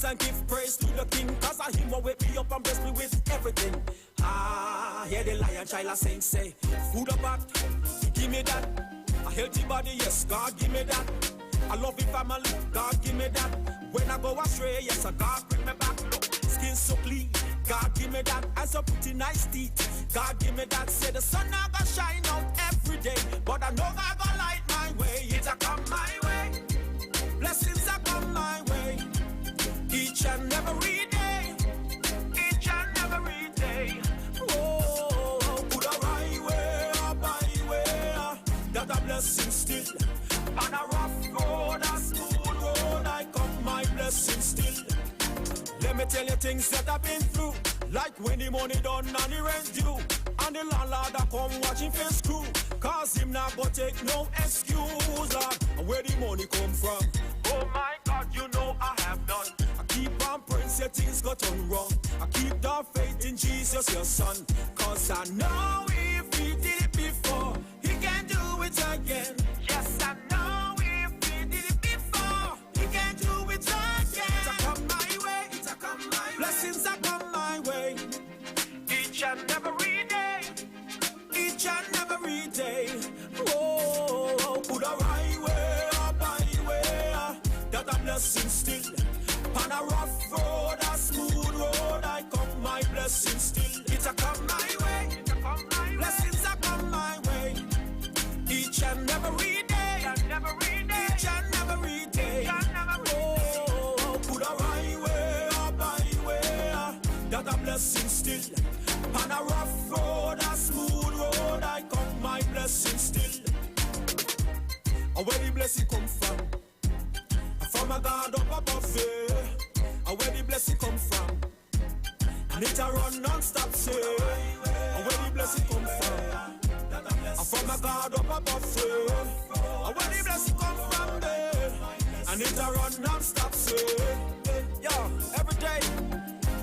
and give praise to the King, cause I him will wake me up and bless me with everything. Hear the lion child a sing say, food or bad, he give me that. A healthy body, yes, God give me that. A loving family, God give me that. When I go astray, yes, God bring me back. Look, skin so clean, God give me that. And so pretty nice teeth, God give me that. Say the sun not gonna shine out every day, but I know God gonna light my way. It's a come my way, blessings are come my way. Each and every day, each and every day. Oh, put a right way, a byway, that a blessing still. On a rough road, a smooth road, I come my blessing still. Let me tell you things that I've been through, like when the money done and the rent due, and the landlord a come watching face crew, cause him not go take no excuse, Lord. And where the money come from? Oh my God, you know I have none. I keep on praying, say things got turn wrong. I keep the faith in Jesus, your son, cause I know if he did it before, he can do it again. Yes, I know if he did it before, he can do it again. It's a come my way, it's a come my way. Blessings are come my way, each and every day, each and every day. Oh, put a right way, a byway, that a blessing still. On a rough road, a smooth road, I come my blessing still. It's a come my way, it's a come my way. Blessings are come my way, each and every day, each and every day. Oh, put a right way, a byway, that a blessing still. On a rough road, a smooth road, I come my blessing still. Where the blessing come from? From a God up above there. Where the blessing come from? And it a run non-stop say. Where the blessing come from? From a God up above there. Where the blessing come from there? And it a run non-stop say. Yo, every day,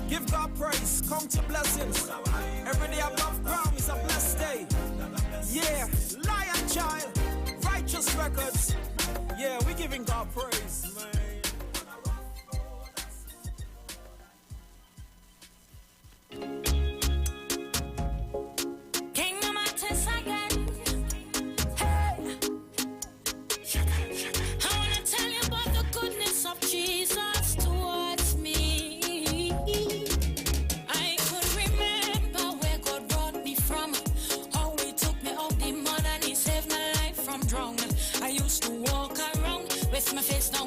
give God praise, come to blessings. Every day above ground is a blessed day. Yeah, Lion Child, Righteous Records. Yeah, we giving God praise, man. Kingdom artists again. Hey, I wanna tell you about the goodness of Jesus towards me. I could remember where God brought me from, how He took me out the mud and He saved my life from drowning. I used to walk around with my face down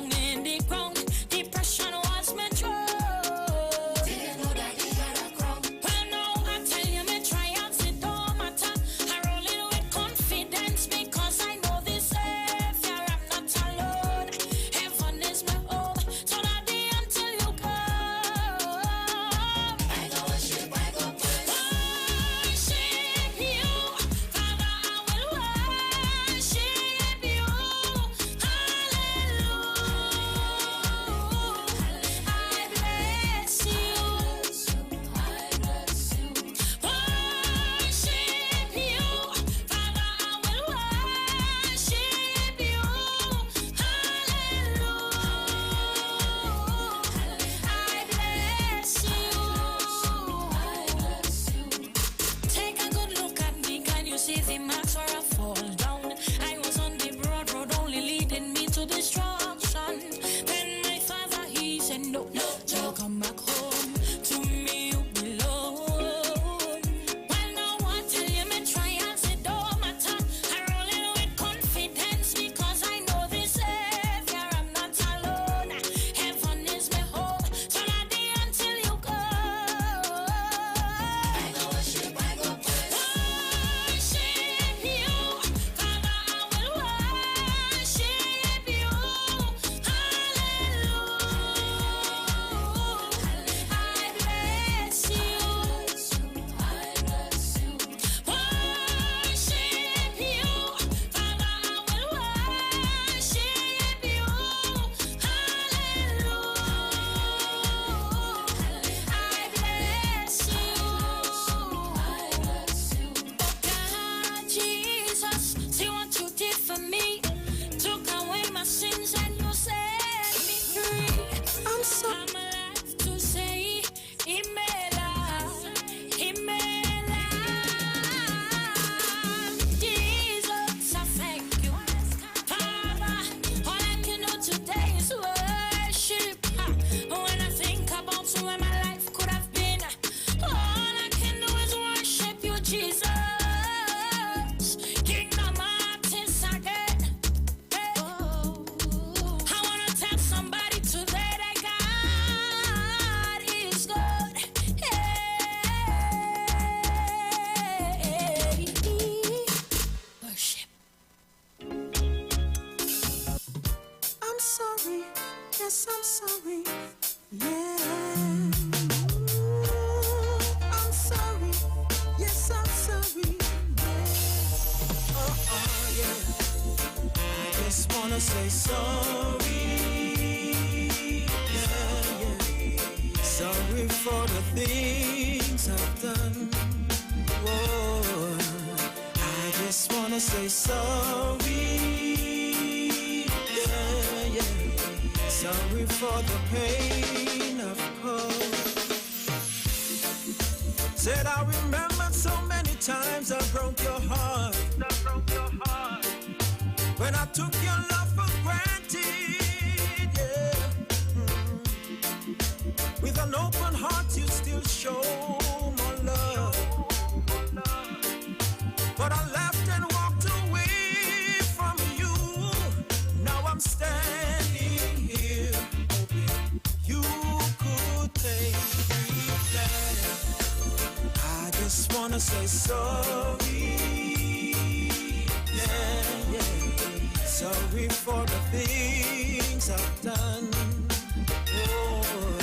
say sorry. Sorry for the things I've done. Whoa, I just wanna say sorry. Sorry for the pain I've caused. Said I remembered so many times I broke your heart. When I took your love for granted, yeah. With an open heart you still show more love. But I left and walked away from you. Now I'm standing here hoping you could take me back. I just wanna say sorry. Sorry for the things I've done. Oh,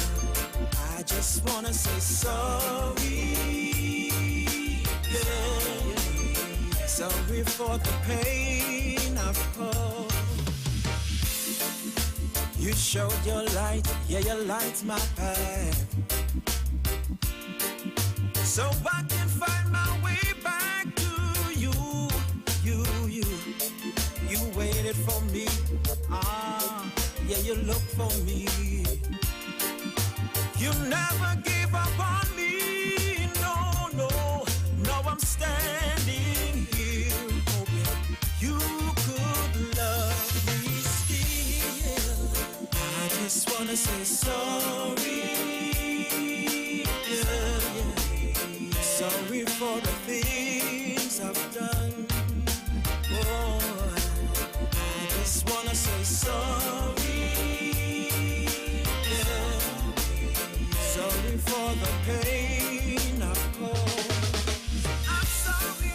I just wanna say sorry. Sorry for the pain I've caused. You showed your light, yeah, your light's my path. So I can find my way back to you. You waited for me, yeah, you looked for me. You never gave up on me, no. Now I'm standing here hoping you could love me still. I just wanna say sorry, sorry for the things I've done. Oh, I just wanna say sorry, sorry for the pain I've caused. I'm sorry,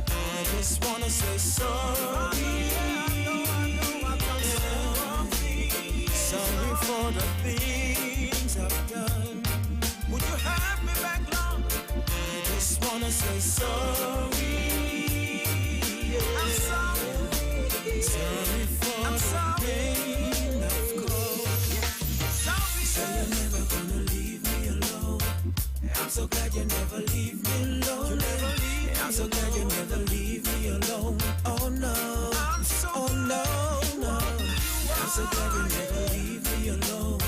I just wanna say sorry, sorry for the things I've done. Would you have me back long? I just wanna say sorry. I'm sorry. Sorry for the pain I've caused. Sorry. So you're never gonna leave me alone. I'm so glad you never leave me alone. I'm so glad you never leave me alone. Oh no. Oh no. I'm so glad you never leave me alone.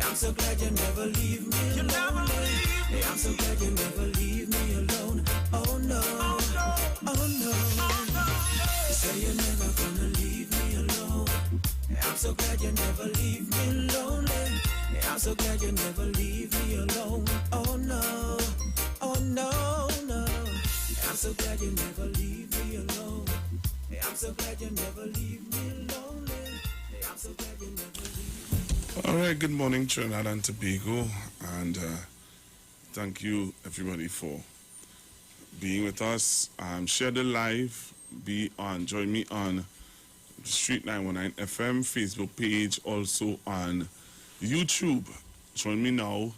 I'm so glad you never leave me alone. I'm so glad you never leave me alone. Oh no. Oh no. You say you're never gonna leave me alone. I'm so glad you never leave me lonely. I'm so glad you never leave me alone. Oh no. Oh no. I'm so glad you never leave me alone. I'm so glad you never leave me lonely. I'm so glad you never leave me. All right, good morning, Trinidad and Tobago, and thank you everybody for being with us. Share the live. Join me on Street 919 FM Facebook page, also on YouTube. Join me now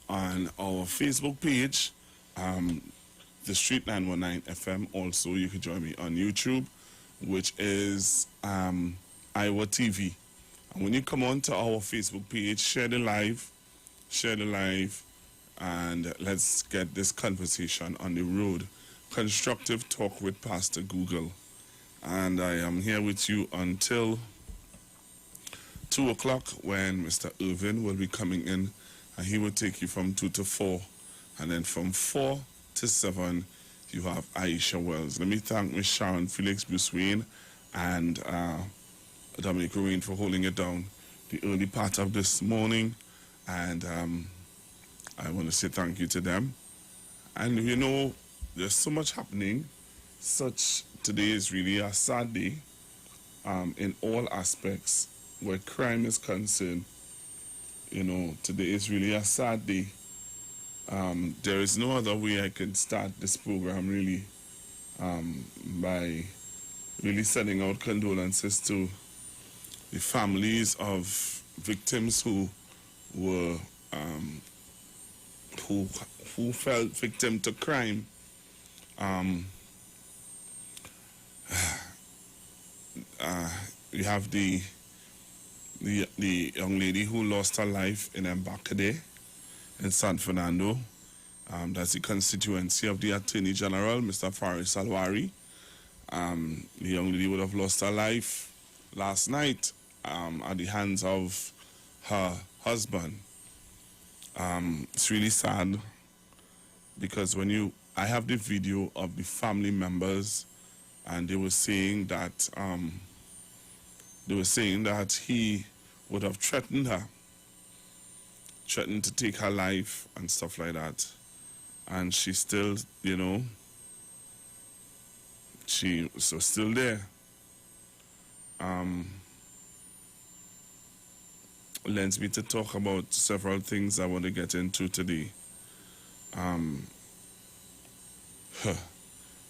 on our Facebook page, the Street 919 FM. Also, you can join me on YouTube, which is IWER TV. And when you come on to our Facebook page, share the live, and let's get this conversation on the road. Constructive Talk with Pastor Google. And I am here with you until 2 o'clock when Mr. Irvin will be coming in, and he will take you from 2 to 4. And then from 4 to 7, you have Aisha Wells. Let me thank Ms. Sharon Felix Bruce Wayne and Dominic Ruin for holding it down the early part of this morning, and I want to say thank you to them. And you know, there's so much happening. Today is really a sad day in all aspects where crime is concerned. You know, today is really a sad day. There is no other way I can start this program really by really sending out condolences to the families of victims who were who fell victim to crime. we have the young lady who lost her life in Mbakade in San Fernando. That's the constituency of the Attorney General, Mr. Faris Alwari. The young lady would have lost her life last night at the hands of her husband. It's really sad because I have the video of the family members, and they were saying that he would have threatened to take her life and stuff like that, and she still, she was still there. Lends me to talk about several things I want to get into today.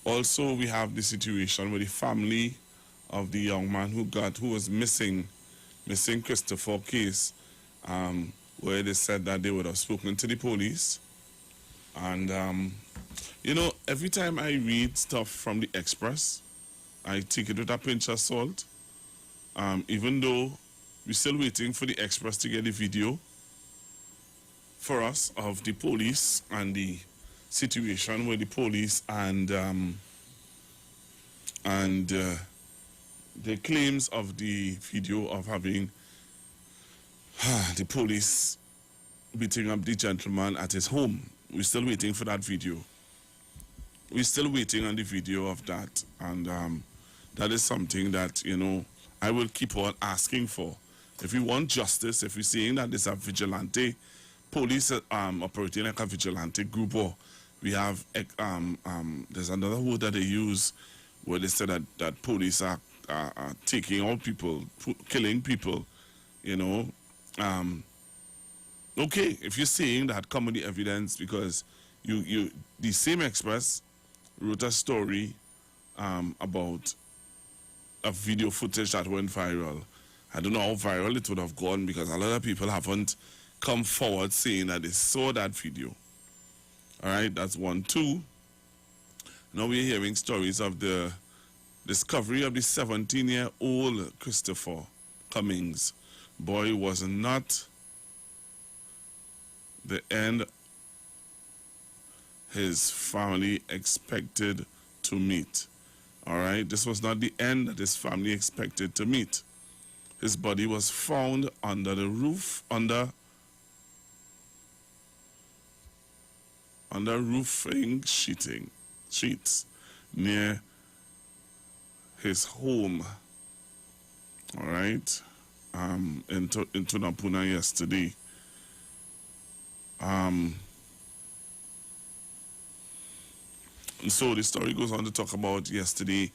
Also, we have the situation with the family of the young man who was missing Christopher case, where they said that they would have spoken to the police. And every time I read stuff from the Express, I take it with a pinch of salt. Even though we're still waiting for the Express to get a video for us of the police and the situation with the police and the claims of the video of having the police beating up the gentleman at his home. We're still waiting for that video. We're still waiting on the video of that, and that is something that I will keep on asking for. If we want justice, if we're seeing that there's a vigilante police operating like a vigilante group, or we have there's another word that they use where they say that police are taking out people, killing people, okay, if you're saying that, come with the evidence, because the same Express wrote a story about a video footage that went viral. I don't know how viral it would have gone, because a lot of people haven't come forward saying that they saw that video. All right, that's one. Two, now we're hearing stories of the discovery of the 17-year-old Christopher Cummings. Boy, was not the end his family expected to meet. All right, this was not the end that his family expected to meet. His body was found under the roof, under roofing sheets near his home. All right, in Tunapuna yesterday. So the story goes on to talk about yesterday,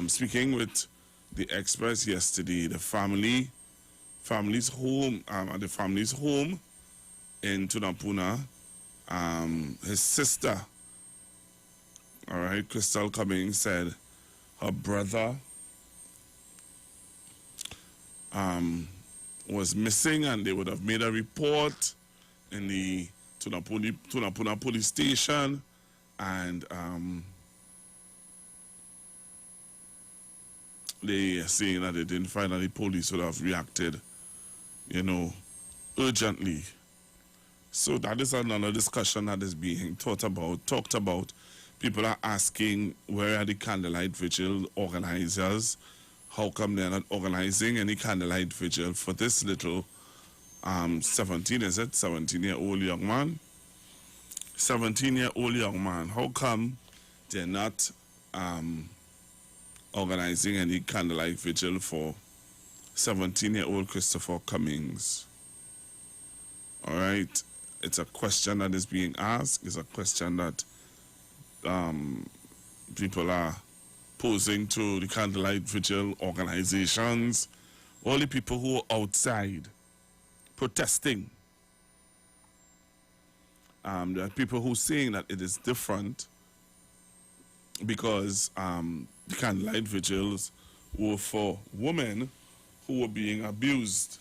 speaking with the Express yesterday, the family's home, at the family's home in Tunapuna, his sister, all right, Crystal Cummings, said her brother was missing, and they would have made a report in the Tunapuna police station, and they are saying that they didn't find that the police would have reacted, urgently. So that is another discussion that is being talked about. People are asking, where are the candlelight vigil organizers? How come they're not organizing any candlelight vigil for this little 17-year-old young man? 17-year-old young man. How come they're not organizing any candlelight vigil for 17-year-old Christopher Cummings? All right, it's a question that is being asked. It's a question that people are posing to the candlelight vigil organizations, all the people who are outside protesting. There are people who are saying that it is different because the candlelight vigils were for women who were being abused.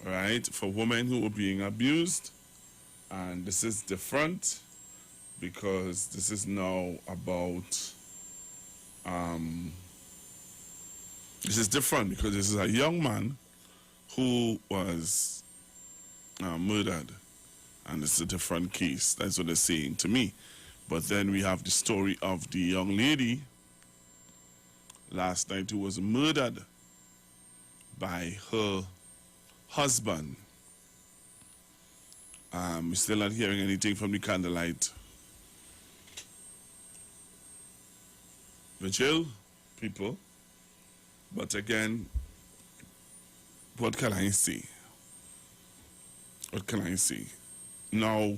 Right? For women who were being abused. And this is different because this is now about This is different because this is a young man who was murdered, and it's a different case. That's what they're saying to me. But then we have the story of the young lady last night who was murdered by her husband. We're still not hearing anything from the candlelight. Vigil, people. But again, what can I say? What can I say? Now,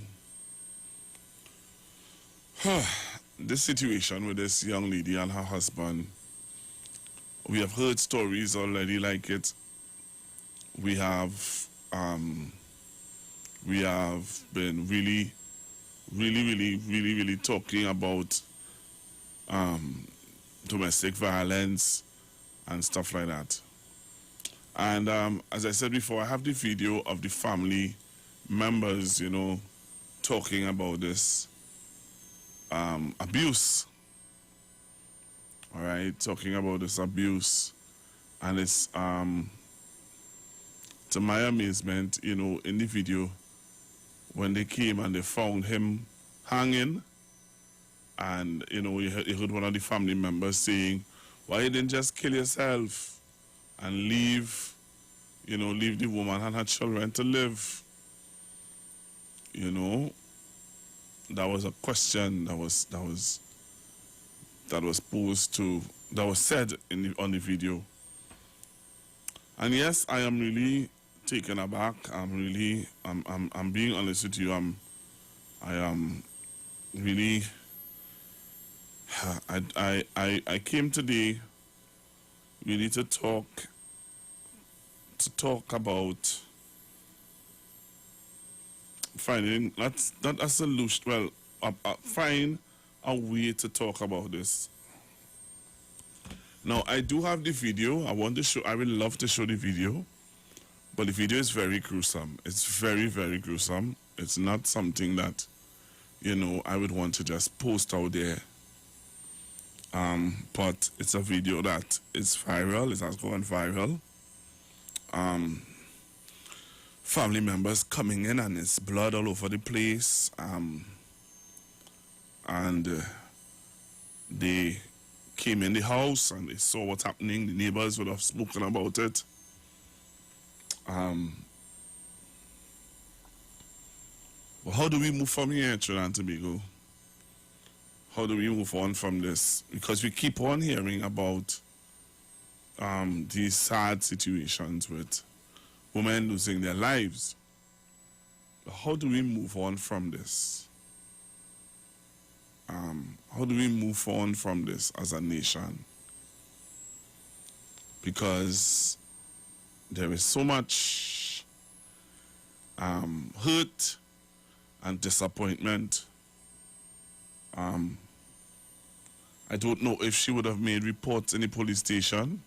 this situation with this young lady and her husband, we have heard stories already like it. We have been really talking about domestic violence and stuff like that. And as I said before, I have the video of the family members, you know, talking about this abuse. All right, talking about this abuse. And it's, to my amazement, you know, in the video, when they came and they found him hanging, and, you know, you heard one of the family members saying, why you didn't just kill yourself and leave, you know, leave the woman and her children to live? You know, that was a question that was posed to, that was said on the video. And yes, I am really taken aback. I'm being honest with you. I am really, I came today really to talk about finding not a solution, well, find a way to talk about this. Now, I do have the video. I would love to show the video, but the video is very gruesome. It's very, very gruesome. It's not something that, you know, I would want to just post out there. But it's a video that is viral. It has gone viral. Family members coming in and it's blood all over the place. They came in the house and they saw what's happening. The neighbors would have spoken about it. Well, how do we move from here, Trinidad and Tobago? How do we move on from this? Because we keep on hearing about these sad situations with women losing their lives. But how do we move on from this? How do we move on from this as a nation? Because there is so much hurt and disappointment. I don't know if she would have made reports in the police station.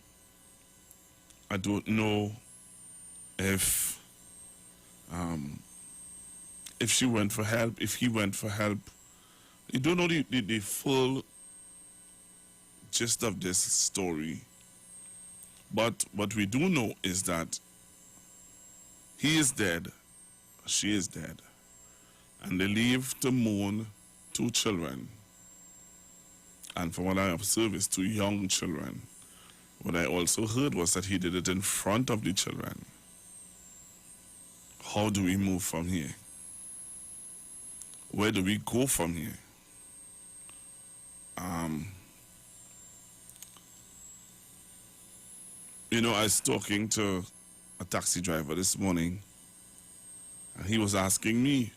I don't know if she went for help, if he went for help. You don't know the full gist of this story. But what we do know is that he is dead, she is dead, and they leave to mourn 2 children. And from what I observed, it's 2 young children. What I also heard was that he did it in front of the children. How do we move from here? Where do we go from here? You know, I was talking to a taxi driver this morning, and he was asking me.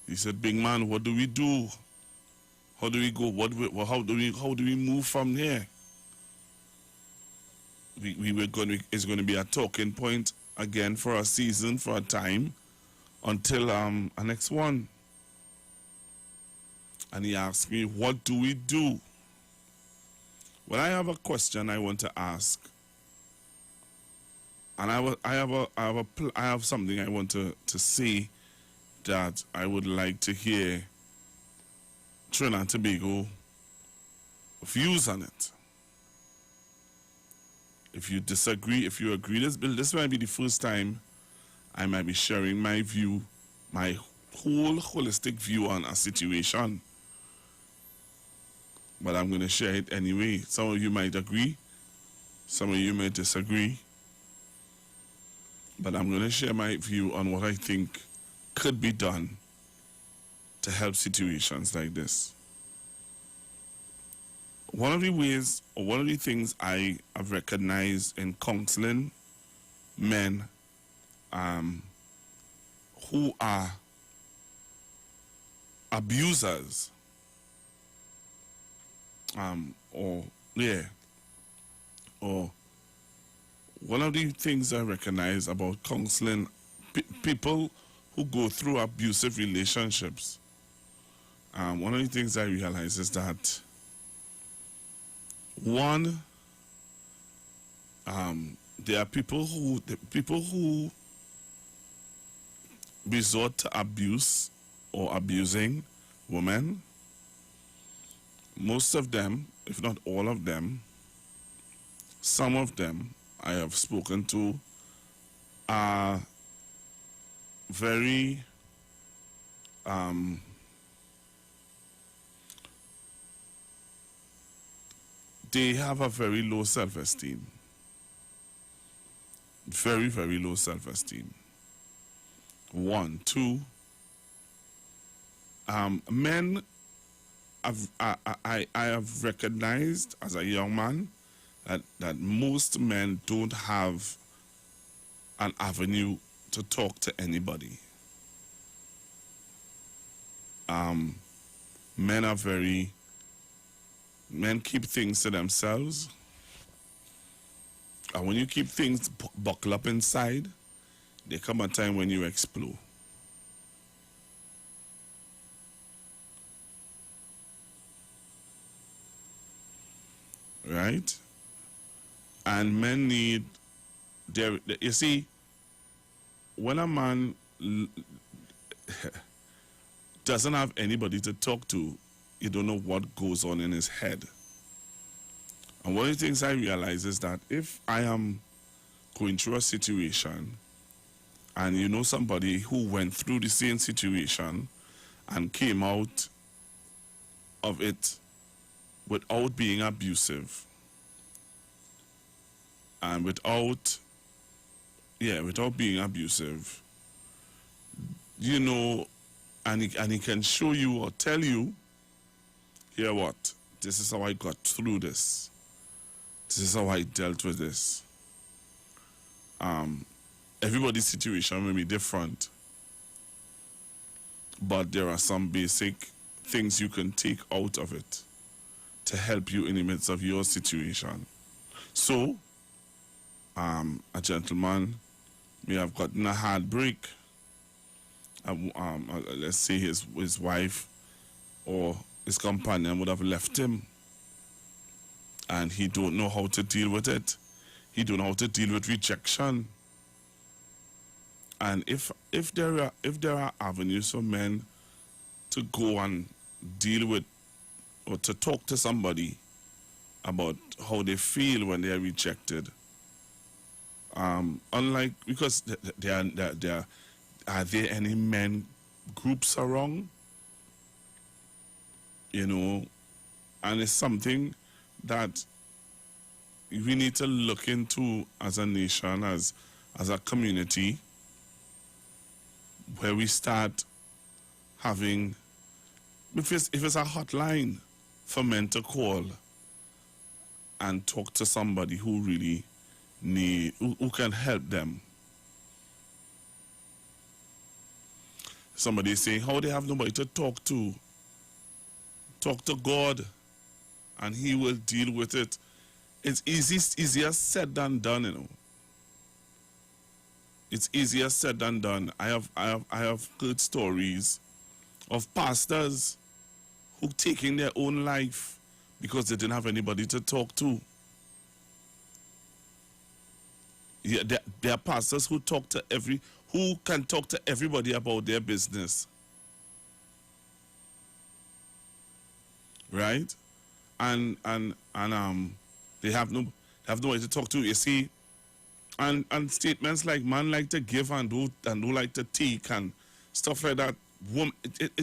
He said, "Big man, what do we do? How do we go? How do we move from here?" It's going to be a talking point again for a season, for a time, until our next one. And he asked me, "What do we do?" Well, I have a question I want to ask, and I have something I want to say that I would like to hear Trinidad and Tobago views on it. If you disagree, if you agree, this might be the first time I might be sharing my view, my whole holistic view on a situation. But I'm going to share it anyway. Some of you might agree, some of you may disagree. But I'm going to share my view on what I think could be done to help situations like this. One of the ways, or one of the things I have recognized in counseling men who are abusers, or one of the things I recognize about counseling people who go through abusive relationships, one of the things I realize is that one, there are people who resort to abuse or abusing women. Most of them, if not all of them, some of them I have spoken to are very they have a very low self-esteem. Very, very low self-esteem. One. Two, men, I have recognized as a young man that most men don't have an avenue to talk to anybody. Men keep things to themselves. And when you keep things buckle up inside, there come a time when you explode. Right? And men need you see, when a man doesn't have anybody to talk to, you don't know what goes on in his head. And one of the things I realize is that if I am going through a situation and you know somebody who went through the same situation and came out of it without being abusive and without being abusive, you know, and he can show you or tell you, here what, this is how I got through this. This is how I dealt with this. Everybody's situation may be different, but there are some basic things you can take out of it to help you in the midst of your situation. So, a gentleman may have gotten a heartbreak. Let's say his wife or his companion would have left him, and he don't know how to deal with it. He don't know how to deal with rejection. And if there are avenues for men to go and deal with or to talk to somebody about how they feel when they are rejected, unlike, because are there any men groups around? You know, and it's something that we need to look into as a nation, as a community, where we start having, if it's a hotline for men to call and talk to somebody who really who can help them. Somebody is saying how they have nobody to talk to. Talk to God and he will deal with it. It's easier said than done, you know. It's easier said than done. I have heard stories of pastors who taking their own life because they didn't have anybody to talk to. Yeah, there are pastors who can talk to everybody about their business. Right? And they have have nobody to talk to, you see. And statements like man like to give and do like to take and stuff like that.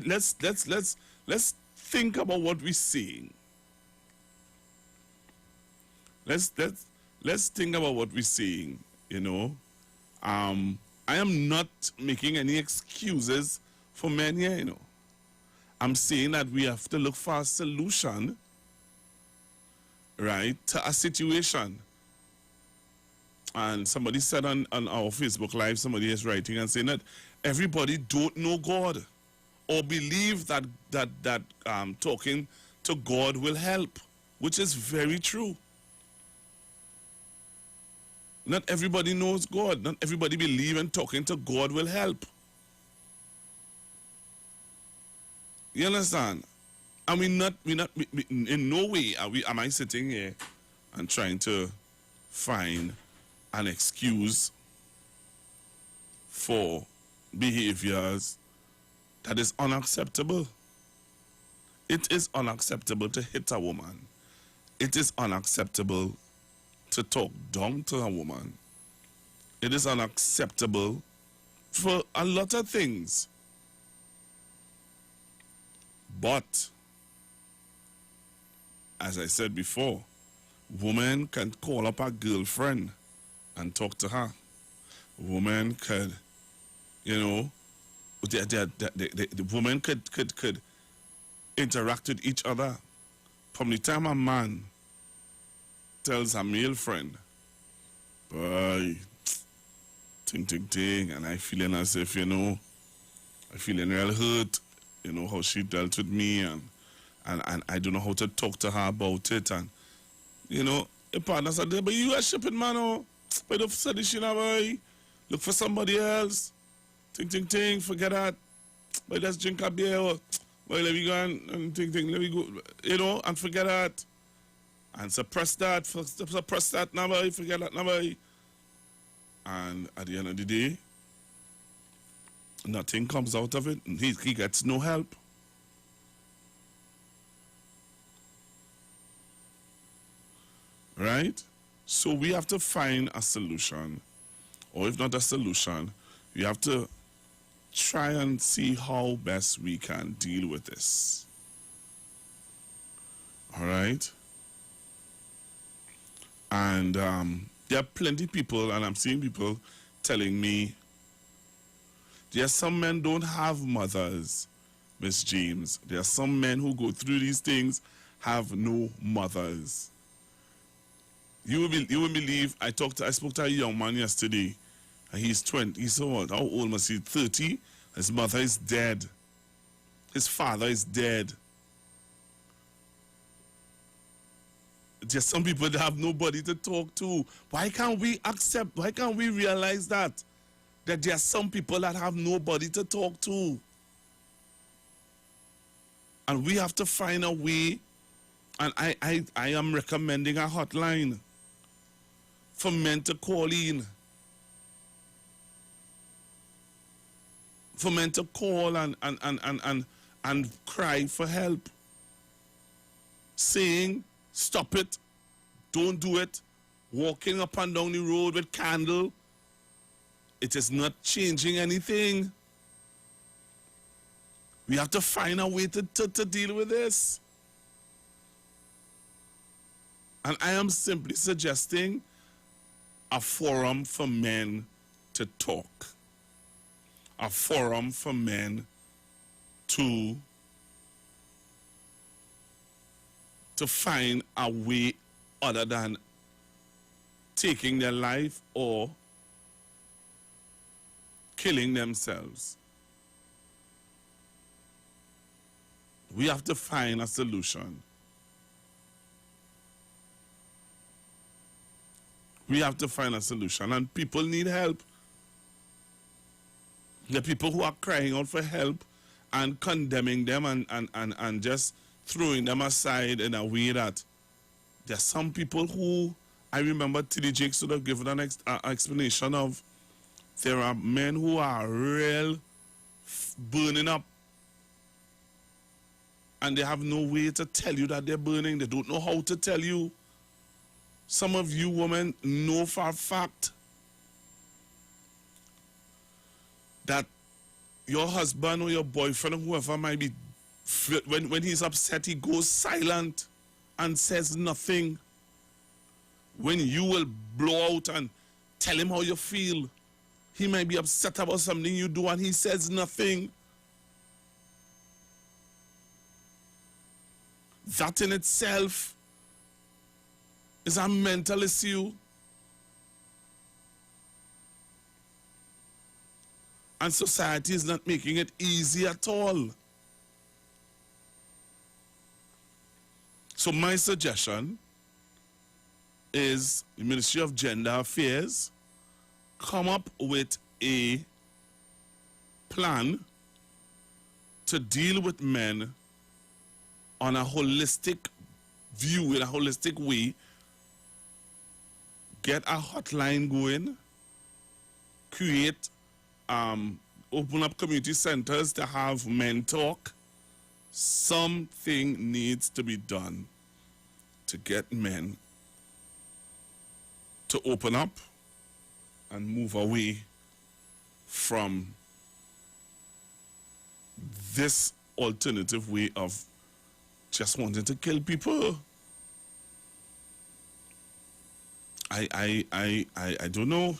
Let's think about what we're saying. Let's think about what we're saying, you know. I am not making any excuses for men here, you know. I'm saying that we have to look for a solution, right, to a situation. And somebody said on our Facebook Live, somebody is writing and saying that everybody don't know God or believe that talking to God will help, which is very true. Not everybody knows God. Not everybody believes in talking to God will help. You understand? And we in no way am I sitting here and trying to find an excuse for behaviors that is unacceptable. It is unacceptable to hit a woman. It is unacceptable to talk down to a woman. It is unacceptable for a lot of things. But, as I said before, women can call up a girlfriend and talk to her. Women could, you know, the women could interact with each other. From the time a man tells a male friend, boy, ting, and I feeling as if, you know, I feeling real hurt, you know, how she dealt with me, and I don't know how to talk to her about it, and, you know, the partner said, but you are shipping, man, oh, but don't say this, you know, boy, look for somebody else, ting, forget that, but let's drink a beer, or, well, let me go and ting, let me go, you know, and forget that. And suppress that now, boy, forget that now, boy. And at the end of the day, nothing comes out of it. He gets no help. Right? So we have to find a solution. Or if not a solution, we have to try and see how best we can deal with this. All right? And there are plenty of people, and I'm seeing people telling me, there are some men don't have mothers, Miss James. There are some men who go through these things, have no mothers. You will believe, I spoke to a young man yesterday, and he's 20, he's so old, how old must he, 30? His mother is dead. His father is dead. There's some people that have nobody to talk to. Why can't we realize that there are some people that have nobody to talk to? And we have to find a way, and I am recommending a hotline for men to call in. For men to call and cry for help. Saying, stop it, don't do it, walking up and down the road with candle, it is not changing anything. We have to find a way to deal with this. And I am simply suggesting a forum for men to talk. A forum for men to find a way other than taking their life or killing themselves. We have to find a solution. We have to find a solution, and people need help. The people who are crying out for help and condemning them and just throwing them aside in a way that there are some people who, I remember T.D. Jakes would have given an explanation of, there are men who are real burning up, and they have no way to tell you that they're burning. They don't know how to tell you. Some of you women know for a fact that your husband or your boyfriend or whoever might be, when he's upset, he goes silent and says nothing. When you will blow out and tell him how you feel, he might be upset about something you do and he says nothing. That in itself is a mental issue. And society is not making it easy at all. So my suggestion is the Ministry of Gender Affairs come up with a plan to deal with men on a holistic view, in a holistic way. Get a hotline going, create, open up community centers to have men talk. Something needs to be done to get men to open up and move away from this alternative way of just wanting to kill people. I don't know.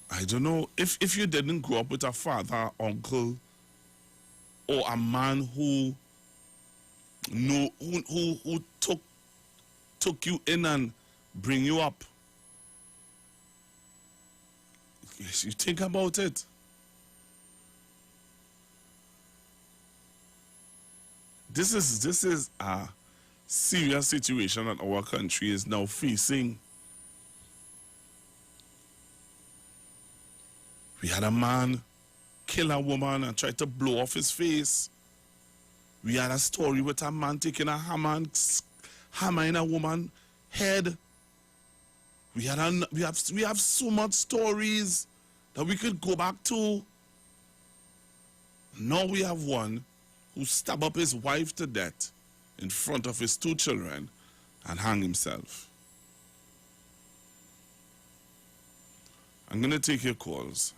I don't know if you didn't grow up with a father, uncle, or a man who took you in and bring you up. Yes, you think about it. This is a serious situation that our country is now facing. We had a man kill a woman and try to blow off his face. We had a story with a man taking a hammer and hammer in a woman's head. We have so much stories that we could go back to. Now we have one who stabbed up his wife to death in front of his 2 children and hung himself. I'm going to take your calls.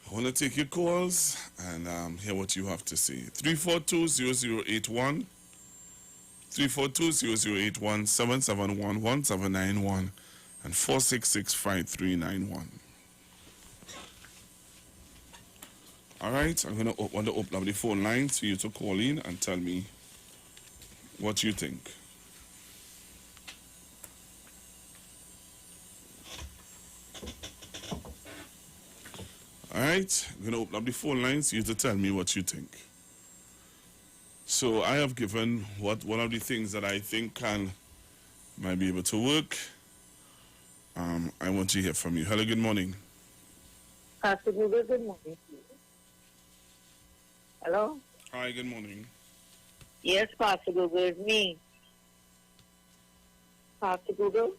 I want to take your calls and hear what you have to say. 342-0081, 342-0081, 771-1791, and 466-5391. All right, I'm going to want to open up the phone lines for you to call in and tell me what you think. All right, I'm going to open up the phone lines for you to tell me what you think. So I have given one of the things that I think might be able to work. I want to hear from you. Hello, good morning. Pastor Google, good morning. Hello? Hi, good morning. Yes, Pastor Google, it's me. Pastor Google?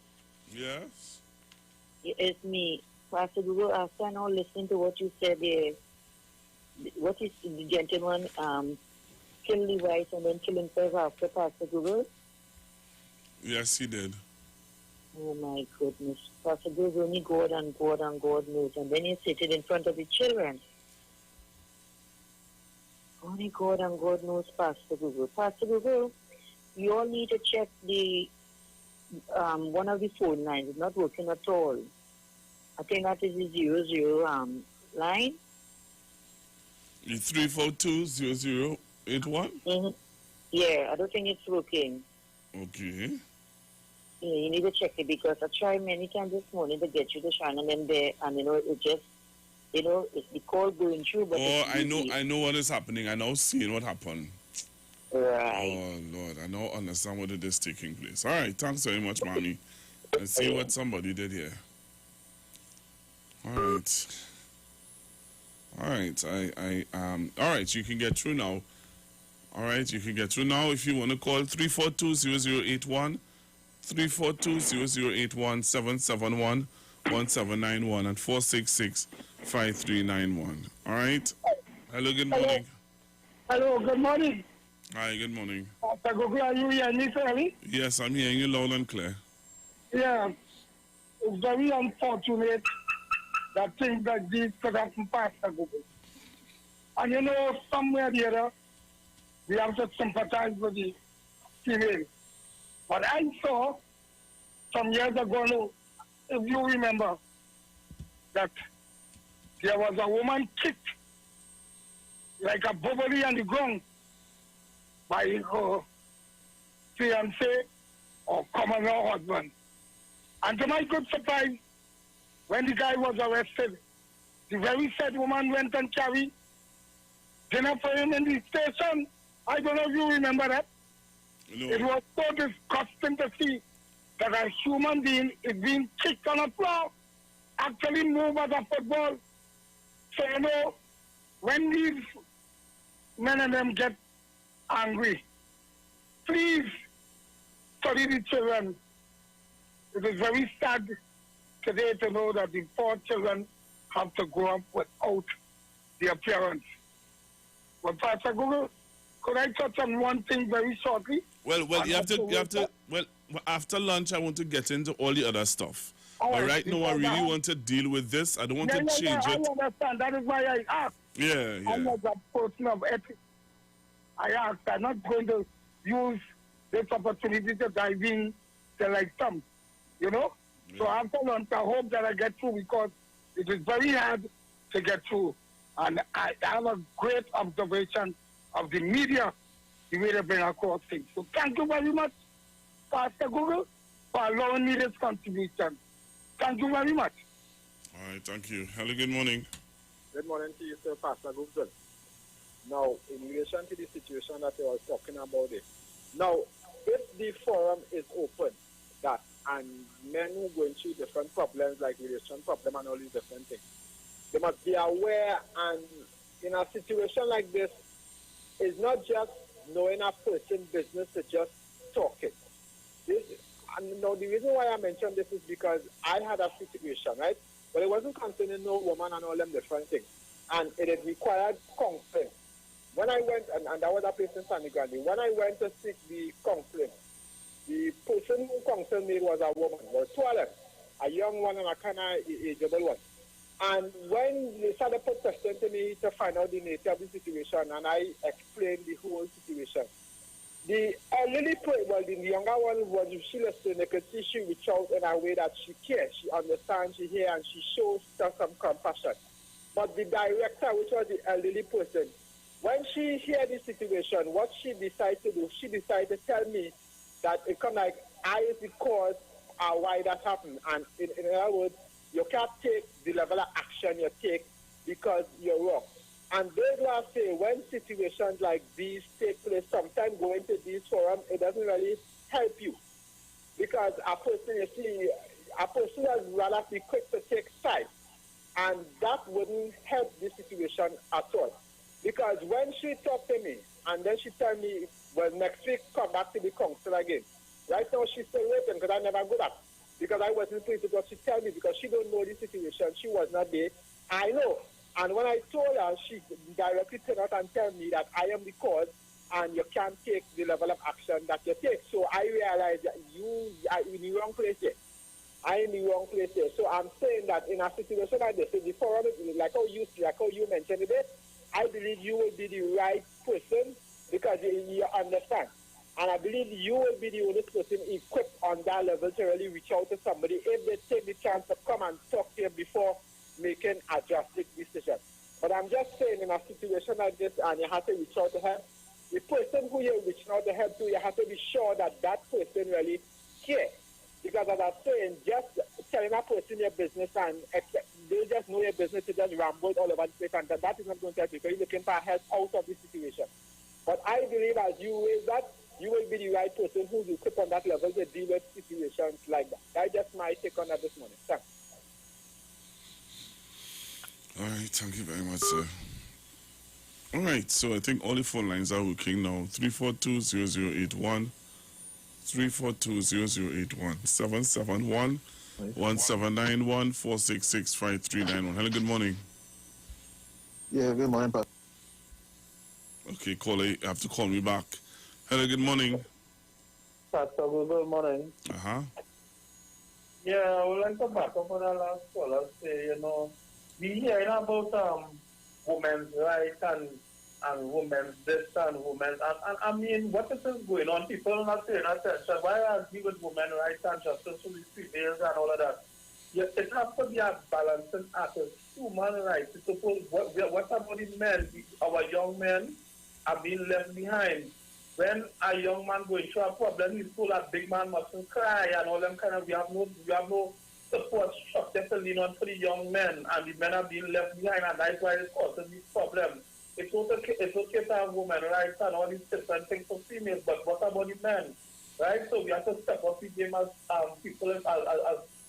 Yes? It's me. Pastor Google, after now listening to what you said there, what is the gentleman kill the wife and then kill himself after, Pastor Google? Yes, he did. Oh my goodness. Pastor Google, only God and God and God knows. And then you sit it in front of the children. Only God and God knows, Pastor Google. Pastor Google, you all need to check the one of the phone lines. It's not working at all. I think that is the 00 line. The 342-0081? Mm-hmm. Yeah, I don't think it's working. Okay. Yeah, you need to check it because I tried many times this morning to get you to shine and then there, and it just, it's the call going through. But I know what is happening. I now seeing what happened. Right. Oh, Lord, I now understand what it is taking place. All right, thanks very much, Mommy. Let's see what somebody did here. All right. All right, all right, you can get through now. All right, you can get through now if you want to call 342-0081, 342-0081, 771-1791, and 466-5391. All right? Hello, good morning. Hello, good morning. Hi, good morning. Pastor Gogo, are you hearing me clearly? Yes, I'm hearing you loud and clear. Yeah. It's very unfortunate that things like this could happen, Pastor Gogo. And you know, somewhere or the other, we have to sympathize with the female. But I saw some years ago, if you remember, that there was a woman kicked like a bubbly on the ground by her fiancé or common law husband. And to my good surprise, when the guy was arrested, the very said woman went and carried dinner for him in the station. I don't know if you remember that. No. It was so disgusting to see that a human being is being kicked on the floor, actually move as a football. So, you know, when these men and them get angry, please study the children. It is very sad today to know that the 4 children have to grow up without their parents. But Pastor Google, could I touch on one thing very shortly? Well, you have to. Well, after lunch, I want to get into all the other stuff. But right now, I really want to deal with this. I don't want to change it. I understand. That is why I asked. Yeah. I'm not a person of ethics. I asked. I'm not going to use this opportunity to dive in to like some, you know? Yeah. So after lunch, I hope that I get through because it is very hard to get through. And I have a great observation of the media, the way they bring across things. So thank you very much, Pastor Google, for allowing me this contribution. Thank you very much. All right, thank you. Hello, good morning. Good morning to you, sir, Pastor Google. Now, in relation to the situation that I was talking about it. Now, if the forum is open, that and men who are going through different problems like relation problem and all these different things, they must be aware, and in a situation like this, it's not just knowing a person's business to just talk it. And now the reason why I mentioned this is because I had a situation, right? But it wasn't concerning no woman and all them different things. And it had required counseling. When I went, and that was a place in San Grande, when I went to seek the counseling, the person who counseled me was a woman. There were 2 of them, a young one and a kind of ageable one. And when they started to put questions to me to find out the nature of the situation, and I explained the whole situation, the elderly, the younger one, was she listened, they could see she reach out in a way that she cares, she understands, she hears, and she shows some compassion. But the director, which was the elderly person, when she heard the situation, what she decided to do, she decided to tell me that it come like, I is the cause why that happened. And in other words, you can't take the level of action you take because you're wrong. And those who are saying when situations like these take place, sometimes going to these forums, it doesn't really help you. Because a person, you see, a person has rather be quick to take sides. And that wouldn't help the situation at all. Because when she talked to me, and then she told me, well, next week, come back to the council again. Right now, she's still waiting because I never go back. Because I wasn't pleased with what she told me because she don't know the situation. She was not there. I know. And when I told her, she directly turned out and told me that I am the cause and you can't take the level of action that you take. So I realized that you are in the wrong place here. I'm in the wrong place here. So I'm saying that in a situation like this, the forum, like how you mentioned it, I believe you will be the right person because you understand. And I believe you will be the only person equipped on that level to really reach out to somebody if they take the chance to come and talk to you before making a drastic decision. But I'm just saying in a situation like this and you have to reach out to help, the person who you're reaching out to help to, you have to be sure that that person really cares. Because as I'm saying, just telling a person your business and they just know your business to just ramble all over the place and that is not going to help you because you're looking for help out of the situation. But I believe as you raise that, you will be the right person who will keep on that level to deal with situations like that. That's just my take on that this morning. Thanks. All right, thank you very much, sir. All right, so I think all the phone lines are working now. 342-0081, 342-0081, 771-1791, 466-5391. Hello, good morning. Yeah, good morning, Pastor. Okay, caller, you have to call me back. Hello, good morning. Pastor, good morning. Uh-huh. Yeah, I would like to back up on the last caller. Say, we hearing about women's rights and women's this and women's and I mean, what is going on? People are not paying attention. Why are we with women's rights and justice for the females and all of that? Yeah, it has to be a balancing act of human rights. It's supposed, what about the men? Our young men are being left behind. When a young man going through a problem, he's told a big man mustn't cry and all them kind of, we have no support structure to lean on for the young men, and the men are being left behind, and that's why it's causing these problems. It's okay to have women rights and all these different things for females, but what about the men? Right? So we have to step up the game as people, as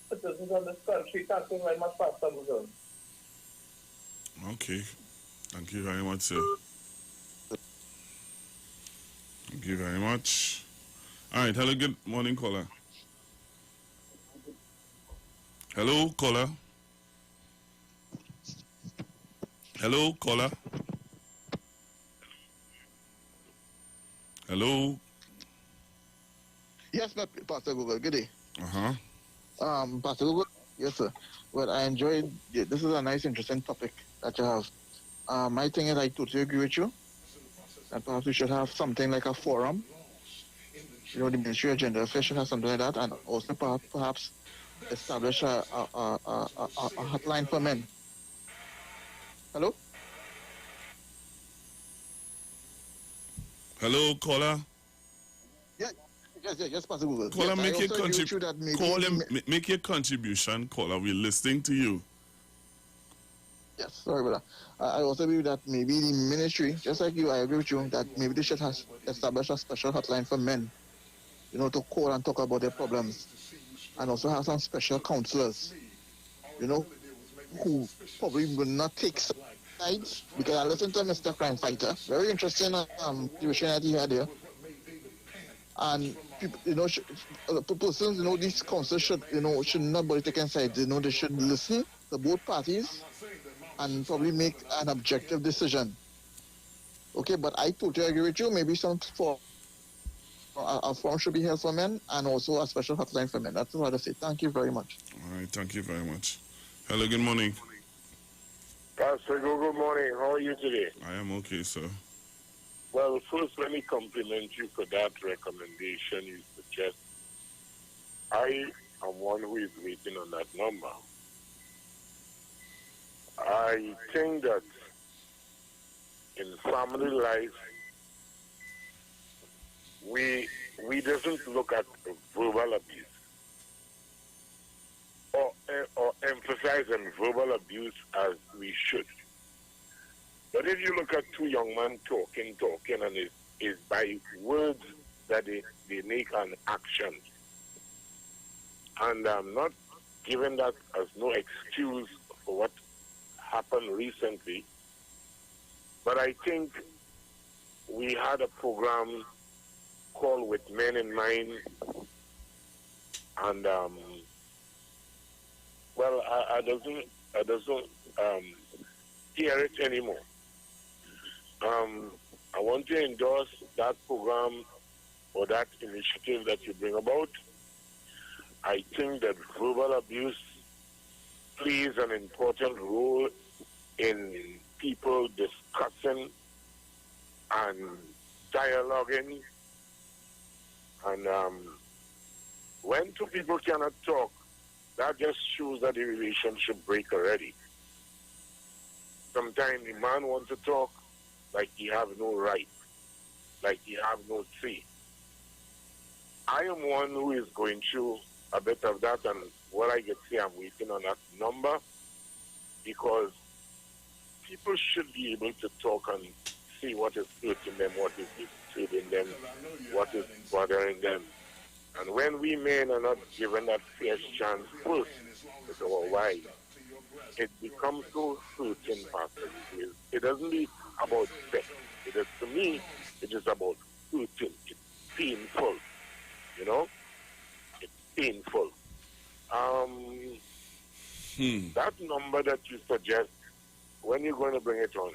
citizens of this country. Thank you very much, Pastor Mughal. Okay. Thank you very much, sir. Thank you very much. All right. Hello, good morning, caller. Hello, caller. Hello, caller. Hello. Yes, Pastor Google. Good day. Uh-huh. Pastor Google. Yes, sir. Well, I enjoyed it. This is a nice, interesting topic that you have. My thing is, I totally agree with you. And perhaps we should have something like a forum. The Ministry of Gender Affairs should have something like that, and also perhaps establish a hotline for men. Hello? Hello, caller. Yes, Pastor Google. Caller, Yes, make your contribution, caller. We're listening to you. Yes, sorry about that. I also believe that maybe the ministry, just like you, I agree with you, that maybe they should have established a special hotline for men, to call and talk about their problems. And also have some special counselors, who probably will not take sides. Because I listened to Mr. Crime Fighter, very interesting situation that he had there. And people, persons, these counselors should not be taking sides. They should listen to both parties and probably make an objective decision. Okay, but I totally agree with you. Maybe a forum should be held for men and also a special hotline for men. That's what I say. Thank you very much. All right, thank you very much. Hello, good morning. Pastor, good morning. How are you today? I am okay, sir. Well, first, let me compliment you for that recommendation you suggest. I am one who is waiting on that number. I think that in family life, we doesn't look at verbal abuse or emphasize on verbal abuse as we should. But if you look at two young men talking, and it's by words that they make an action. And I'm not giving that as no excuse for what happened recently, but I think we had a program called With Men in Mind, and I doesn't hear it anymore. I want to endorse that program or that initiative that you bring about. I think that verbal abuse plays an important role in people discussing and dialoguing. And when two people cannot talk, that just shows that the relationship break already. Sometimes the man wants to talk like he have no right, like he have no say. I am one who is going through a bit of that, and what I get say, I'm waiting on that number, because people should be able to talk and see what is hurting them, what is disturbing them, what is bothering them. And when we men are not given that fair chance first with our wives, it becomes so hurting, Pastor. It doesn't be about sex. To me, it is about hurting. It's painful, It's painful. That number that you suggest, when you're going to bring it on?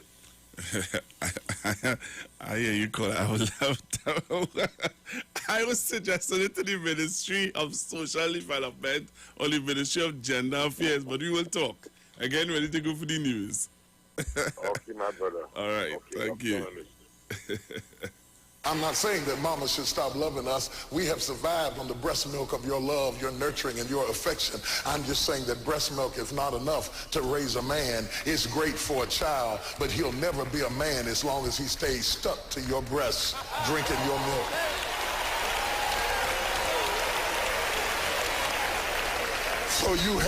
I hear you call it. I would love to. I was suggesting it to the Ministry of Social Development or the Ministry of Gender Affairs, but we will talk. Again, ready to go for the news. Okay, my brother. All right, okay, thank you. I'm not saying that mama should stop loving us. We have survived on the breast milk of your love, your nurturing, and your affection. I'm just saying that breast milk is not enough to raise a man. It's great for a child, but he'll never be a man as long as he stays stuck to your breasts, drinking your milk. So you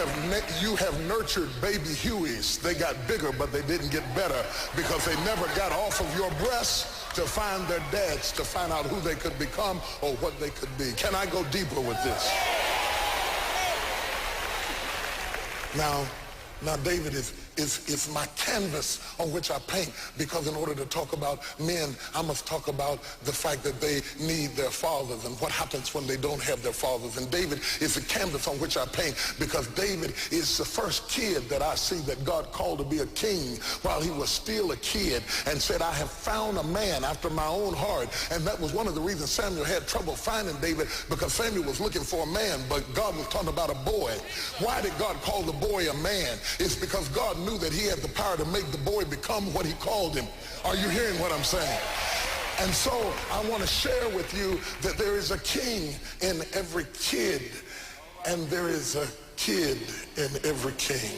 have nurtured baby Hueys. They got bigger, but they didn't get better because they never got off of your breasts to find their dads, to find out who they could become or what they could be. Can I go deeper with this? Now, David is my canvas on which I paint, because in order to talk about men, I must talk about the fact that they need their fathers and what happens when they don't have their fathers. And David is the canvas on which I paint, because David is the first kid that I see that God called to be a king while he was still a kid, and said, I have found a man after my own heart. And that was one of the reasons Samuel had trouble finding David, because Samuel was looking for a man, but God was talking about a boy. Why did God call the boy a man? It's because God knew that he had the power to make the boy become what he called him. Are you hearing what I'm saying? And so I want to share with you that there is a king in every kid, and there is a kid in every king.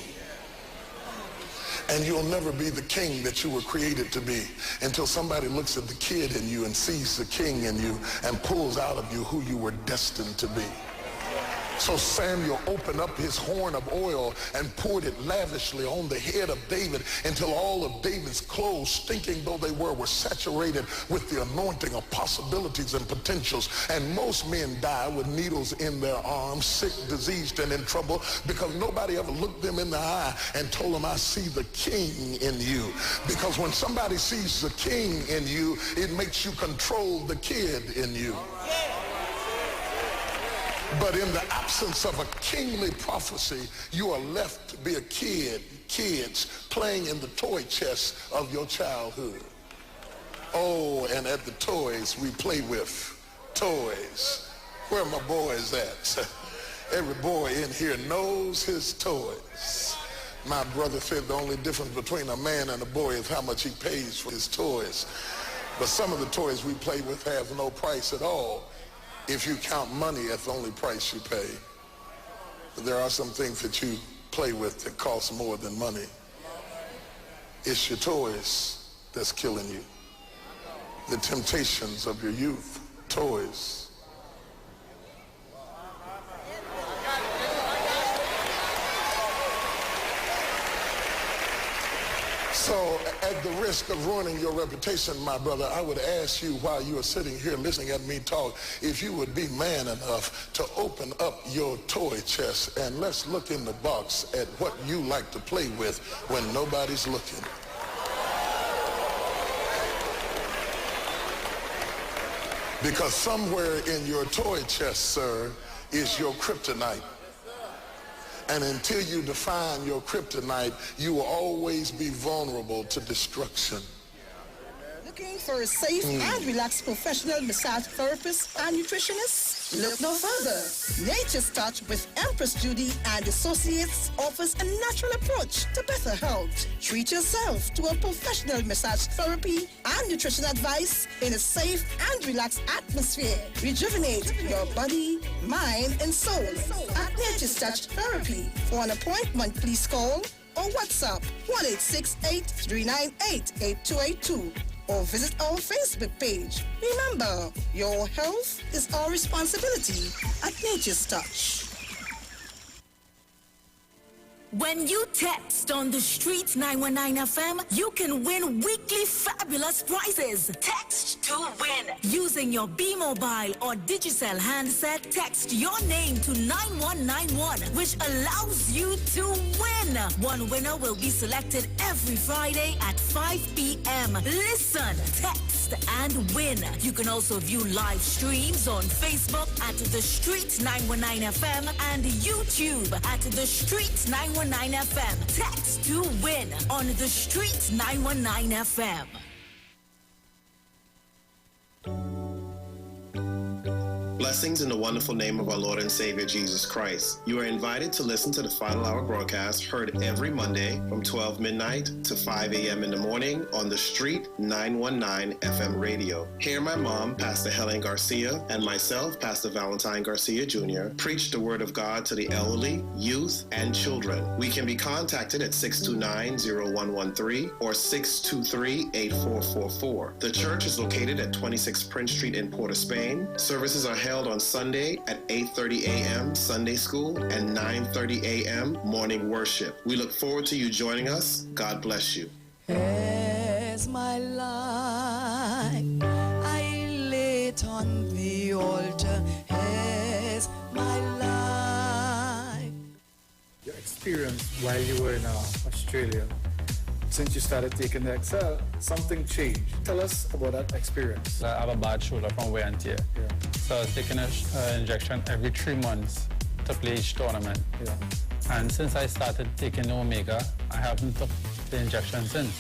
And you'll never be the king that you were created to be until somebody looks at the kid in you and sees the king in you and pulls out of you who you were destined to be. So Samuel opened up his horn of oil and poured it lavishly on the head of David until all of David's clothes, stinking though they were saturated with the anointing of possibilities and potentials. And most men die with needles in their arms, sick, diseased, and in trouble, because nobody ever looked them in the eye and told them, I see the king in you. Because when somebody sees the king in you, it makes you control the kid in you. But in the absence of a kingly prophecy, you are left to be a kid, kids playing in the toy chest of your childhood. Oh, and at the toys we play with, toys. Where are my boys at? Every boy in here knows his toys. My brother said the only difference between a man and a boy is how much he pays for his toys. But some of the toys we play with have no price at all. If you count money as the only price you pay. But there are some things that you play with that cost more than money. It's your toys that's killing you. The temptations of your youth, toys. So at the risk of ruining your reputation, my brother, I would ask you, while you are sitting here listening at me talk, if you would be man enough to open up your toy chest and let's look in the box at what you like to play with when nobody's looking. Because somewhere in your toy chest, sir, is your kryptonite. And until you define your kryptonite, you will always be vulnerable to destruction. Looking for a safe and relaxed professional massage therapist and nutritionist? Look no further. Nature's Touch with Empress Judy and Associates offers a natural approach to better health. Treat yourself to a professional massage therapy and nutrition advice in a safe and relaxed atmosphere. Rejuvenate your body, mind, and soul at Nature's Touch Therapy. For an appointment, please call or WhatsApp 1-868-398-8282 or visit our Facebook page. Remember, your health is our responsibility at Nature's Touch. When you text on the Streets 919 FM, you can win weekly fabulous prizes. Text to win. Using your B-Mobile or Digicel handset, text your name to 9191, which allows you to win. One winner will be selected every Friday at 5 p.m. Listen, text, and win. You can also view live streams on Facebook at The Streets 919 FM and YouTube at The Streets 919 FM. Text to win on The Streets 919 FM. Blessings in the wonderful name of our Lord and Savior Jesus Christ. You are invited to listen to the Final Hour broadcast heard every Monday from 12 midnight to 5 a.m. in the morning on the Street 919 FM radio. Here my mom, Pastor Helen Garcia, and myself, Pastor Valentine Garcia Jr., preach the Word of God to the elderly, youth, and children. We can be contacted at 629-0113 or 623-8444. The church is located at 26 Prince Street in Port of Spain. Services are held on Sunday at 8:30 a.m. Sunday school and 9:30 a.m. morning worship. We look forward to you joining us. God bless you. As my life, I lay it on the altar. As my life. Your experience while you were in Australia, since you started taking the Excel, something changed. Tell us about that experience. I have a bad shoulder from wear and tear. Yeah. So I was taking an injection every 3 months to play each tournament. Yeah. And since I started taking the Omega, I haven't took the injection since.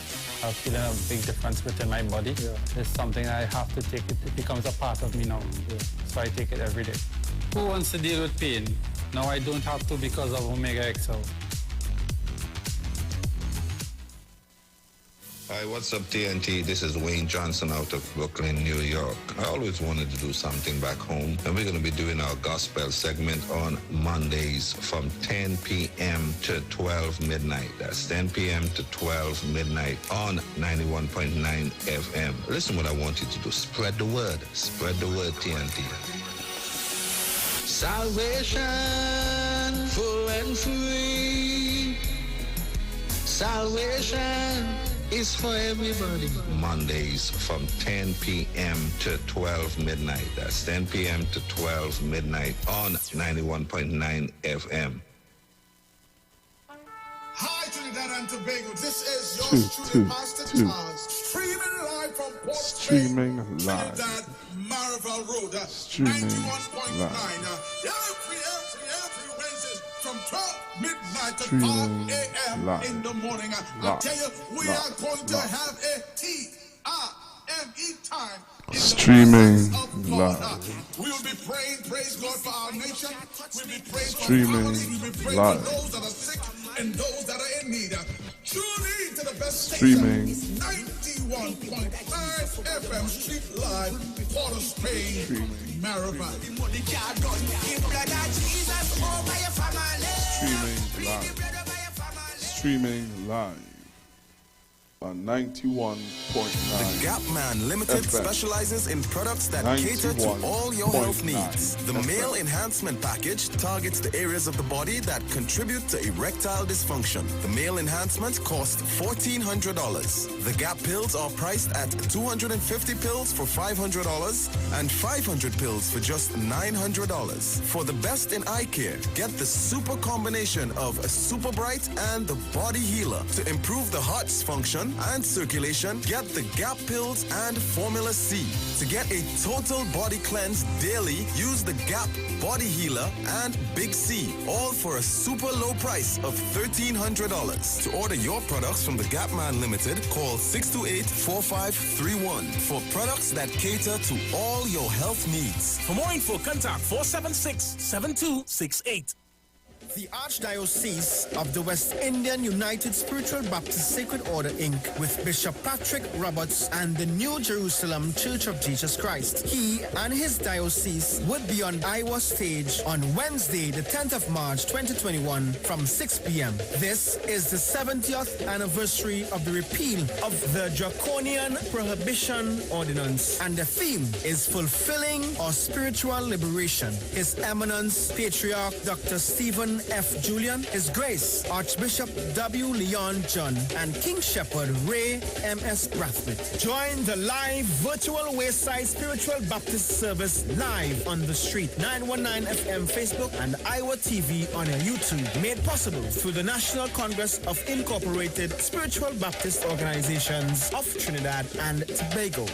I'm feeling a big difference within my body. Yeah. It's something I have to take. It becomes a part of me now. Yeah. So I take it every day. Who wants to deal with pain? Now I don't have to because of Omega XL. Hi, what's up, TNT? This is Wayne Johnson out of Brooklyn, New York. I always wanted to do something back home, and we're going to be doing our gospel segment on Mondays from 10 p.m. to 12 midnight. That's 10 p.m. to 12 midnight on 91.9 FM. Listen what I want you to do. Spread the word. Spread the word, TNT. Salvation, full and free. Salvation is for everybody. Mondays from 10 p.m. to 12 midnight. That's 10 p.m. to 12 midnight on 91.9 FM. Hi, Trinidad and Tobago. This is your truly, Pastor Charles. Streaming live from Port Spain, Trinidad, Marvel Road. Streaming 91.9. live. Every Wednesday from 12 midnight to Streaming 5 a.m. live. in the morning. I tell you, we are going to have a T-I-M-E time. Streaming live. We will be praying, praise God for our nation. We'll be praying for Streaming families. We'll be praying live. for those that are sick and those that are in need. Tune in to the best Streaming. station, 91.9 FM Street Live, Port of Spain, Maribel. Streaming live on 91.9. The Gap Man Limited FM. specializes in products that cater to all your health needs. The Male Enhancement Package targets the areas of the body that contribute to erectile dysfunction. The Male Enhancement costs $1,400. The Gap pills are priced at 250 pills for $500 and 500 pills for just $900. For the best in eye care, get the super combination of a Super Bright and the Body Healer. To improve the heart's function and circulation, get the Gap pills and Formula C. To get a total body cleanse daily, use the Gap Body Healer and Big C, all for a super low price of $1,300. To order your products from the Gap Man Limited, call 628-4531 for products that cater to all your health needs. For more info, contact 476-7268. The Archdiocese of the West Indian United Spiritual Baptist Sacred Order, Inc., with Bishop Patrick Roberts and the New Jerusalem Church of Jesus Christ. He and his diocese would be on IWER stage on Wednesday, the 10th of March, 2021, from 6 p.m. This is the 70th anniversary of the repeal of the Draconian Prohibition Ordinance, and the theme is Fulfilling Our Spiritual Liberation. His Eminence, Patriarch Dr. Stephen F. Julian, His Grace, Archbishop W. Leon John, and King Shepherd Ray M.S. Brathwaite. Join the live virtual Wayside Spiritual Baptist service live on the Street 919 FM Facebook and IWER TV on YouTube. Made possible through the National Congress of Incorporated Spiritual Baptist Organizations of Trinidad and Tobago.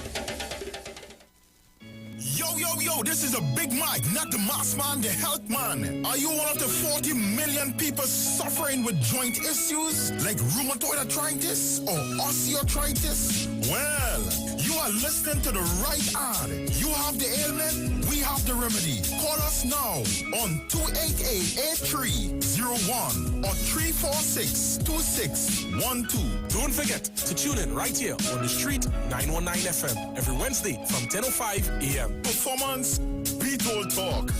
Yo, this is a Big Mike, not the mass man, the health man. Are you one of the 40 million people suffering with joint issues like rheumatoid arthritis or osteoarthritis? Well, you are listening to the right ad. You have the ailment, we have the remedy. Call us now on 288-8301 or 346-2612. Don't forget to tune in right here on the street 919 FM every Wednesday from 10:05 a.m. Performance, beat all talk.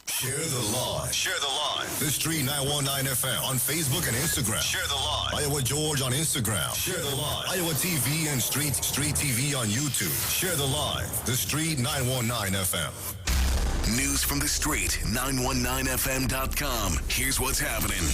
Share the live. Share the live. The Street 919 FM on Facebook and Instagram. Share the live. Iowa George on Instagram. Share the live. Iowa TV and Street TV on YouTube. Share the live. The Street 919 FM. News from the street, 919fm.com. Here's what's happening.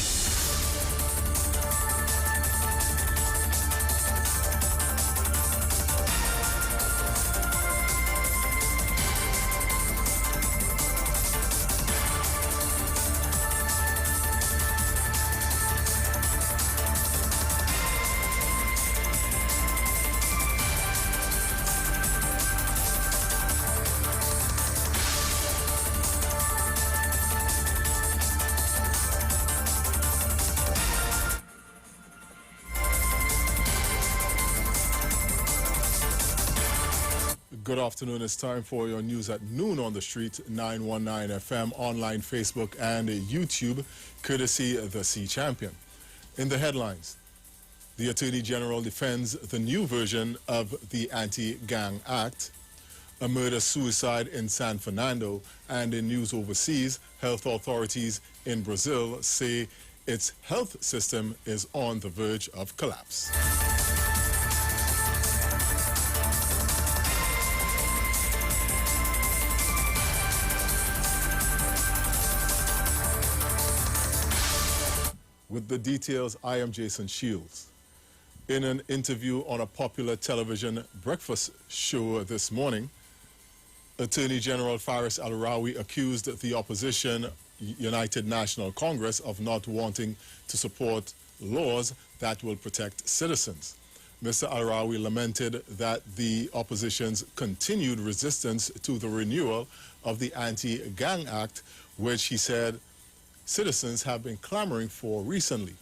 Good afternoon. It's time for your news at noon on the street, 919 FM, online, Facebook, and YouTube, courtesy the Sea Champion. In the headlines, the Attorney General defends the new version of the Anti-Gang Act, a murder-suicide in San Fernando, and in news overseas, health authorities in Brazil say its health system is on the verge of collapse. With the details, I am Jason Shields. In an interview on a popular television breakfast show this morning, Attorney General Faris Al-Rawi accused the opposition United National Congress of not wanting to support laws that will protect citizens. Mr. Al-Rawi lamented that the opposition's continued resistance to the renewal of the Anti-Gang Act, which he said citizens have been clamoring for recently.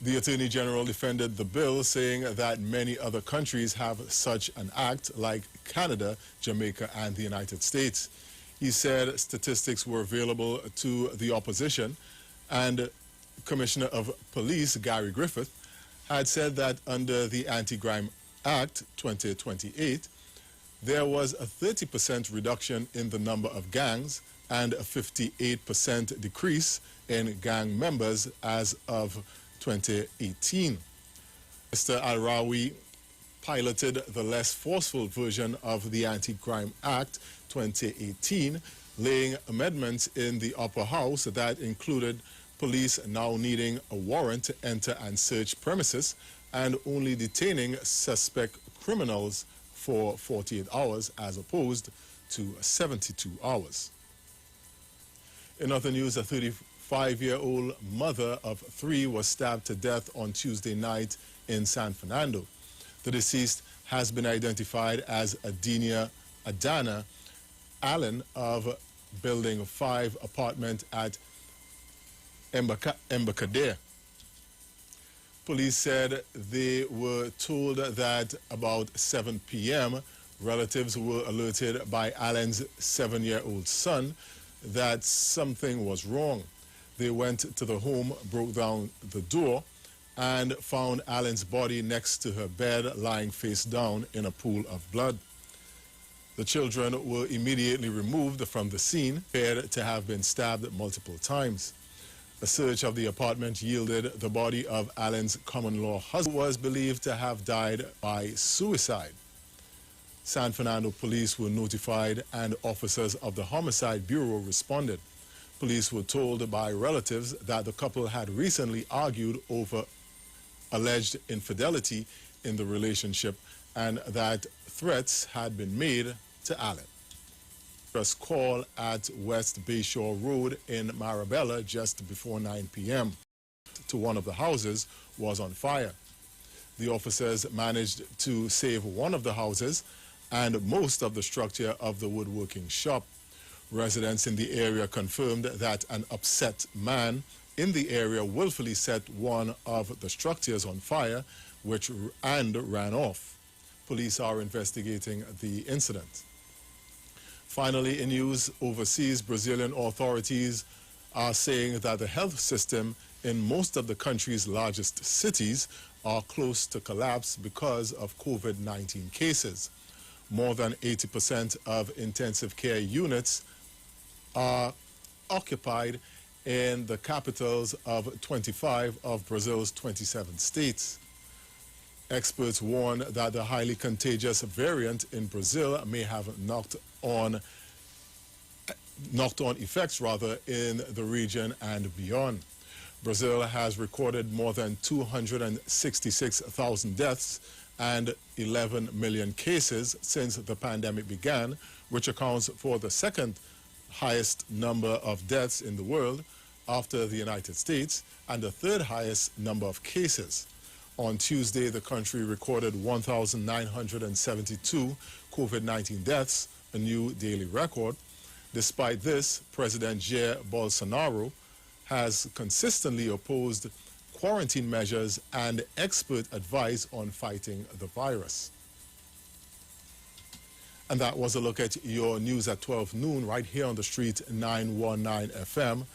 The Attorney General defended the bill, saying that many other countries have such an act, like Canada, Jamaica, and the United States. He said statistics were available to the opposition, and Commissioner of Police Gary Griffith had said that under the Anti-Crime Act 2028, there was a 30% reduction in the number of gangs and a 58% decrease in gang members as of 2018. Mr. Al-Rawi piloted the less forceful version of the Anti-Crime Act 2018, laying amendments in the upper house that included police now needing a warrant to enter and search premises and only detaining suspect criminals for 48 hours as opposed to 72 hours. In other news, a 35-year-old mother of 3 was stabbed to death on Tuesday night in San Fernando. The deceased has been identified as Adana Allen of Building 5 apartment at Embarcadero. Police said they were told that about 7 p.m., relatives were alerted by Allen's 7-year-old son that something was wrong. They went to the home, broke down the door, and found Allen's body next to her bed, lying face down in a pool of blood. The children were immediately removed from the scene, appeared to have been stabbed multiple times. A search of the apartment yielded the body of Allen's common-law husband, who was believed to have died by suicide. San Fernando police were notified and officers of the Homicide Bureau responded. Police were told by relatives that the couple had recently argued over alleged infidelity in the relationship and that threats had been made to Allen. First call at West Bayshore Road in Marabella just before 9 p.m. to one of the houses was on fire. The officers managed to save one of the houses and most of the structure of the woodworking shop. Residents in the area confirmed that an upset man in the area willfully set one of the structures on fire, and ran off. Police are investigating the incident. Finally, in news overseas, Brazilian authorities are saying that the health system in most of the country's largest cities are close to collapse because of COVID-19 cases. More than 80% of intensive care units are occupied in the capitals of 25 of Brazil's 27 states. Experts warn that the highly contagious variant in Brazil may have knocked on effects in the region and beyond. Brazil has recorded more than 266,000 deaths and 11 million cases since the pandemic began, which accounts for the second highest number of deaths in the world after the United States and the third highest number of cases. On Tuesday, the country recorded 1,972 COVID-19 deaths, a new daily record. Despite this, President Jair Bolsonaro has consistently opposed quarantine measures and expert advice on fighting the virus. And that was a look at your news at 12 noon right here on the street 919 FM.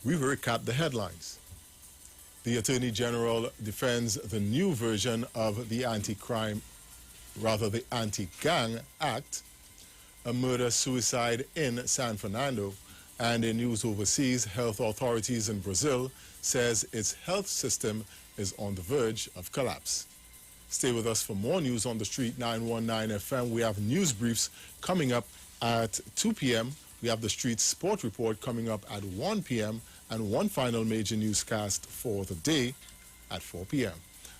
We've recapped the headlines. The Attorney General defends the new version of the Anti-Gang Act, a murder-suicide in San Fernando. And in news overseas, health authorities in Brazil says its health system is on the verge of collapse. Stay with us for more news on the street 919 FM. We have news briefs coming up at 2 p.m. We have the street sport report coming up at 1 p.m. and one final major newscast for the day at 4 p.m.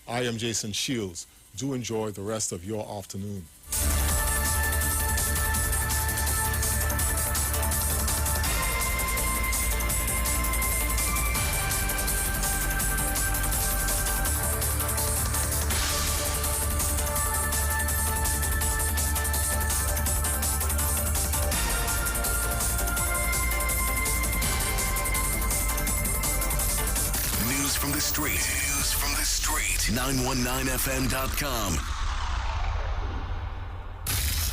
I am Jason Shields. Do enjoy the rest of your afternoon. News from the street. 919fm.com.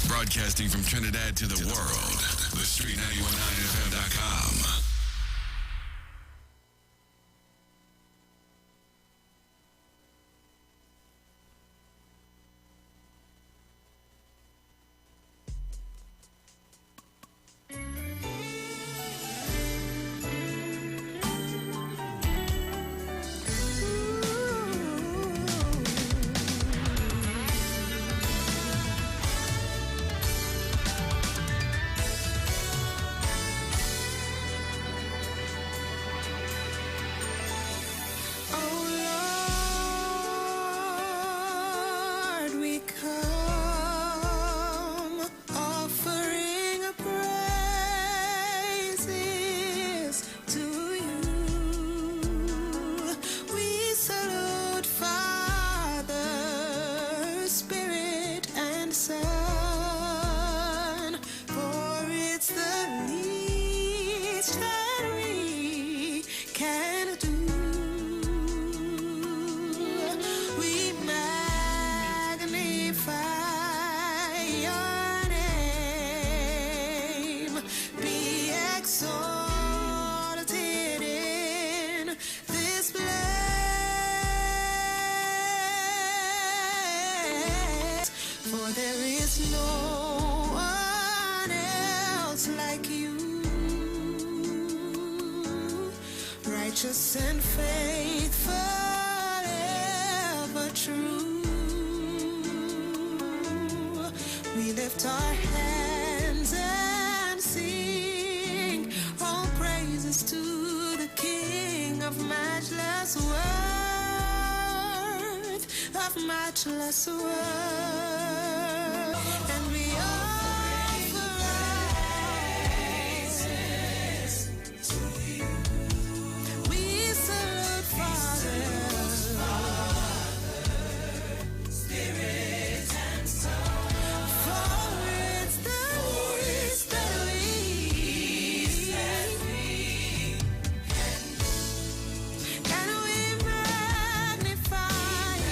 Broadcasting from Trinidad to the world. The Street 919fm.com. Righteous and faithful, ever true. We lift our hands and sing all praises to the King of matchless worth, of matchless worth. And we offer praises to you. We salute Father, Spirit and Son, for it's the least that we can we magnify you.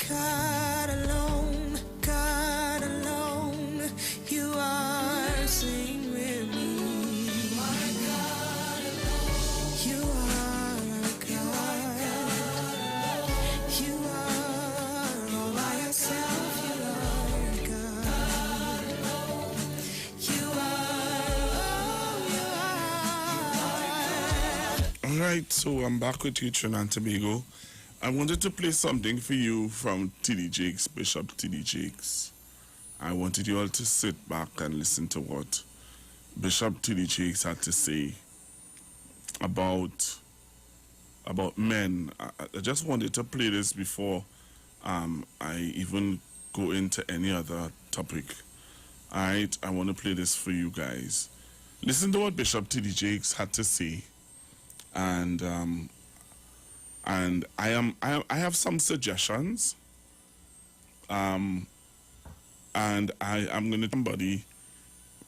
God alone, God alone, you are singing with me. My God alone, you are God. You are all by yourself, you are God. You are, All right, so I'm back with you, Trinidad and Tobago. I wanted to play something for you from T.D. Jakes, Bishop T.D. Jakes. I wanted you all to sit back and listen to what Bishop T.D. Jakes had to say about men. I just wanted to play this before I even go into any other topic. All right, I want to play this for you guys. Listen to what Bishop T.D. Jakes had to say, and I have some suggestions, and I'm going to somebody,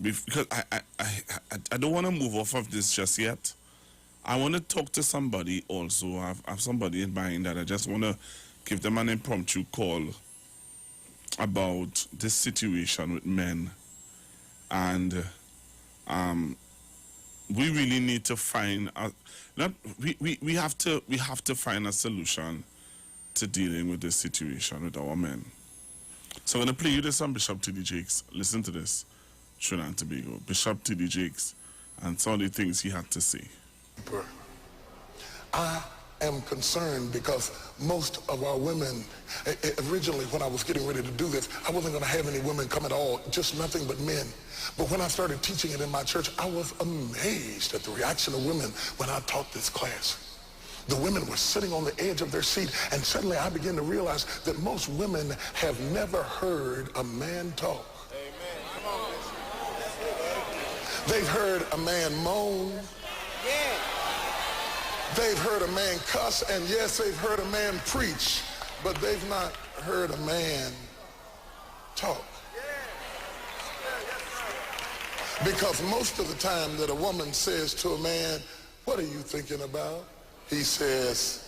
because I don't want to move off of this just yet. I want to talk to somebody also. I have somebody in mind that I just want to give them an impromptu call about this situation with men, and we really need to find we have to find a solution to dealing with this situation with our men. So I'm going to play you this on Bishop T.D. Jakes. Listen to this, Trinidad and Tobago. Bishop T.D. Jakes and some of the things he had to say. I am concerned because most of our women, originally when I was getting ready to do this, I wasn't going to have any women come at all, just nothing but men. But when I started teaching it in my church, I was amazed at the reaction of women when I taught this class. The women were sitting on the edge of their seat, and suddenly I began to realize that most women have never heard a man talk. They've heard a man moan. They've heard a man cuss, and yes, they've heard a man preach, but they've not heard a man talk. Because most of the time that a woman says to a man, "What are you thinking about?" he says,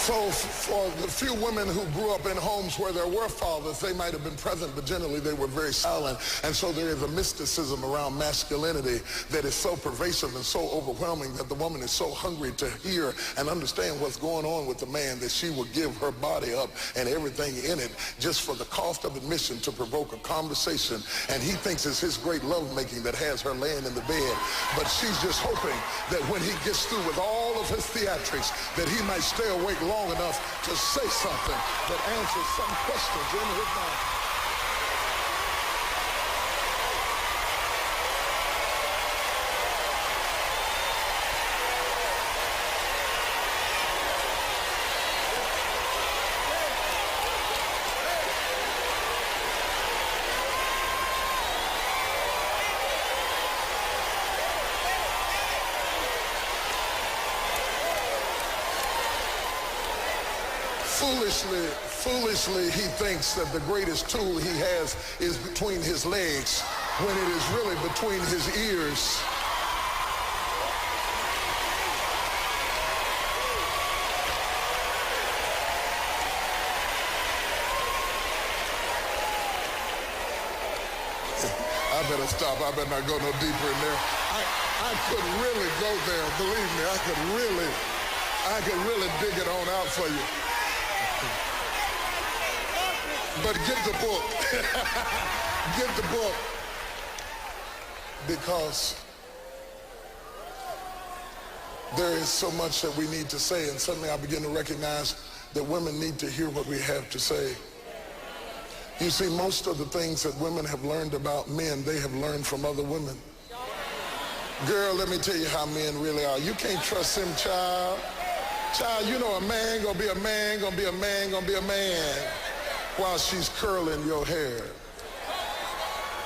So for the few women who grew up in homes where there were fathers, they might have been present, but generally they were very silent. And so there is a mysticism around masculinity that is so pervasive and so overwhelming that the woman is so hungry to hear and understand what's going on with the man that she will give her body up and everything in it just for the cost of admission to provoke a conversation. And he thinks it's his great lovemaking that has her laying in the bed. But she's just hoping that when he gets through with all of his theatrics, that he might stay awake long enough to say something that answers some questions in his mind. Foolishly, he thinks that the greatest tool he has is between his legs, when it is really between his ears. I better stop. I better not go no deeper in there. I could really go there. Believe me, I could really dig it on out for you. But get the book. Get the book. Because there is so much that we need to say, and suddenly I begin to recognize that women need to hear what we have to say. You see, most of the things that women have learned about men, they have learned from other women. Girl, let me tell you how men really are. You can't trust them, child. Child, you know a man gonna be a man, gonna be a man, gonna be a man while she's curling your hair.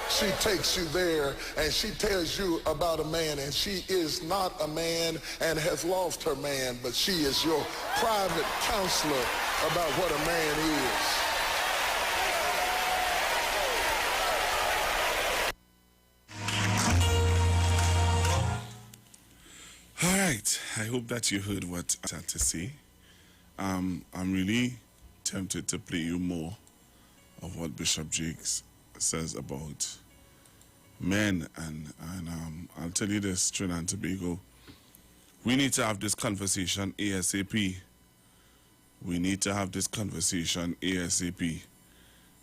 She takes you there and she tells you about a man, and she is not a man and has lost her man, but she is your private counselor about what a man is. All right, I hope that you heard what I had to say. I'm really tempted to play you more of what Bishop Jakes says about men, and I'll tell you this, Trinidad and Tobago, we need to have this conversation ASAP. We need to have this conversation ASAP,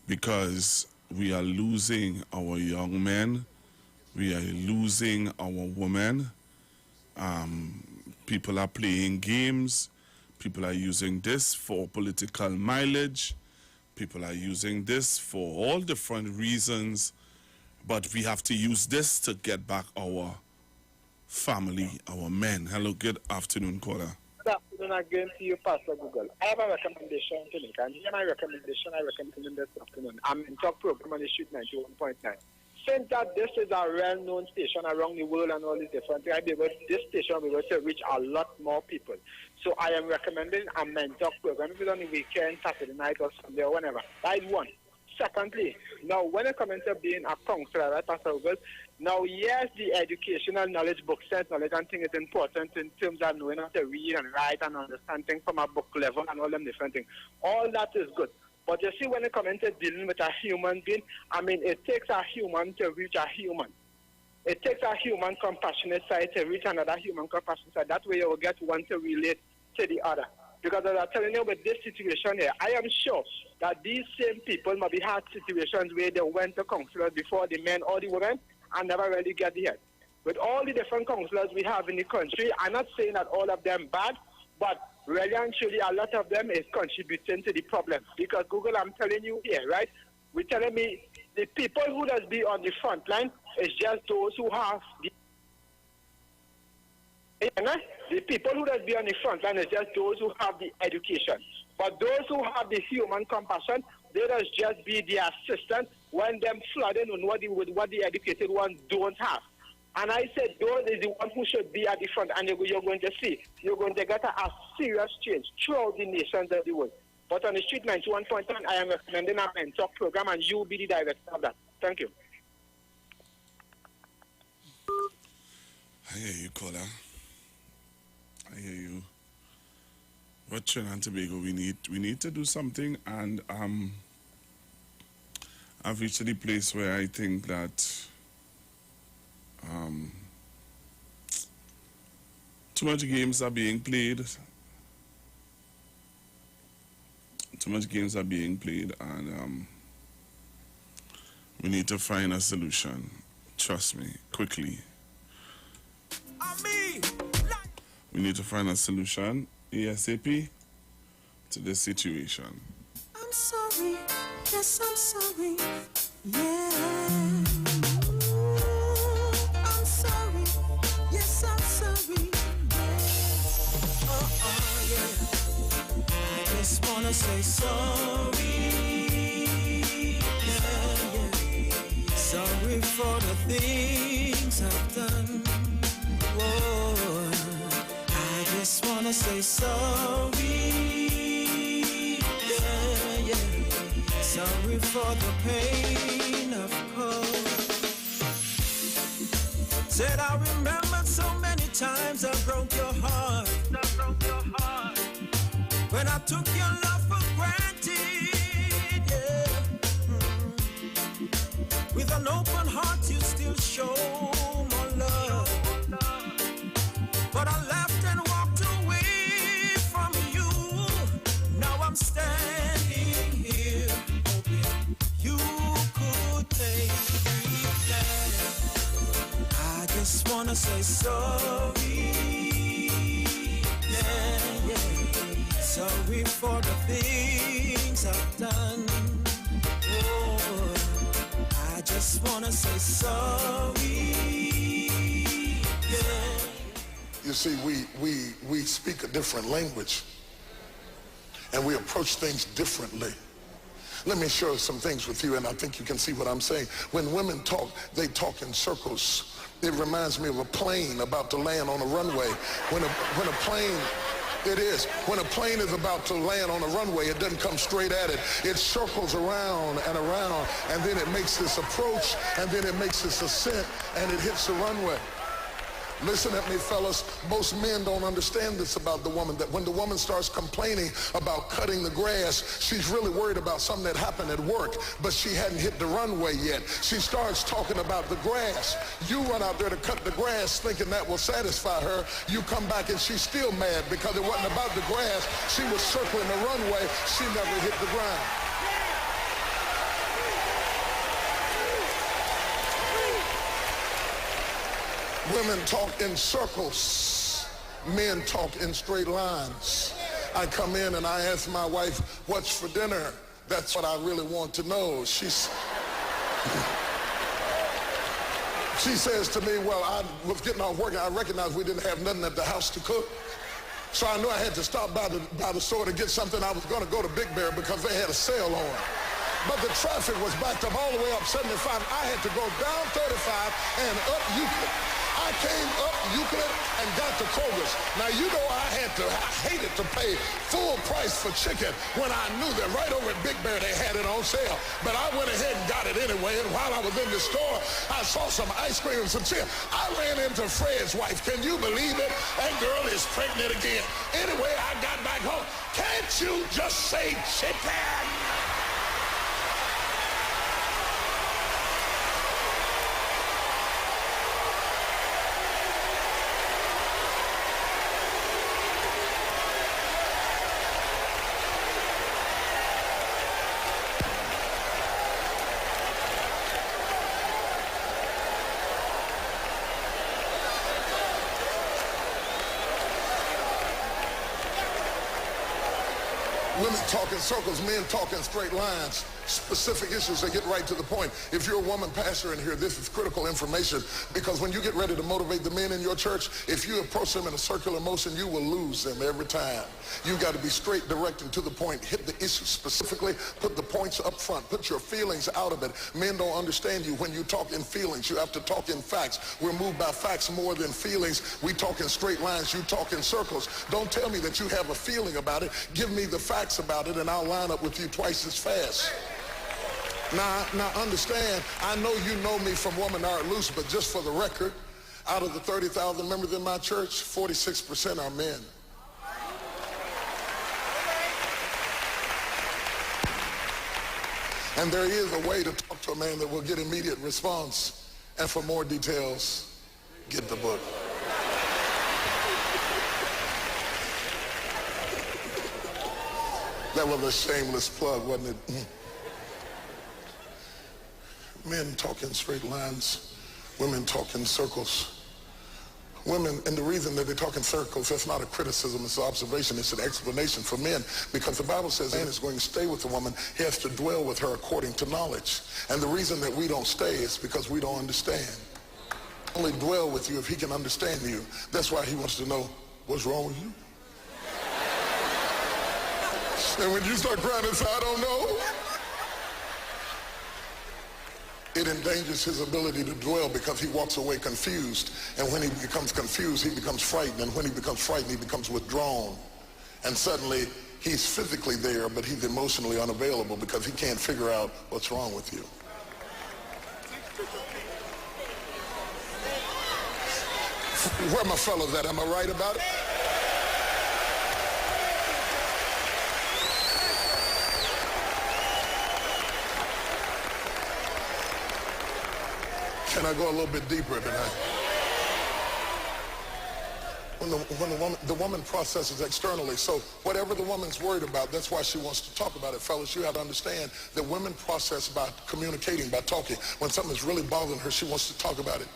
because we are losing our young men, we are losing our women. People are playing games. People are using this for political mileage. People are using this for all different reasons. But we have to use this to get back our family, our men. Hello, good afternoon, caller. Good afternoon again to you, Pastor Google. I have a recommendation to make, and here my recommendation I recommend this afternoon. I'm in talk program on the Street 91.9. Since that this is a well-known station around the world and all these different things, this station will be able to reach a lot more people. So I am recommending a men talk program, if it's on the weekend, Saturday night or Sunday or whenever. That is one. Secondly, now when it comes to being a counselor, right, Pastor Google, now yes, the educational knowledge, book sense knowledge and things is important in terms of knowing how to read and write and understand things from a book level and all them different things. All that is good. But you see, when it comes to dealing with a human being, I mean, it takes a human to reach a human. It takes a human compassionate side to reach another human compassionate side. That way you will get one to relate to the other. Because as I'm telling you, with this situation here, I am sure that these same people might be had situations where they went to counselors before, the men or the women, and never really get the help. With all the different counselors we have in the country, I'm not saying that all of them bad, but really and truly a lot of them is contributing to the problem. Because Google, I'm telling you here, right? We're telling me the people who does be on the front line is just those who have the people who does be on the front line is just those who have the education. But those who have the human compassion, they just be the assistant when them flooding on what the educated ones don't have. And I said, those is the one who should be at the front, and you're going to see, you're going to get a serious change throughout the nations of the world. But on the Street 91.9, I am recommending a men talk program, and you will be the director of that. Thank you. I hear you, caller. I hear you. But Trinidad and Tobago, we need to do something, and I've reached the place where I think that too much games are being played. Too much games are being played, and we need to find a solution. Trust me, quickly. We need to find a solution ASAP to this situation. I'm sorry, yes, I'm sorry, yeah. I'm sorry, yes, I'm sorry, yeah. I just wanna say sorry, yeah. Sorry for the things I've done. Whoa. I just wanna say sorry, yeah. Sorry for the pain I've caused. Said I remembered so many times I broke your heart. When I took your love for granted, yeah. With an open heart you still show more love. But I left and walked away from you. Now I'm standing here hoping you could make me glad. I just wanna say sorry, yeah. Sorry for the things I've done. Oh, I just wanna say sorry, yeah. You see, we speak a different language, and we approach things differently. Let me share some things with you, and I think you can see what I'm saying. When women talk, they talk in circles. It reminds me of a plane about to land on a runway. When a plane is about to land on a runway, it doesn't come straight at it. It circles around and around, and then it makes this approach, and then it makes this ascent, and it hits the runway. Listen at me, fellas. Most men don't understand this about the woman, that when the woman starts complaining about cutting the grass, she's really worried about something that happened at work, but she hadn't hit the runway yet. She starts talking about the grass. You run out there to cut the grass thinking that will satisfy her. You come back and she's still mad because it wasn't about the grass. She was circling the runway. She never hit the ground. Women talk in circles. Men talk in straight lines. I come in and I ask my wife, what's for dinner? That's what I really want to know. She says to me, well, I was getting off work and I recognized we didn't have nothing at the house to cook. So I knew I had to stop by the store to get something. I was going to go to Big Bear because they had a sale on. But the traffic was backed up all the way up 75. I had to go down 35 and up Euclid. I came up Euclid and got to Kroger's. Now, you know I hated to pay full price for chicken when I knew that right over at Big Bear they had it on sale. But I went ahead and got it anyway, and while I was in the store, I saw some ice cream and some chicken. I ran into Fred's wife. Can you believe it? That girl is pregnant again. Anyway, I got back home. Can't you just say chicken? Women talk in circles, men talk in straight lines. Specific issues, they get right to the point. If you're a woman pastor in here, this is critical information, because when you get ready to motivate the men in your church, if you approach them in a circular motion, you will lose them every time. You got to be straight, direct, and to the point. Hit the issue specifically. Put the points up front. Put your feelings out of it. Men don't understand you when you talk in feelings. You have to talk in facts. We're moved by facts more than feelings. We talk in straight lines. You talk in circles. Don't tell me that you have a feeling about it. Give me the facts about it, and I'll line up with you twice as fast. Now understand, I know you know me from Woman Art Loose, but just for the record, out of the 30,000 members in my church, 46% are men. And there is a way to talk to a man that will get immediate response. And for more details, get the book. That was a shameless plug, wasn't it? Men talk in straight lines. Women talk in circles. Women, and the reason that they talk in circles, that's not a criticism, it's an observation, it's an explanation for men, because the Bible says man is going to stay with the woman. He has to dwell with her according to knowledge. And the reason that we don't stay is because we don't understand. Only dwell with you if he can understand you. That's why he wants to know what's wrong with you. And when you start crying and say, I don't know, it endangers his ability to dwell, because he walks away confused. And when he becomes confused, he becomes frightened. And when he becomes frightened, he becomes withdrawn. And suddenly, he's physically there, but he's emotionally unavailable because he can't figure out what's wrong with you. Where my fellas at? Am I right about it? Can I go a little bit deeper tonight? When the woman processes externally, so whatever the woman's worried about, that's why she wants to talk about it. Fellas, you have to understand that women process by communicating, by talking. When something's really bothering her, she wants to talk about it.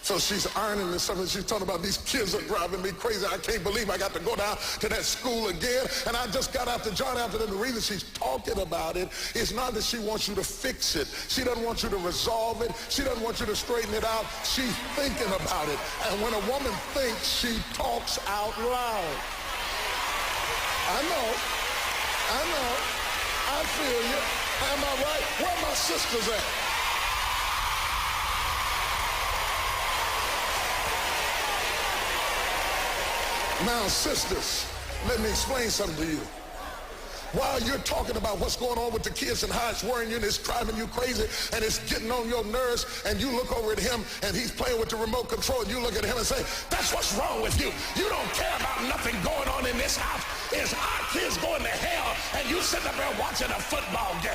So she's ironing and something. She's talking about these kids are driving me crazy. I can't believe I got to go down to that school again. And I just got out to John after that. The reason she's talking about it is not that she wants you to fix it. She doesn't want you to resolve it. She doesn't want you to straighten it out. She's thinking about it. And when a woman thinks, she talks out loud. I know. I feel you. Am I right? Where my sisters at? Now, sisters, let me explain something to you. While you're talking about what's going on with the kids and how it's worrying you and it's driving you crazy and it's getting on your nerves, and you look over at him and he's playing with the remote control, and you look at him and say, that's what's wrong with you. You don't care about nothing going on in this house. It's our kids going to hell, and you sitting up there watching a football game.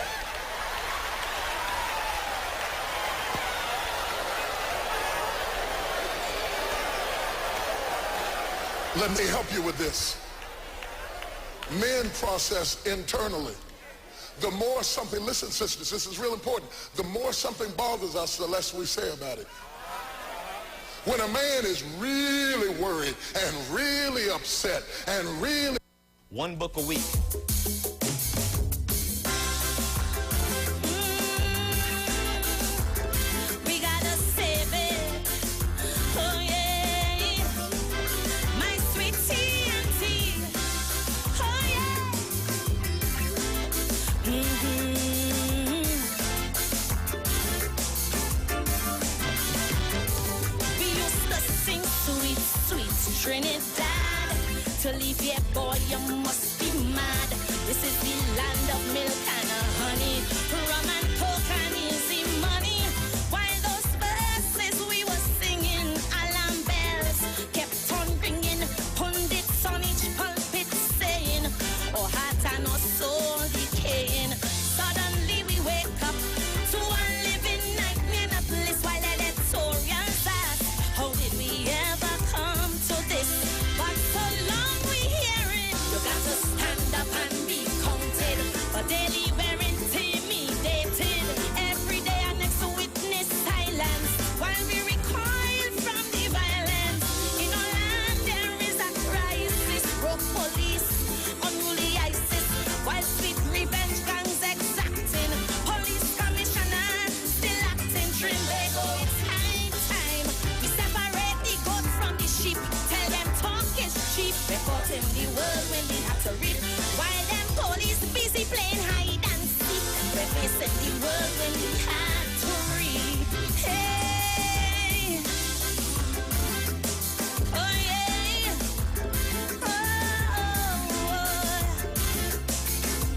Let me help you with this. Men process internally. The more something, listen sisters, this is real important. The more something bothers us, the less we say about it. When a man is really worried and really upset and really... One book a week. Trinidad, to leave here, boy, you must be mad. This is the land of milk and honey, rum and coke and easy money. While those verses we were singing, alarm bells kept on ringing, pundits on each pulpit saying, oh heart and our soul decaying. Suddenly we wake up to a living nightmare in a place while editorials ask, how did we ever come to this? But so long we hear it, you got to stand up and be counted. For daily we're intimidated. Every day our next witness silence while we recoil from the violence. In our land there is a crisis, broke police, unruly ISIS, while sweet revenge gangs exacting. Police commissioners still acting trim. They go, it's high time we separate the goat from the sheep. Tell them talk is cheap. Report in the world when we have to read. While them police busy playing hide and seek. We're facing the world when we have to read. Hey, oh yeah,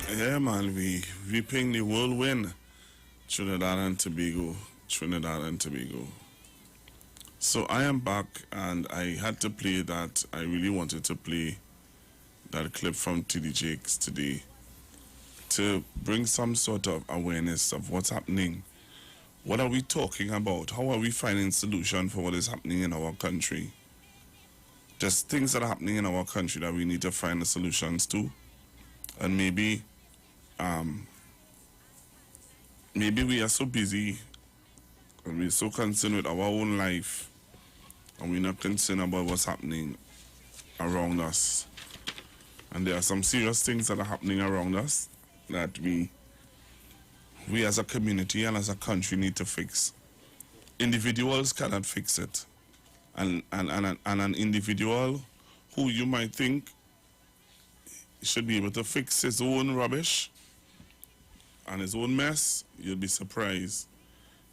oh. Yeah, man, we reaping the whirlwind. Trinidad and Tobago. Trinidad and Tobago. So I am back, and I had to play that. I really wanted to play that clip from TD Jakes today to bring some sort of awareness of what's happening. What are we talking about? How are we finding solution for what is happening in our country? Just things that are happening in our country that we need to find the solutions to. And maybe we are so busy and we're so concerned with our own life, and we're not concerned about what's happening around us. And there are some serious things that are happening around us that we as a community and as a country need to fix. Individuals cannot fix it. And an individual who you might think should be able to fix his own rubbish and his own mess, you'll be surprised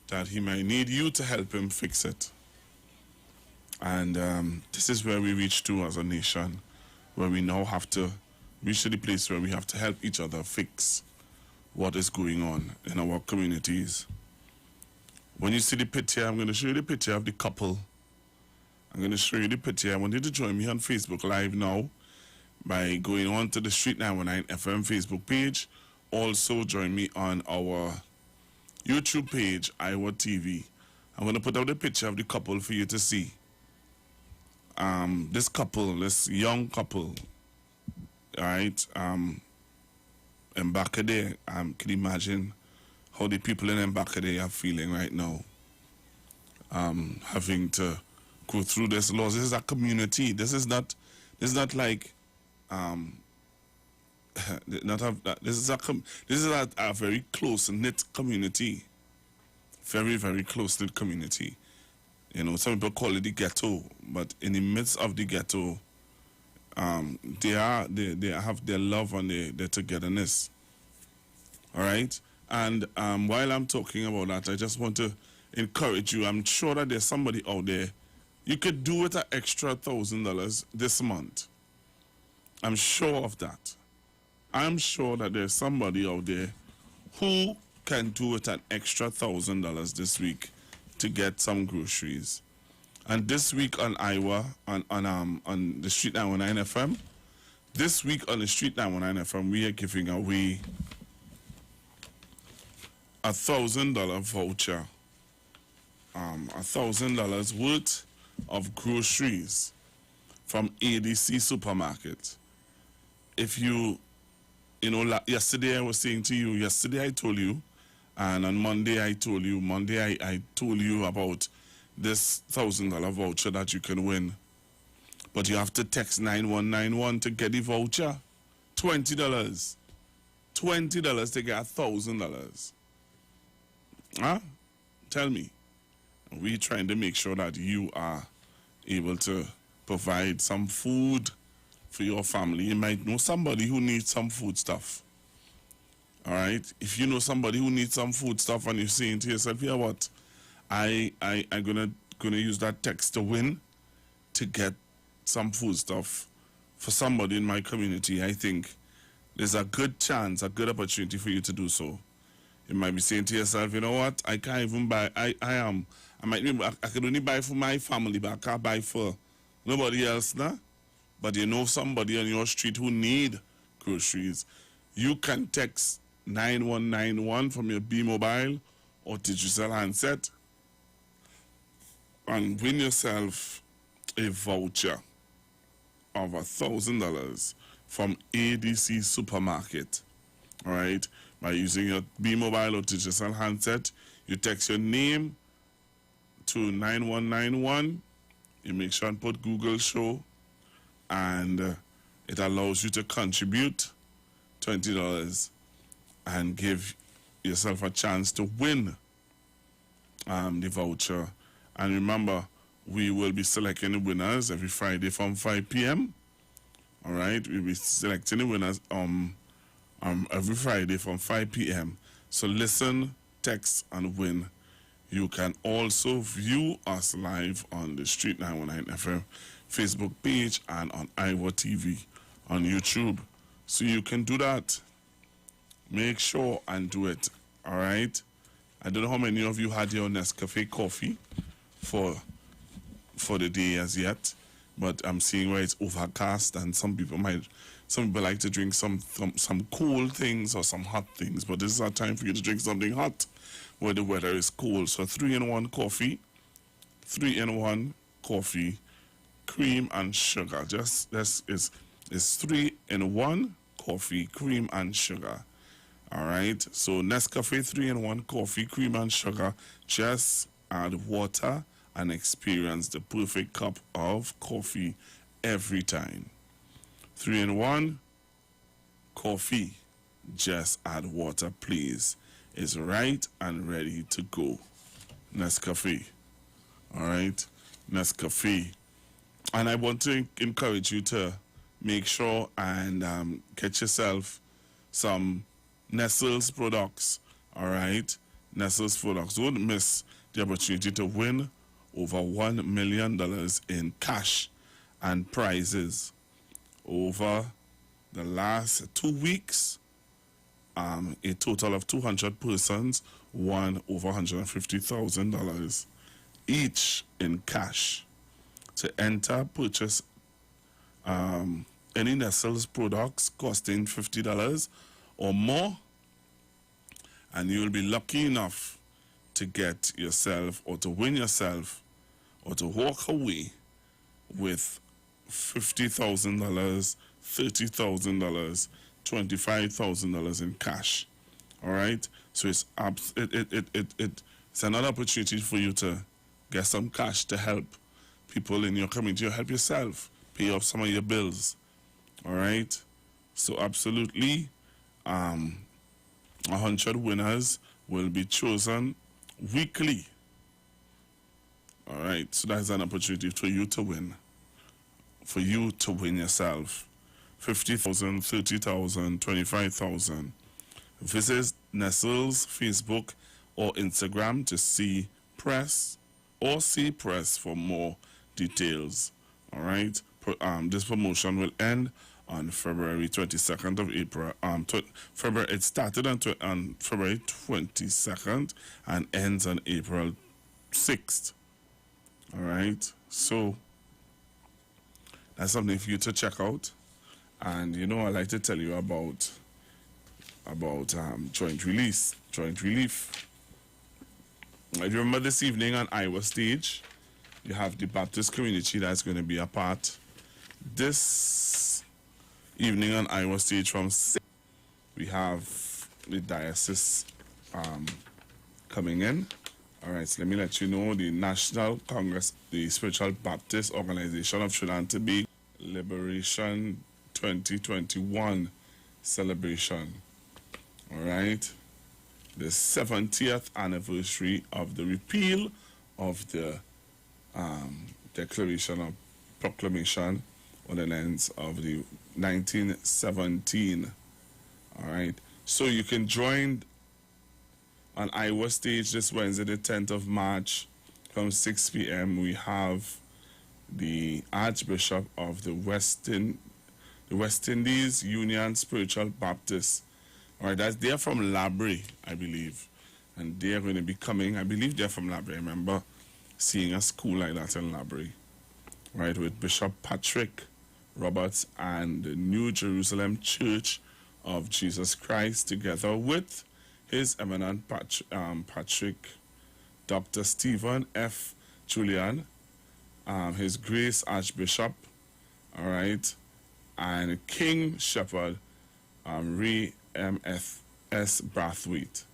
that he might need you to help him fix it. And this is where we reach to as a nation, where we now have to reach to the place where we have to help each other fix what is going on in our communities. When you see the picture, I'm going to show you the picture of the couple. I'm going to show you the picture. I want you to join me on Facebook Live now by going on to the Street 919 FM Facebook page. Also join me on our YouTube page, IWER TV. I'm going to put out the picture of the couple for you to see. This couple, this young couple, all right, Mbakade, can imagine how the people in Mbakade are feeling right now, having to go through this laws. This is a community. This is not like this is a very close-knit community, very, very close-knit community. You know, some people call it the ghetto, but in the midst of the ghetto, they have their love and their togetherness. All right, And while I'm talking about that, I just want to encourage you. I'm sure that there's somebody out there. You could do with an extra $1,000 this month. I'm sure of that. I'm sure that there's somebody out there who can do with an extra $1,000 this week to get some groceries. And this week on IWER, on the Street 919 FM, this week on the Street 919 FM, we are giving away a $1,000 voucher, $1,000 worth of groceries from ADC Supermarket. If yesterday I was saying to you, yesterday I told you, and on Monday I told you, I told you about this $1,000 voucher that you can win. But you have to text 9191 to get the voucher. $20. $20 to get $1,000. Huh? Tell me. We're trying to make sure that you are able to provide some food for your family. You might know somebody who needs some food stuff. All right? If you know somebody who needs some food stuff and you're saying to yourself, yeah, what? I'm gonna use that text to win to get some food stuff for somebody in my community. I think there's a good chance, a good opportunity for you to do so. You might be saying to yourself, you know what? I can't even buy. I can only buy for my family, but I can't buy for nobody else, nah? But you know somebody on your street who need groceries. You can text 9191 from your B Mobile or digital handset and win yourself a voucher of $1,000 from ADC Supermarket. All right? By using your B Mobile or digital handset, you text your name to 9191. You make sure and put Google Show, and it allows you to contribute $20 and give yourself a chance to win the voucher. And remember, we will be selecting the winners every Friday from 5 p.m. All right? We'll be selecting the winners every Friday from 5 p.m. So listen, text, and win. You can also view us live on the Street 919 FM Facebook page and on IWER TV on YouTube. So you can do that. Make sure and do it. All right? I don't know how many of you had your Nescafe coffee for the day as yet, but I'm seeing where it's overcast and some people like to drink some cold things or some hot things, but this is our time for you to drink something hot where the weather is cold. So 3-in-1 coffee, cream and sugar. Just this is 3-in-1 coffee, cream and sugar. All right. So Nescafe 3-in-1 coffee, cream and sugar. Just add water and experience the perfect cup of coffee every time. 3-in-1 coffee, just add water, please. Is right and ready to go. Nescafe. All right? Nescafe. And I want to encourage you to make sure and get yourself some Nestle's products. All right? Nestle's products. Don't miss the opportunity to win over $1 million in cash and prizes. Over the last 2 weeks, a total of 200 persons won over $150,000 each in cash. To enter, purchase any Nestle's products costing $50 or more, and you will be lucky enough to get yourself or to win yourself or to walk away with $50,000, $30,000, $25,000 in cash. All right? So it's another opportunity for you to get some cash to help people in your community or help yourself pay off some of your bills. All right? So absolutely, 100 winners will be chosen weekly. All right? So that's an opportunity for you to win. For you to win yourself $50,000, $30,000, $25,000. Visit Nestle's Facebook or Instagram to see press for more details. All right. This promotion will end on February 22nd of April. It started on February 22nd and ends on April 6th. All right. So that's something for you to check out. And you know, I like to tell you about joint relief. If you remember this evening on IWER stage, you have the Baptist community that's going to be a part. This evening on IWER stage from 6, we have the diocese coming in. All right, so let me let you know the National Congress, the Spiritual Baptist Organization of Trinidad and Tobago Liberation 2021 celebration. All right, the 70th anniversary of the repeal of the Declaration of Proclamation Ordinance of the 1917. All right, so you can join on IWER stage this Wednesday, the 10th of March, from 6 p.m. We have the Archbishop of the West Indies Union Spiritual Baptist. All right, they're from Labrie, I believe, and they're going to be coming. I believe they're from Labrie. I remember seeing a school like that in Labrie, right, with Bishop Patrick Roberts and the New Jerusalem Church of Jesus Christ, together with His Eminent Patrick, Dr. Stephen F. Julian, His Grace Archbishop, all right, and King Shepherd Ray M.F.S. Brathwaite.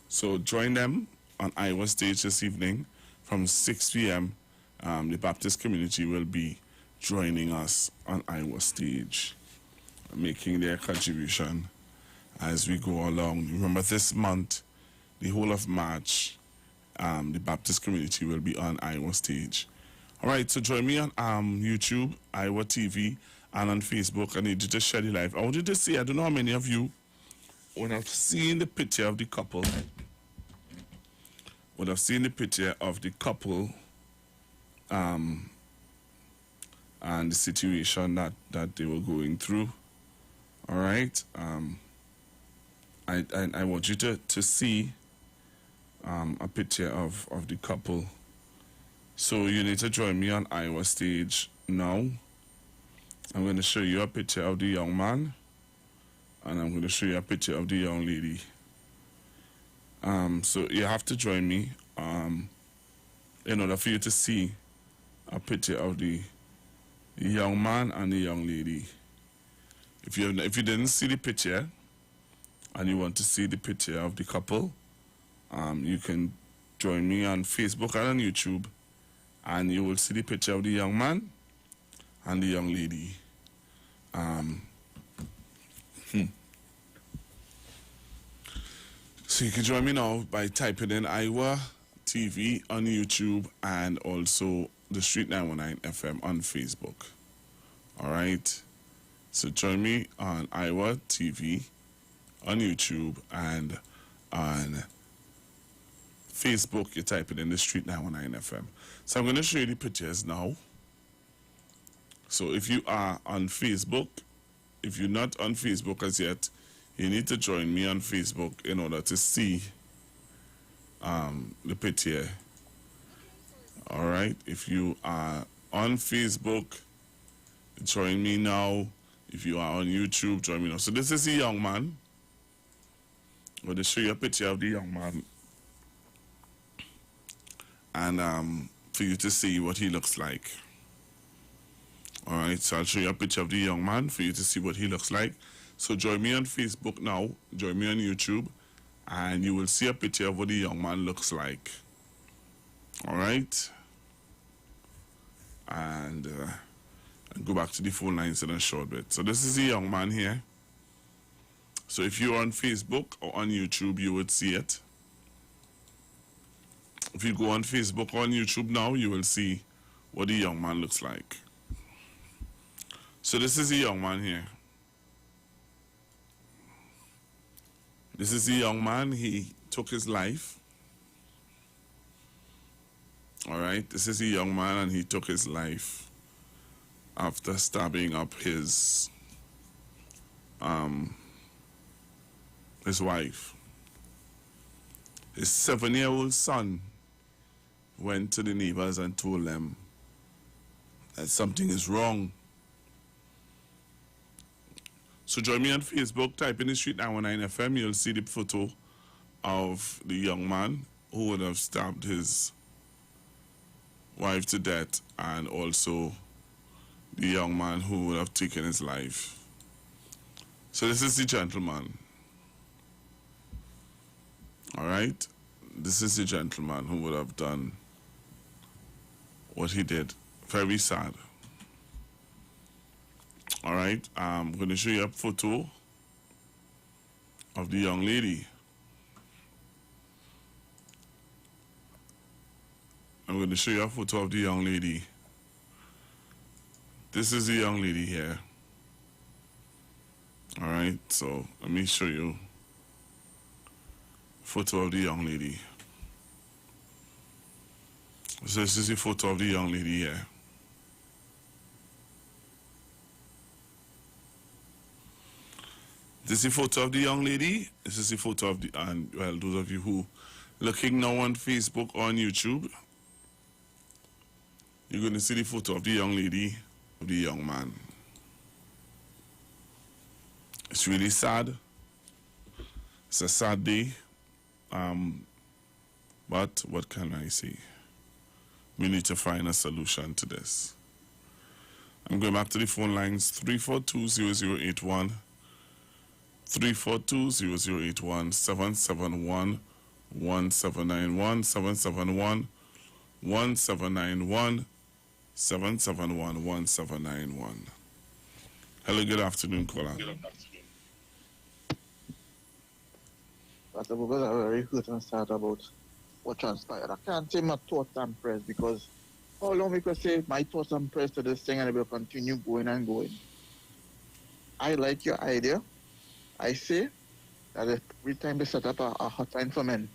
So join them on IWER stage this evening from 6 p.m. The Baptist community will be joining us on IWER stage, making their contribution as we go along. Remember, this month, the whole of March, the Baptist community will be on IWER stage. All right, so join me on YouTube, IWER TV, and on Facebook. I need you to share the live. I want you to see, I don't know how many of you would have seen the picture of the couple, and the situation that they were going through. All right. I want you to see a picture of the couple. So you need to join me on IWER stage now. I'm going to show you a picture of the young man, and I'm going to show you a picture of the young lady. So you have to join me in order for you to see a picture of the young man and the young lady. If you didn't see the picture and you want to see the picture of the couple, you can join me on Facebook and on YouTube, and you will see the picture of the young man and the young lady. So you can join me now by typing in IWER TV on YouTube and also the Street 919 FM on Facebook. All right. So join me on IWER TV on YouTube and on Facebook. You type it in the Street 919 FM. So I'm going to show you the pictures now. So if you are on Facebook, if you're not on Facebook as yet, you need to join me on Facebook in order to see the picture. All right. If you are on Facebook, join me now. If you are on YouTube, join me now. So this is the young man. I'm going to show you a picture of the young man, and for you to see what he looks like. All right, so I'll show you a picture of the young man for you to see what he looks like. So join me on Facebook now, join me on YouTube, and you will see a picture of what the young man looks like. All right? And I'll go back to the phone lines in a short bit. So this is the young man here. So if you're on Facebook or on YouTube, you would see it. If you go on Facebook or on YouTube now, you will see what the young man looks like. So this is the young man here. This is the young man. He took his life. All right. This is the young man, and he took his life after stabbing up his wife. His 7-year-old son went to the neighbors and told them that something is wrong. So join me on Facebook, type in the Street 919 FM, you'll see the photo of the young man who would have stabbed his wife to death, and also the young man who would have taken his life. So this is the gentleman. All right? This is the gentleman who would have done what he did. Very sad. All right, I'm going to show you a photo of the young lady. I'm going to show you a photo of the young lady. This is the young lady here. All right, so let me show you a photo of the young lady. So this is the photo of the young lady here. This is the photo of the young lady. This is the photo of the, and well, those of you who looking now on Facebook or on YouTube, you're going to see the photo of the young lady, of the young man. It's really sad. It's a sad day. But what can I say? We need to find a solution to this. I'm going back to the phone lines, 342-0081. 342-0081, 771-1791, 771-1791, 771-1791. Hello, good afternoon, caller. Pastor Google, I'm very hurt and sad about what transpired. I can't say my thoughts and prayers, because how long we could say my thoughts and prayers to this thing and it will continue going and going. I like your idea. I say that every time they set up a hotline for men,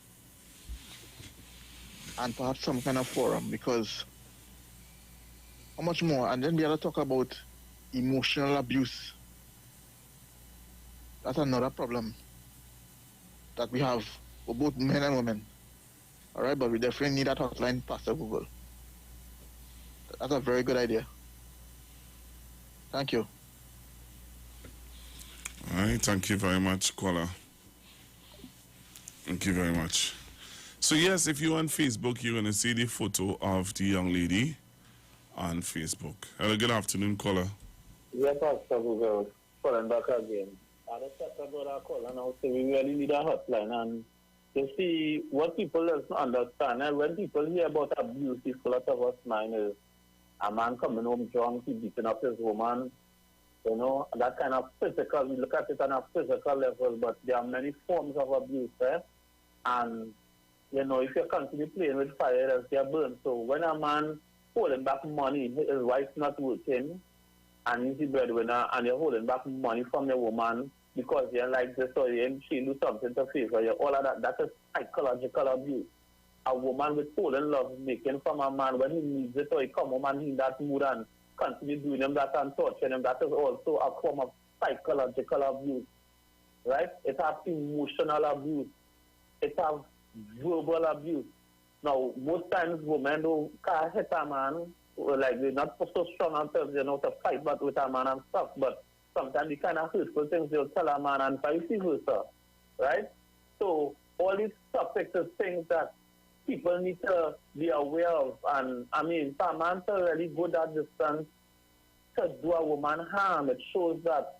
and perhaps some kind of forum, because how much more? And then we have to talk about emotional abuse. That's another problem that we have for both men and women. All right, but we definitely need that hotline, Pastor Google. That's a very good idea. Thank you. All right, thank you very much, caller. Thank you very much. So yes, if you're on Facebook, you're going to see the photo of the young lady on Facebook. Hello, good afternoon, caller. Yes, Pastor Google. Calling back again. I just about our call and I'll say we really need a hotline. And you see, what people don't understand, and when people hear about abuse, it's a lot of us mind is a man coming home drunk, he beating up his woman. You know, that kind of physical, we look at it on a physical level, but there are many forms of abuse, eh? And, you know, if you continue playing with fire, else you're burned. So when a man holding back money, his wife's not working, and he's the breadwinner, and you're holding back money from your woman because you're like this, or she do something to favor you, all of that, that's a psychological abuse. A woman withholding love making from a man when he needs it, or he come home and he in that mood and continue doing them that and torturing them, that is also a form of psychological abuse, right? It has emotional abuse. It has verbal abuse. Now, most times women who can't hit a man, like they're not so strong until you know to fight back with a man and stuff, but sometimes the kind of hurtful things they'll tell a man and vice versa, right? So all these topics are things that people need to be aware of. And I mean, for a man to really go that distance to do a woman harm, it shows that,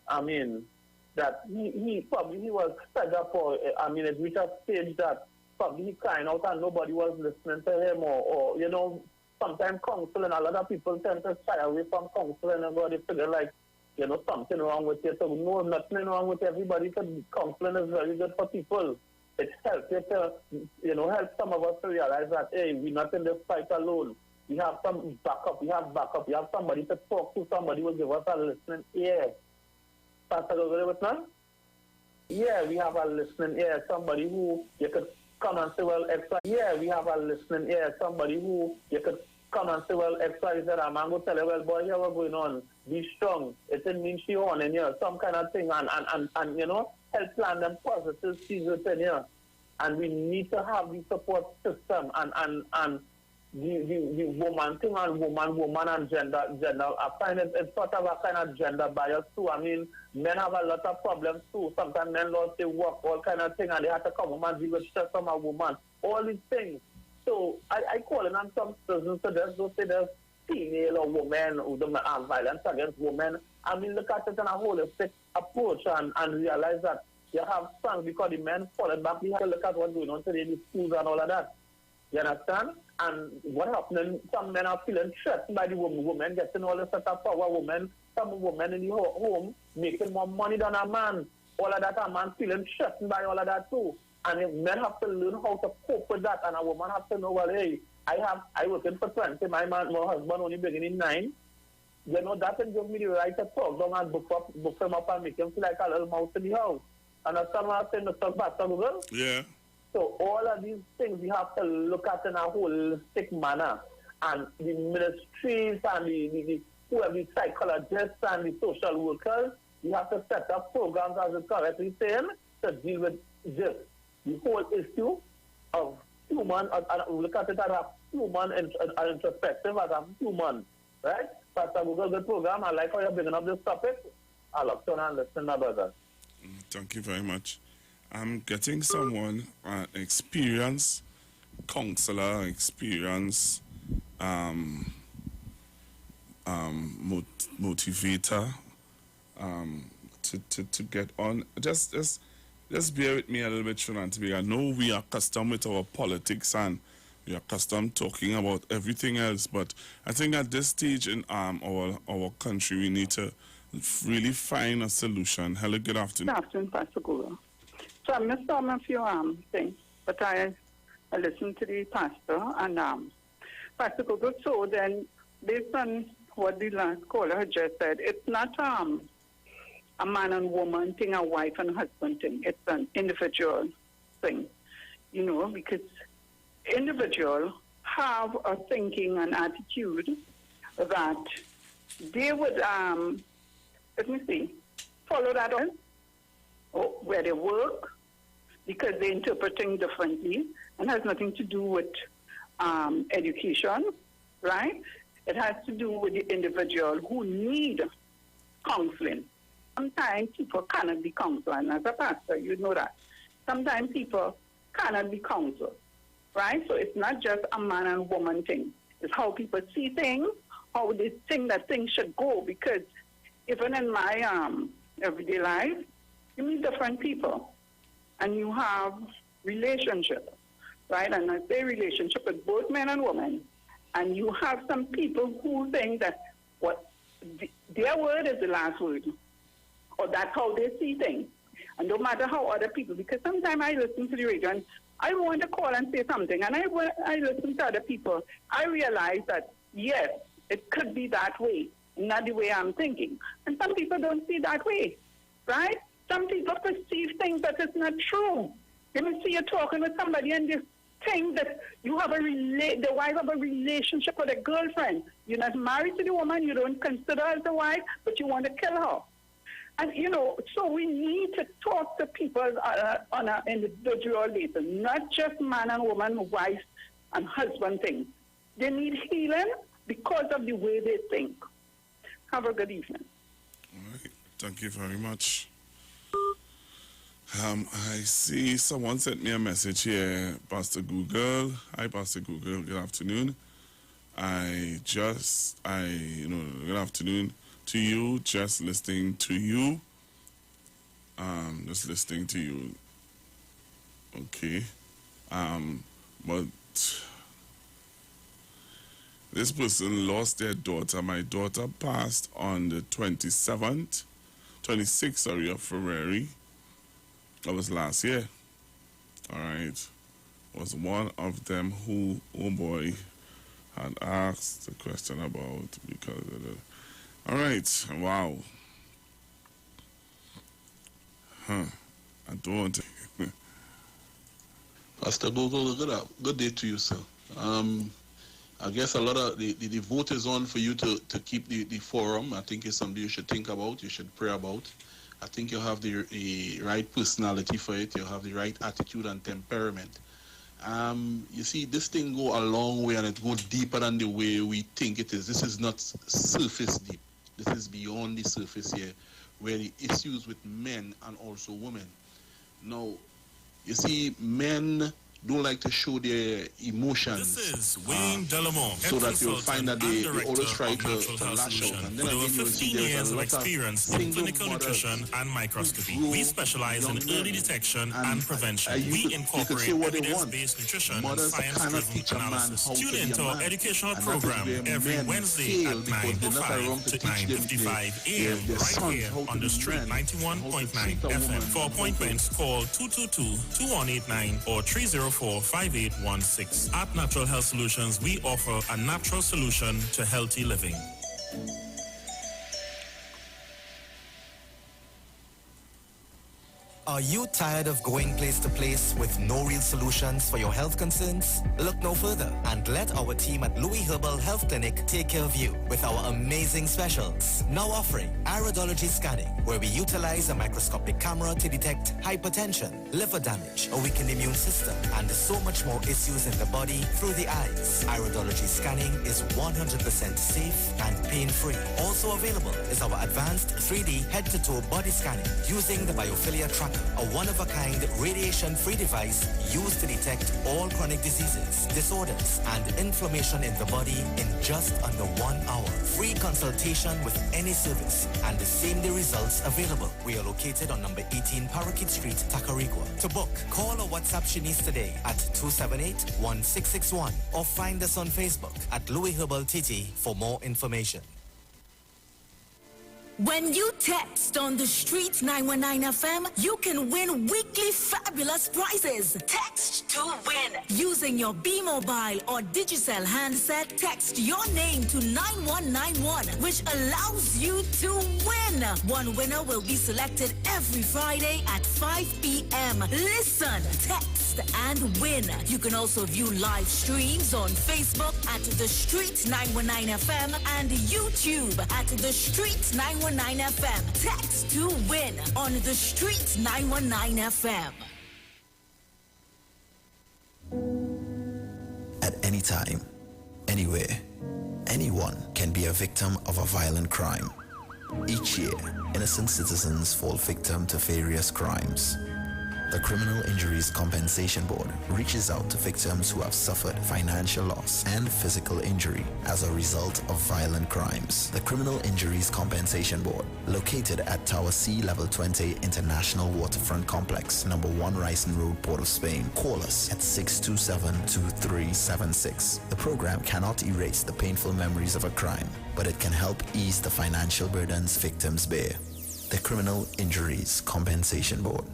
I mean, that he probably was fed up, or I mean, it reached a stage that probably he crying out and nobody was listening to him, or you know, sometimes counseling, a lot of people tend to shy away from counseling and they figure like, you know, something wrong with you. So no, nothing wrong with everybody. So counseling is very good for people. It helps you to, you know, help some of us to realize that, hey, we're not in this fight alone. We have some backup. We have backup. We have somebody to talk to. Somebody will give us a listening ear. Pastor, go with me? Yeah, we have a listening ear, somebody who you could come and say, well, extra. Yeah, we have a listening ear, somebody who you could come and say, well, extra is that I'm going to tell you, well, boy, here what's going on. Be strong. It didn't mean she on in here, some kind of thing, and you know, help plan them positive seasons in here. And we need to have the support system and the woman thing and woman and gender. I find it's sort of a kind of gender bias too. I mean, men have a lot of problems too. Sometimes men lost their work, all kind of thing, and they have to come home and deal with stress from a woman. All these things. So I call it on some persons to just say there's female or women who don't have violence against women. I mean, look at it in a holistic approach and realize that you have sons because the men falling back. We have to look at what's going on today in the schools and all of that. You understand? And what happening, some men are feeling threatened by the woman getting all this sort of power. Some women in the home making more money than a man. All of that, a man feeling threatened by all of that too. And if men have to learn how to cope with that, and a woman have to know, well, hey, I working for 20, my husband only bringing in 9. You know, that can give me the right to talk down and book him up and make him feel like a little mouse in the house. Understand what I'm saying, Mr. Pastor Google? Yeah. So all of these things we have to look at in a holistic manner. And the ministries and the whoever the psychologists and the social workers, we have to set up programs, as it's correctly saying, to deal with this. The whole issue of human, look at it as a human introspective, as a human, right? Pastor Google, good program. I like how you're bringing up this topic. I'll look to and listen, my brother. Thank you very much. I'm getting someone, experienced counselor, experienced motivator, to get on. Just bear with me a little bit, Shananti. I know we are accustomed with our politics and we are accustomed talking about everything else, but I think at this stage in our country, we need to really find a solution. Hello, good afternoon. Good afternoon, Pastor Guru. So I missed some of your things, but I listened to the pastor and Pastor Guru. So then, based on what the last caller had just said, it's not a man and woman thing, a wife and husband thing. It's an individual thing, you know, because individuals have a thinking and attitude that they would, follow that on where they work because they interpret things differently and has nothing to do with education, right? It has to do with the individual who need counseling. Sometimes people cannot be counseled, and as a pastor, you know that. Sometimes people cannot be counseled, right? So it's not just a man and woman thing. It's how people see things, how they think that things should go, because even in my everyday life, you meet different people, and you have relationship, right? And I say relationship with both men and women, and you have some people who think that their word is the last word, or that's how they see things. And no matter how other people, because sometimes I listen to the radio and I want to call and say something, and I listen to other people, I realize that, yes, it could be that way, not the way I'm thinking. And some people don't see that way, right? Some people perceive things that is not true. You may see you're talking with somebody and you think that you have the wife have a relationship with a girlfriend. You're not married to the woman, you don't consider her as a wife, but you want to kill her. And, you know, so we need to talk to people on an individual basis, not just man and woman, wife and husband things. They need healing because of the way they think. Have a good evening. All right. Thank you very much. I see someone sent me a message here, Pastor Google. Hi, Pastor Google. Good afternoon. Good afternoon to you. Just listening to you. Just listening to you. Okay. But this person lost their daughter. My daughter passed on the 26th of February. That was last year. All right. Was one of them who, oh boy, had asked the question about because of the... All right. Wow. I don't. Pastor Google, good day to you, sir. I guess a lot of the vote is on for you to keep the forum. I think it's something you should think about, you should pray about. I think you have the right personality for it, you have the right attitude and temperament. You see, this thing go a long way and it goes deeper than the way we think it is. This is not surface deep. This is beyond the surface here, where the issues with men and also women. Now, you see, men don't like to show their emotions. This is Wayne Delamont, so that you'll find that they always try to lash out. And then with over again, you'll 15 see there's years a of lot experience of in clinical nutrition and microscopy. We specialize in early detection and prevention. We incorporate evidence-based nutrition and science-driven analysis. Tune in to our educational program every Wednesday at 9:05 to 9:55 a.m. right here on the street 91.9 FM. For appointments, call 222-2189 or 304-5816. At Natural Health Solutions, we offer a natural solution to healthy living. Are you tired of going place to place with no real solutions for your health concerns? Look no further and let our team at Louis Herbal Health Clinic take care of you with our amazing specials. Now offering iridology scanning, where we utilize a microscopic camera to detect hypertension, liver damage, a weakened immune system, and so much more issues in the body through the eyes. Iridology scanning is 100% safe and pain-free. Also available is our advanced 3D head-to-toe body scanning using the biophilia tracker, a one-of-a-kind radiation-free device used to detect all chronic diseases, disorders, and inflammation in the body in just under 1 hour. Free consultation with any service and the same-day results available. We are located on number 18 Parakeet Street, Tacarigua. To book, call or WhatsApp Shanice today at 278-1661 or find us on Facebook at Louis Herbal TT for more information. When you text on the street 919 FM, you can win weekly fabulous prizes. Text to win. Using your B-Mobile or Digicel handset, text your name to 9191, which allows you to win. One winner will be selected every Friday at 5 p.m. Listen, text and win. You can also view live streams on Facebook at The Street 919 FM and YouTube at The Street 919 FM. Text to win on The Street 919 FM. At any time, anywhere, anyone can be a victim of a violent crime. Each year, innocent citizens fall victim to various crimes. The Criminal Injuries Compensation Board reaches out to victims who have suffered financial loss and physical injury as a result of violent crimes. The Criminal Injuries Compensation Board, located at Tower C Level 20 International Waterfront Complex, number 1 Ryson Road, Port of Spain. Call us at 627-2376. The program cannot erase the painful memories of a crime, but it can help ease the financial burdens victims bear. The Criminal Injuries Compensation Board.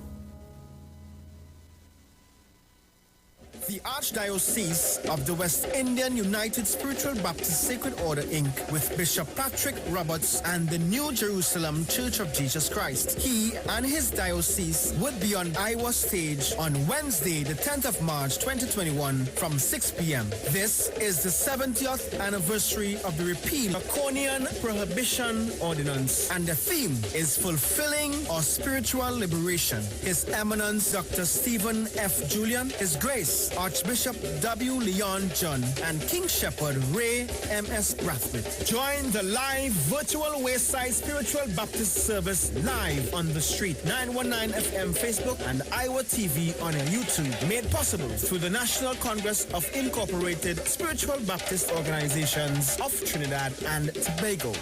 The Archdiocese of the West Indian United Spiritual Baptist Sacred Order, Inc., with Bishop Patrick Roberts and the New Jerusalem Church of Jesus Christ. He and his diocese would be on IWER stage on Wednesday, the 10th of March, 2021, from 6 p.m. This is the 70th anniversary of the repeal of Draconian Prohibition Ordinance, and the theme is Fulfilling Our Spiritual Liberation. His Eminence, Dr. Stephen F. Julian, His Grace, Archbishop W. Leon John, and King Shepherd Ray M.S. Brathwaite. Join the live virtual Wayside Spiritual Baptist service live on the Street 919 FM Facebook and IWER TV on YouTube. Made possible through the National Congress of Incorporated Spiritual Baptist Organizations of Trinidad and Tobago.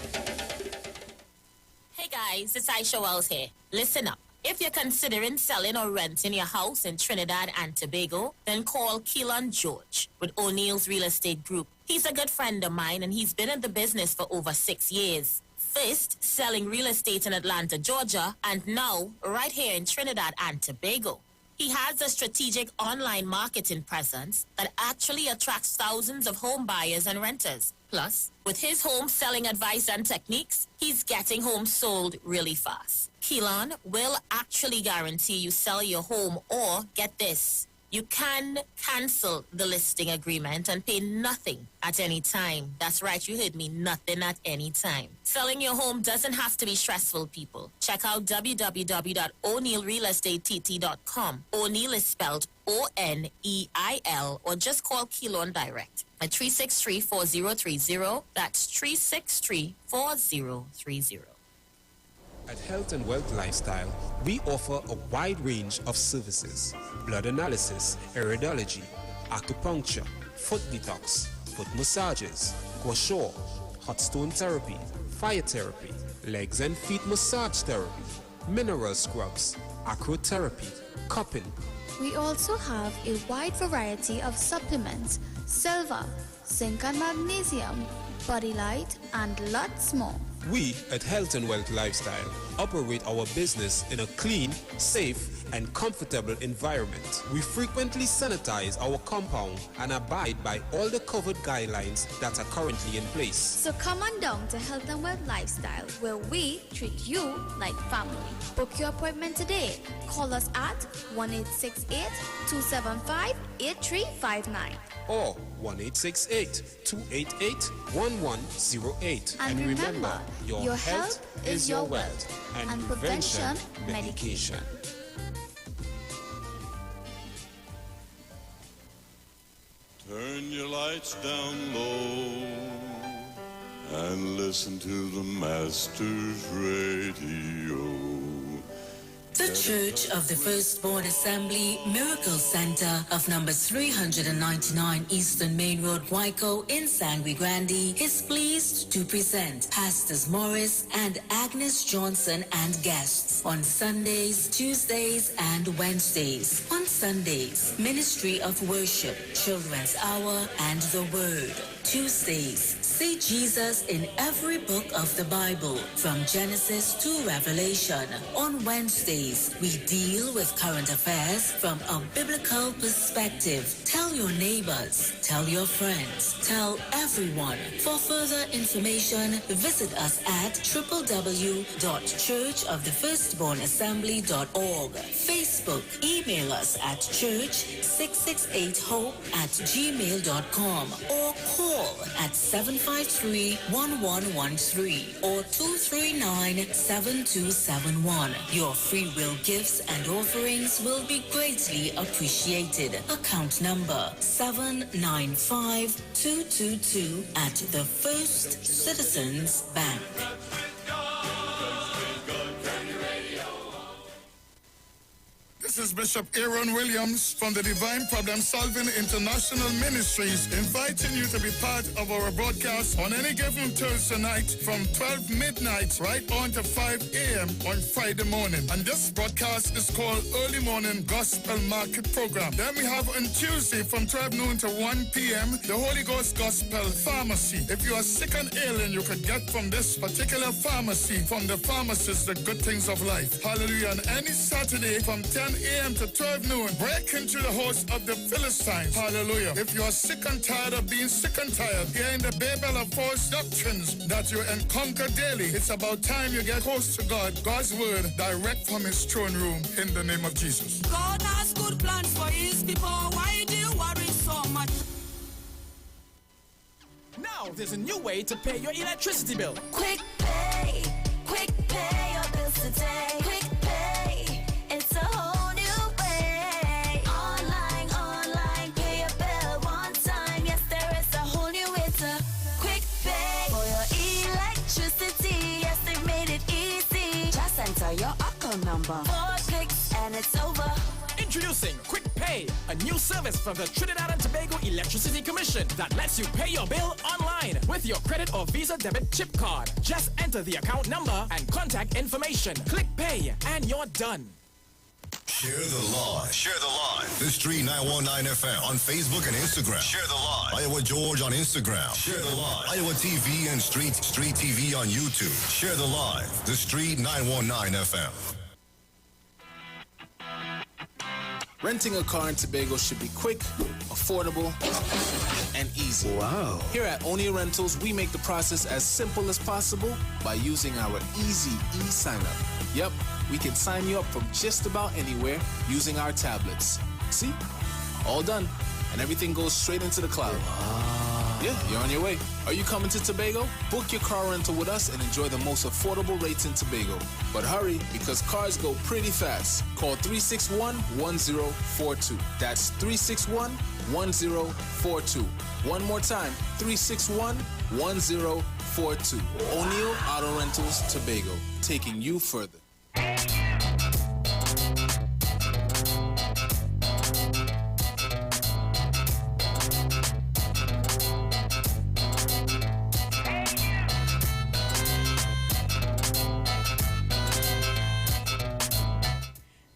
Hey guys, it's Aisha Wells here. Listen up. If you're considering selling or renting your house in Trinidad and Tobago, then call Keelan George with O'Neill's Real Estate Group. He's a good friend of mine and he's been in the business for over 6 years. First, selling real estate in Atlanta, Georgia, and now right here in Trinidad and Tobago. He has a strategic online marketing presence that actually attracts thousands of home buyers and renters. Plus, with his home selling advice and techniques, he's getting homes sold really fast. Keelan will actually guarantee you sell your home, or get this, you can cancel the listing agreement and pay nothing at any time. That's right, you heard me, nothing at any time. Selling your home doesn't have to be stressful, people. Check out www.o'neillrealestateTT.com. O'Neill is spelled O-N-E-I-L, or just call Keelan direct at 363-4030. That's 363-4030. At Health and Wealth Lifestyle, we offer a wide range of services: blood analysis, iridology, acupuncture, foot detox, foot massages, gua sha, hot stone therapy, fire therapy, legs and feet massage therapy, mineral scrubs, acrotherapy, cupping. We also have a wide variety of supplements: silver, zinc and magnesium, body light, and lots more. We at Health and Wealth Lifestyle operate our business in a clean, safe, and comfortable environment. We frequently sanitize our compound and abide by all the COVID guidelines that are currently in place. So come on down to Health and Wealth Lifestyle, where we treat you like family. Book your appointment today. Call us at 1-868-275-8359. Or 1-868-288-1108. And remember, your health is your wealth, and prevention, medication. Turn your lights down low and listen to the Master's radio. The Church of the Firstborn Assembly Miracle Center of number 399 Eastern Main Road, Waiko in Sangre Grande is pleased to present Pastors Morris and Agnes Johnson and guests on Sundays, Tuesdays, and Wednesdays. On Sundays, Ministry of Worship, Children's Hour, and the Word. Tuesdays, see Jesus in every book of the Bible, from Genesis to Revelation. On Wednesdays, we deal with current affairs from a biblical perspective. Tell your neighbors, tell your friends, tell everyone. For further information, visit us at www.churchofthefirstbornassembly.org. Facebook, email us at church668hope@gmail.com, or call at 753-1113 or 239-7271. Your free will gifts and offerings will be greatly appreciated. Account number 795222 at the First Citizens Bank. This is Bishop Aaron Williams from the Divine Problem Solving International Ministries, inviting you to be part of our broadcast on any given Thursday night from 12 midnight right on to 5 a.m. on Friday morning. And this broadcast is called Early Morning Gospel Market Program. Then we have on Tuesday from 12 noon to 1 p.m. the Holy Ghost Gospel Pharmacy. If you are sick and ailing, you could get from this particular pharmacy, from the pharmacist, the good things of life. Hallelujah. And any Saturday from 10 a.m. to 12 noon, break into the host of the Philistines. Hallelujah. If you are sick and tired of being sick and tired, hearing the babel of false doctrines that you encounter daily, it's about time you get close to God, God's word, direct from his throne room, in the name of Jesus. God has good plans for his people. Why do you worry so much? Now there's a new way to pay your electricity bill. Quick pay your bills today. Quick pay, it's a whole new way. Online, pay your bill one time. Yes, there is a whole new way to quick pay for your electricity. Yes, they made it easy. Just enter your account number. 4 clicks and it's over. Introducing Quick Pay, a new service from the Trinidad and Tobago Electricity Commission that lets you pay your bill online with your credit or Visa debit chip card. Just enter the account number and contact information. Click Pay and you're done. Share the live. Share the live. The Street 919 FM on Facebook and Instagram. Share the live. Iowa George on Instagram. Share the live. Iowa TV and Street TV on YouTube. Share the live. The Street 919 FM. Renting a car in Tobago should be quick, affordable, and easy. Wow. Here at O'Neill Rentals, we make the process as simple as possible by using our easy e-sign-up. Yep, we can sign you up from just about anywhere using our tablets. See? All done. And everything goes straight into the cloud. Yeah, you're on your way. Are you coming to Tobago? Book your car rental with us and enjoy the most affordable rates in Tobago. But hurry, because cars go pretty fast. Call 361-1042. That's 361-1042. One more time, 361-1042. O'Neill Auto Rentals, Tobago, taking you further.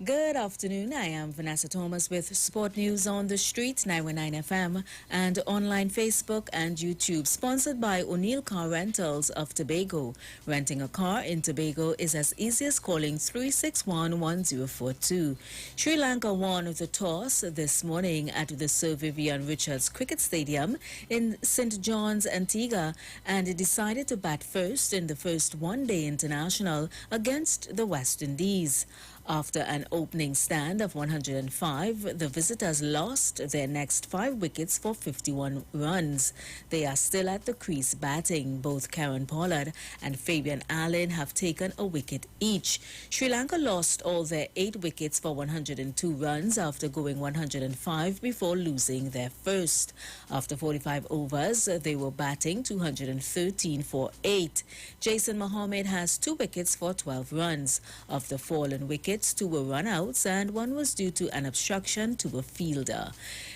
Good afternoon. I am Vanessa Thomas with Sport News on the Street, 919 FM, and online Facebook and YouTube, sponsored by O'Neill Car Rentals of Tobago. Renting a car in Tobago is as easy as calling 361-1042. Sri Lanka won the toss this morning at the Sir Vivian Richards Cricket Stadium in St. John's, Antigua, and decided to bat first in the first one-day international against the West Indies. After an opening stand of 105, the visitors lost their next 5 wickets for 51 runs. They are still at the crease batting. Both Karen Pollard and Fabian Allen have taken a wicket each. Sri Lanka lost all their 8 wickets for 102 runs after going 105 before losing their first. After 45 overs, they were batting 213 for 8. Jason Mohammed has 2 wickets for 12 runs. Of the fallen wickets, 2 were run-outs and 1 was due to an obstruction to a fielder.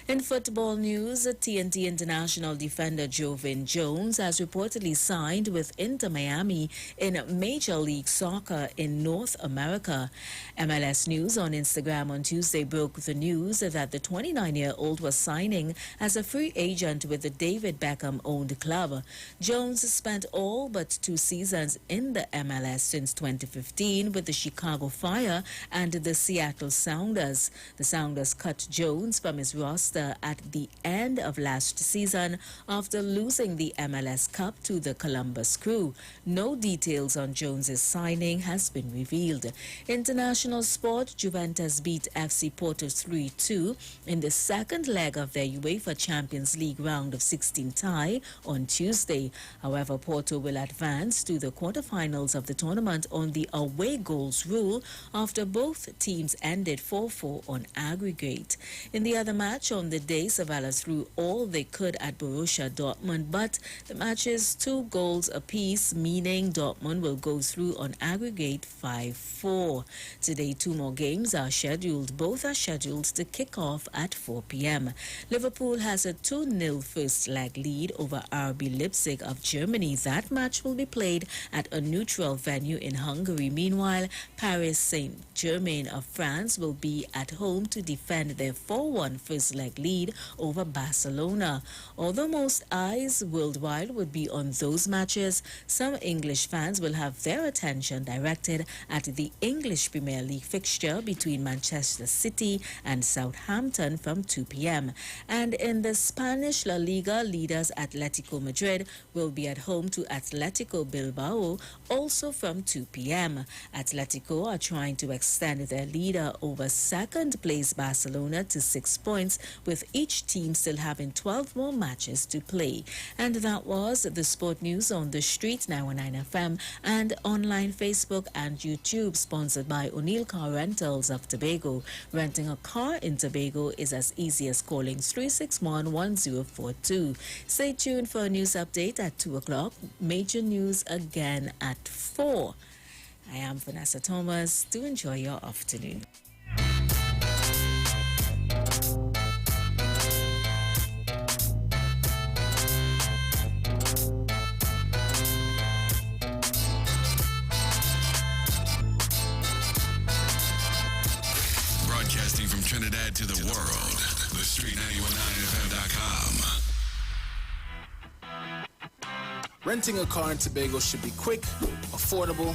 In football news, TNT international defender Joevin Jones has reportedly signed with Inter Miami in Major League Soccer in North America. MLS News on Instagram on Tuesday broke the news that the 29-year-old was signing as a free agent with the David Beckham-owned club. Jones spent all but 2 seasons in the MLS since 2015 with the Chicago Fire and the Seattle Sounders. The Sounders cut Jones from his roster at the end of last season after losing the MLS Cup to the Columbus Crew. No details on Jones's signing has been revealed. International sport, Juventus beat FC Porto 3-2 in the second leg of their UEFA Champions League round of 16 tie on Tuesday. However, Porto will advance to the quarterfinals of the tournament on the away goals rule after both teams ended 4-4 on aggregate. In the other match on the day, Sevilla threw all they could at Borussia Dortmund, but the match is 2 goals apiece, meaning Dortmund will go through on aggregate 5-4. Today, 2 more games are scheduled. Both are scheduled to kick off at 4 p.m. Liverpool has a 2-0 first leg lead over RB Leipzig of Germany. That match will be played at a neutral venue in Hungary. Meanwhile, Paris Saint-Germain of France will be at home to defend their 4-1 first leg lead over Barcelona. Although most eyes worldwide would be on those matches, some English fans will have their attention directed at the English Premier League fixture between Manchester City and Southampton from 2 p.m. And in the Spanish La Liga, leaders Atletico Madrid will be at home to Atletico Bilbao also from 2 p.m. Atletico are trying to extend their leader over second-place Barcelona to 6 points, with each team still having 12 more matches to play. And that was the sport news on the street, 919 FM, and online Facebook and YouTube, sponsored by O'Neill Car Rentals of Tobago. Renting a car in Tobago is as easy as calling 361-1042. Stay tuned for a news update at 2 o'clock. Major news again at 4. I am Vanessa Thomas. Do enjoy your afternoon. Broadcasting from Trinidad to the world. The Street 919FM.com. Renting a car in Tobago should be quick, affordable,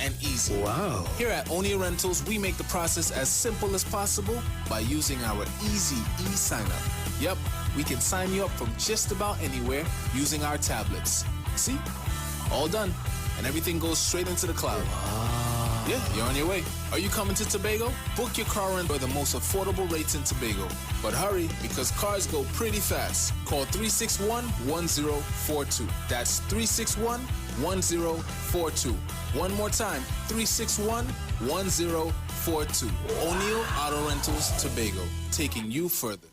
and easy. Wow. Here at O'Neill Rentals, we make the process as simple as possible by using our easy e-sign-up. Yep, we can sign you up from just about anywhere using our tablets. See? All done. And everything goes straight into the cloud. Yeah, you're on your way. Are you coming to Tobago? Book your car rent for the most affordable rates in Tobago. But hurry, because cars go pretty fast. Call 361-1042. That's 361-1042. One more time, 361-1042. O'Neill Auto Rentals, Tobago, taking you further.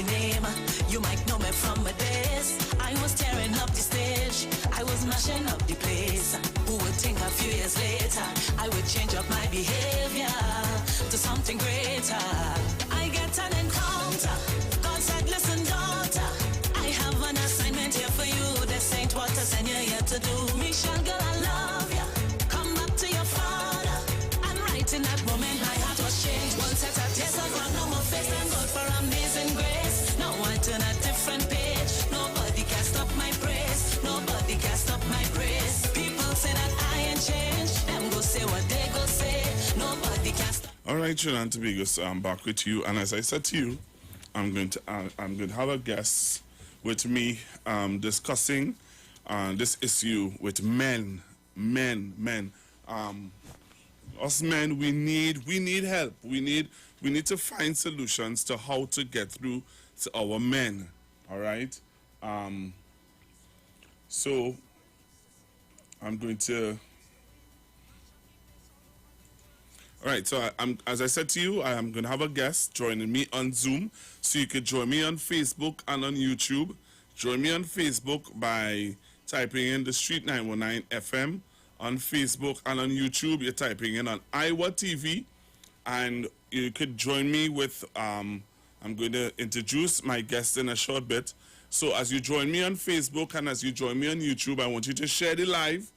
Name. You might know me from my days. I was tearing up the stage. I was mashing up the place. Who would think a few years later I would change up my behavior to something greater? I get an encounter. God said, listen, daughter, I have an assignment here for you. This ain't what I send you here to do. Michelle, girl, I love ya. Come back to your father. And right in that moment my heart was changed. One set of tears I got on my face. Thank God for amazing grace. Turn a different page. Nobody can stop my praise. Nobody can stop my praise. People say that I ain't changed. Them go say what they go say. Nobody can stop. All right, Trinidad and Tobago, so I'm back with you, and as I said to you, I'm going to have a guest with me discussing this issue with men. Us men, we need help. We need to find solutions to how to get through to our men. All right. So I'm going to. All right. So as I said to you, I am going to have a guest joining me on Zoom. So you could join me on Facebook and on YouTube. Join me on Facebook by typing in the Street 919 FM on Facebook, and on YouTube you're typing in on IWER TV, and you could join me with I'm going to introduce my guest in a short bit. So as you join me on Facebook and as you join me on YouTube, I want you to share the live,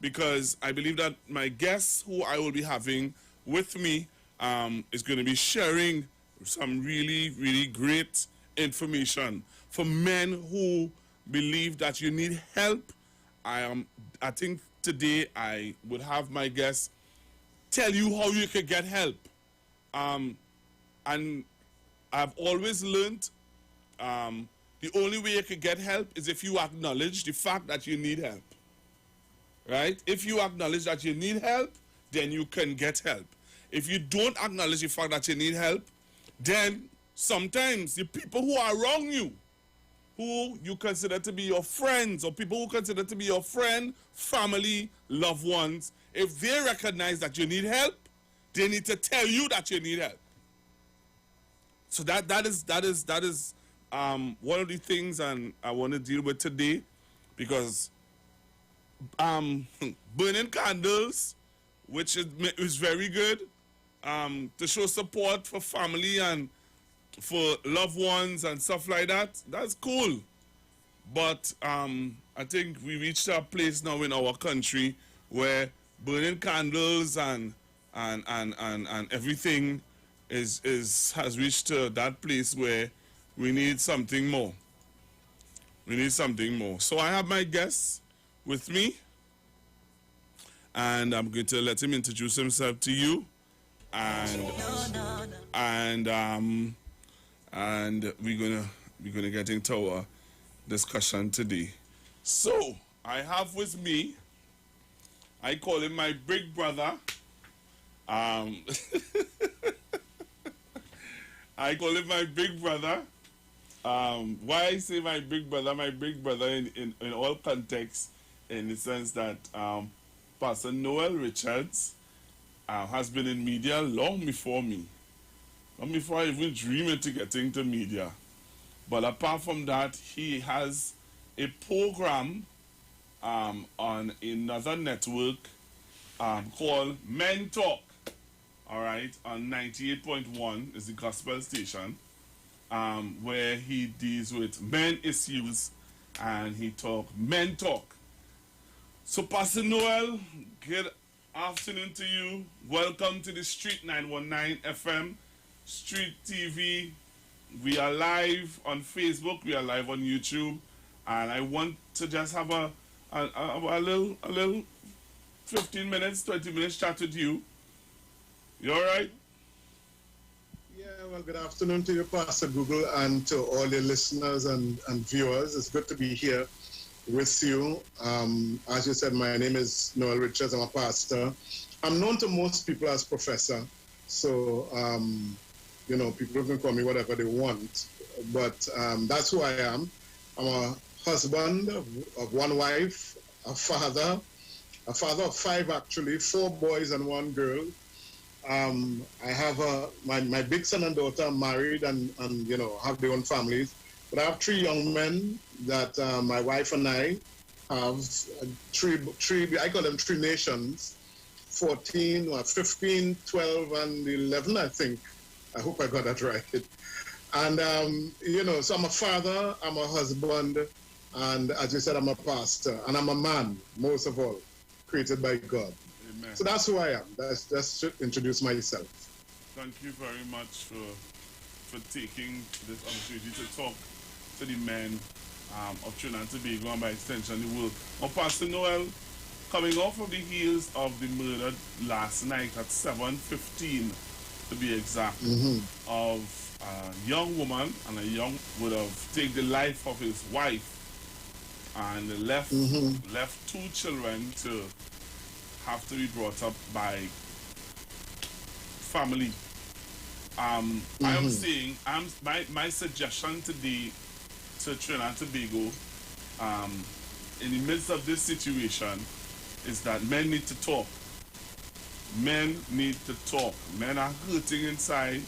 because I believe that my guest who I will be having with me is going to be sharing some really, really great information for men who believe that you need help. I think today I would have my guest tell you how you can get help. And I've always learned the only way you can get help is if you acknowledge the fact that you need help. Right? If you acknowledge that you need help, then you can get help. If you don't acknowledge the fact that you need help, then sometimes the people who are around you, who you consider to be your friends, or people who consider to be your friend, family, loved ones, if they recognize that you need help, they need to tell you that you need help. So that is one of the things and I want to deal with today, because burning candles, which is very good, to show support for family and for loved ones and stuff like that, that's cool. But I think we reached a place now in our country where burning candles and everything has reached that place where we need something more. We need something more. So I have my guest with me, and I'm going to let him introduce himself to you, and we're gonna get into our discussion today. So I have with me, I call him my big brother. I call him my big brother. Why I say my big brother in all contexts, in the sense that Pastor Noel Richards has been in media long before me. Long before I even dream into getting to media. But apart from that, he has a program on another network called Men Talk. All right, on 98.1 is the gospel station. where he deals with men issues and he talk men talk. So Pastor Noel, good afternoon to you. Welcome to the Street 919 FM, Street TV. We are live on Facebook, we are live on YouTube, and I want to just have a little 15 minutes, 20 minutes chat with you. You all right? Yeah, well, good afternoon to you, Pastor Google, and to all your listeners and viewers. It's good to be here with you. As you said, my name is Noel Richards. I'm a pastor. I'm known to most people as professor. So, you know, people can call me whatever they want. But that's who I am. I'm a husband of one wife, a father of 5 actually, 4 boys and 1 girl. I have my big son and daughter are married and you know, have their own families. But I have 3 young men that my wife and I have, 3, I call them 3 nations, 14, or 15, 12, and 11, I think. I hope I got that right. And, you know, so I'm a father, I'm a husband, and as you said, I'm a pastor, and I'm a man, most of all, created by God. Amen. So that's who I am. That's just to introduce myself. Thank you very much for taking this opportunity to talk to the men of Trinidad and Tobago and by extension the world. Now, Pastor Noel, coming off of the heels of the murder last night at 7:15, to be exact, of a young woman and a young would have taken the life of his wife and left 2 children to have to be brought up by family. I am saying, my suggestion today to Trinidad and Tobago, in the midst of this situation, is that men need to talk. Men need to talk. Men are hurting inside.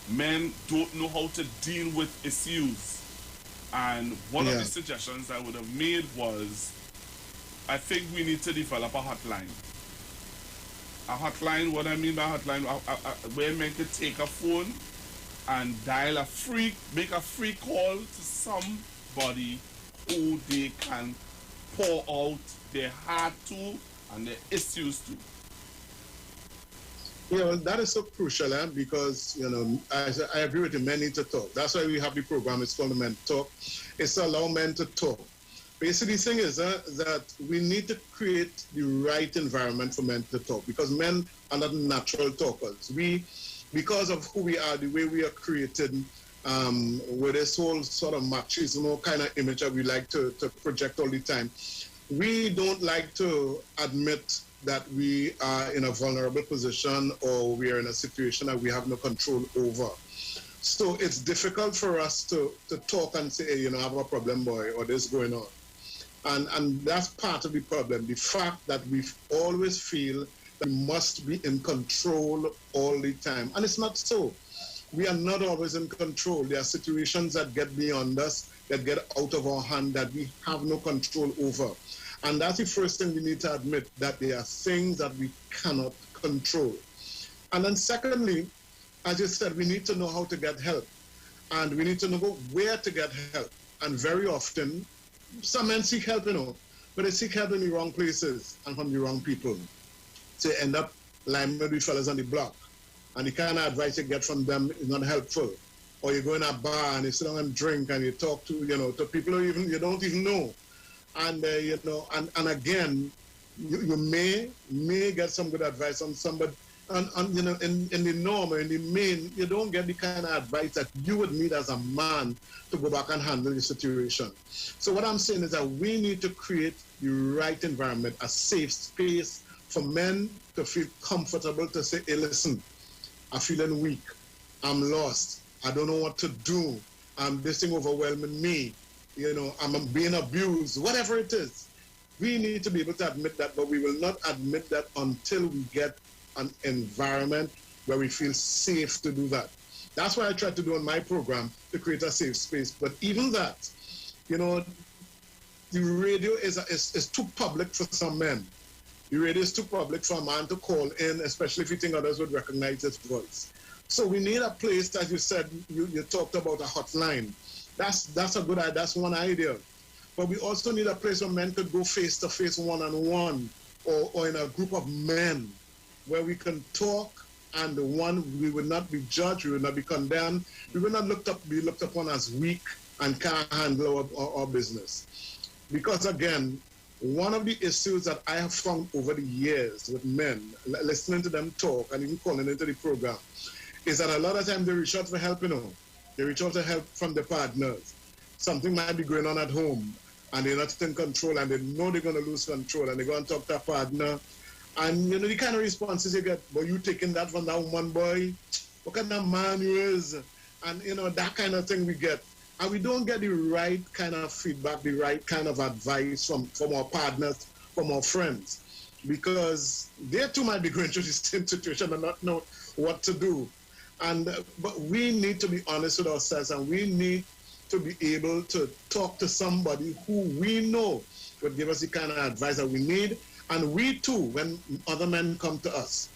Men don't know how to deal with issues. And one of the suggestions I would have made was, I think we need to develop a hotline. A hotline, what I mean by hotline, where men could take a phone and dial make a free call to somebody who they can pour out their heart to and their issues to. Yeah, well, that is so crucial, because, you know, I agree with you, men need to talk. That's why we have the program, it's called the Men Talk. It's to allow men to talk. Basically, the thing is that we need to create the right environment for men to talk, because men are not natural talkers. Because of who we are, the way we are created, with this whole sort of machismo kind of image that we like to project all the time, we don't like to admit that we are in a vulnerable position or we are in a situation that we have no control over. So it's difficult for us to talk and say, hey, you know, I have a problem, boy, or this going on. And that's part of the problem, the fact that we always feel that we must be in control all the time. And it's not so. We are not always in control. There are situations that get beyond us, that get out of our hand, that we have no control over. And that's the first thing we need to admit, that there are things that we cannot control. And then secondly, as you said, we need to know how to get help. And we need to know where to get help. And very often, some men seek help, you know, but they seek help in the wrong places and from the wrong people. So you end up like maybe fellas on the block. And the kind of advice you get from them is not helpful. Or you go in a bar and you sit down and drink and you talk to, you know, to people who you don't even know. And, you know, and again, you may get some good advice on somebody. And you know, in the norm or in the main, you don't get the kind of advice that you would need as a man to go back and handle the situation. So what I'm saying is that we need to create the right environment, a safe space for men to feel comfortable to say, hey, listen, I'm feeling weak. I'm lost. I don't know what to do. This thing overwhelming me. You know, I'm being abused, whatever it is. We need to be able to admit that, but we will not admit that until we get an environment where we feel safe to do that. That's what I try to do on my program, to create a safe space. But even that, you know, the radio is too public for some men. The radio is too public for a man to call in, especially if you think others would recognize his voice. So we need a place, as you said, you talked about a hotline. That's a good idea. That's one idea. But we also need a place where men could go face to face, one-on-one, or in a group of men where we can talk, and we would not be judged, we would not be condemned, we would not be looked upon as weak and can't handle our business. Because again, one of the issues that I have found over the years with men, listening to them talk and even calling into the program, is that a lot of times they reach out for help, They reach out for help from their partners. Something might be going on at home, and they're not in control, and they know they're going to lose control, and they go and talk to a partner. And, the kind of responses you get, boy, you taking that from that woman, boy? What kind of man you is? And, that kind of thing we get. And we don't get the right kind of feedback, the right kind of advice from our partners, from our friends, because they too might be going through the same situation and not know what to do. But we need to be honest with ourselves, and we need to be able to talk to somebody who we know would give us the kind of advice that we need. And we too, when other men come to us,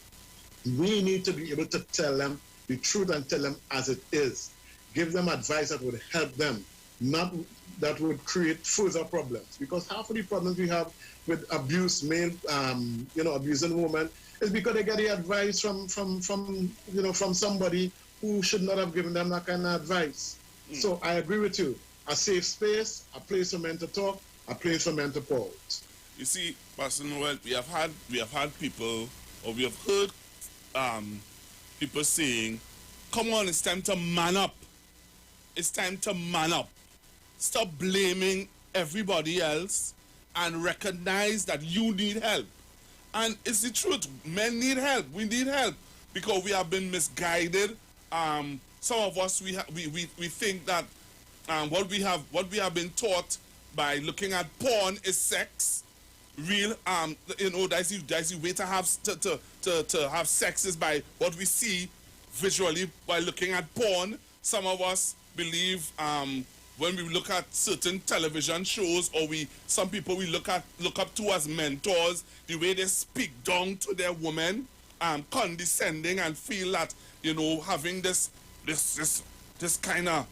we need to be able to tell them the truth and tell them as it is. Give them advice that would help them, not that would create further problems. Because half of the problems we have with abuse, abusing women, is because they get the advice from somebody who should not have given them that kind of advice. So I agree with you. A safe space, a place for men to talk, a place for men to pour out. You see, Pastor Noel, we have had people, or we have heard people saying, come on, it's time to man up. It's time to man up. Stop blaming everybody else and recognize that you need help. And it's the truth. Men need help. We need help because we have been misguided. Some of us we think that what we have been taught by looking at porn is sex. Real that's the way to have sex is by what we see visually by looking at porn. Some of us believe when we look at certain television shows, or some people we look up to as mentors, the way they speak down to their women, condescending, and feel that having this kind of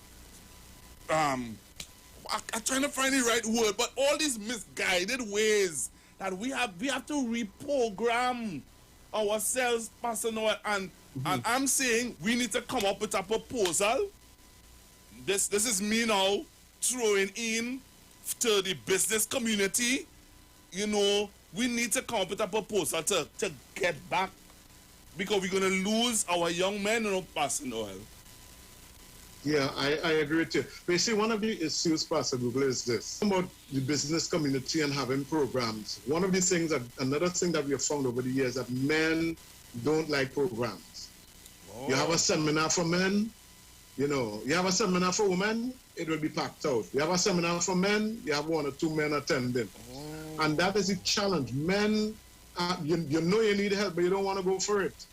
I'm trying to find the right word, but all these misguided ways that we have to reprogram ourselves, Pastor Noel, and I'm saying we need to come up with a proposal. This is me now throwing in to the business community. We need to come up with a proposal to get back, because we're going to lose our young men, Pastor Noel. Yeah, I agree with you. But you see, one of the issues, Pastor Google, is this. About the business community and having programs. Another thing that we have found over the years, that men don't like programs. Oh. You have a seminar for men, you have a seminar for women, it will be packed out. You have a seminar for men, you have 1 or 2 men attending. Oh. And that is a challenge. Men, you know you need help, but you don't want to go for it.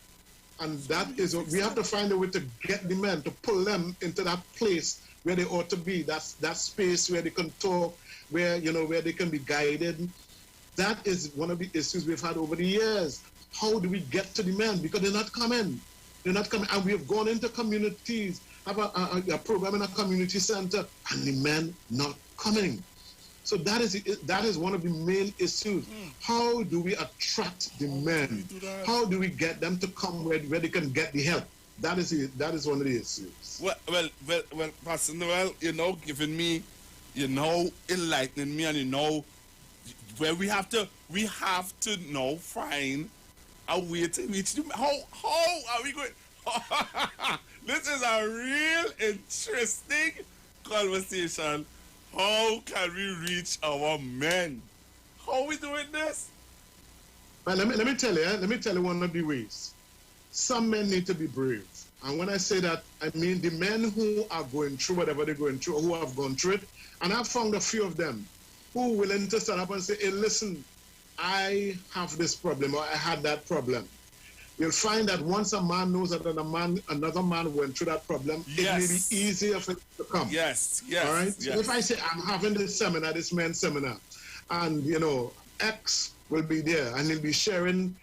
And that is what we have to find a way to get the men, to pull them into that place where they ought to be, that space where they can talk, where they can be guided. That is one of the issues we've had over the years. How do we get to the men? Because they're not coming. And we have gone into communities, have a program in a community center, and the men not coming. So that is one of the main issues. How do we attract the men? How do we get them to come where they can get the help? That is one of the issues. Well, Pastor Noel, giving me, enlightening me, and where we have to now find a way to reach them. How are we going? This is a real interesting conversation. How can we reach our men? How are we doing this? Well, let me tell you one of the ways. Some men need to be brave. And when I say that, I mean the men who are going through whatever they're going through, or who have gone through it. And I've found a few of them who are willing to stand up and say, hey, listen, I have this problem, or I had that problem. You'll find that once a man knows that another man went through that problem, It may be easier for him to come. Yes. All right? Yes. So if I say I'm having this men's seminar, and X will be there, and he'll be sharing,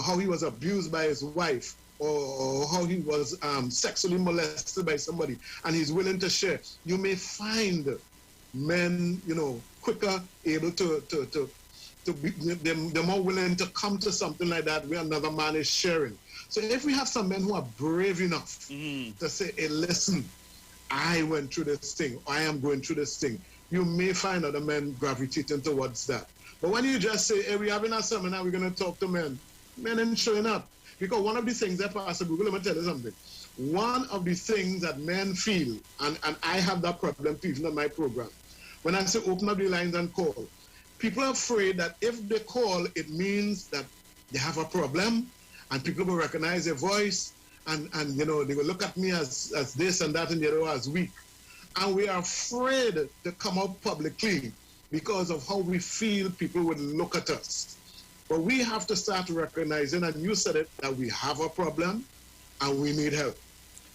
how he was abused by his wife, or how he was sexually molested by somebody, and he's willing to share, you may find men, quicker able to be, they're more willing to come to something like that where another man is sharing. So if we have some men who are brave enough to say, hey, listen, I went through this thing, I am going through this thing, you may find other men gravitating towards that. But when you just say, hey, we're having a seminar, we're going to talk to men ain't showing up. Because one of the things that Pastor Google, let me tell you something. One of the things that men feel, and I have that problem too, even on my program, when I say open up the lines and call, people are afraid that if they call, it means that they have a problem, and people will recognize their voice, and they will look at me as this and that and the other as weak. And we are afraid to come out publicly because of how we feel people would look at us. But we have to start recognizing, and you said it, that we have a problem and we need help.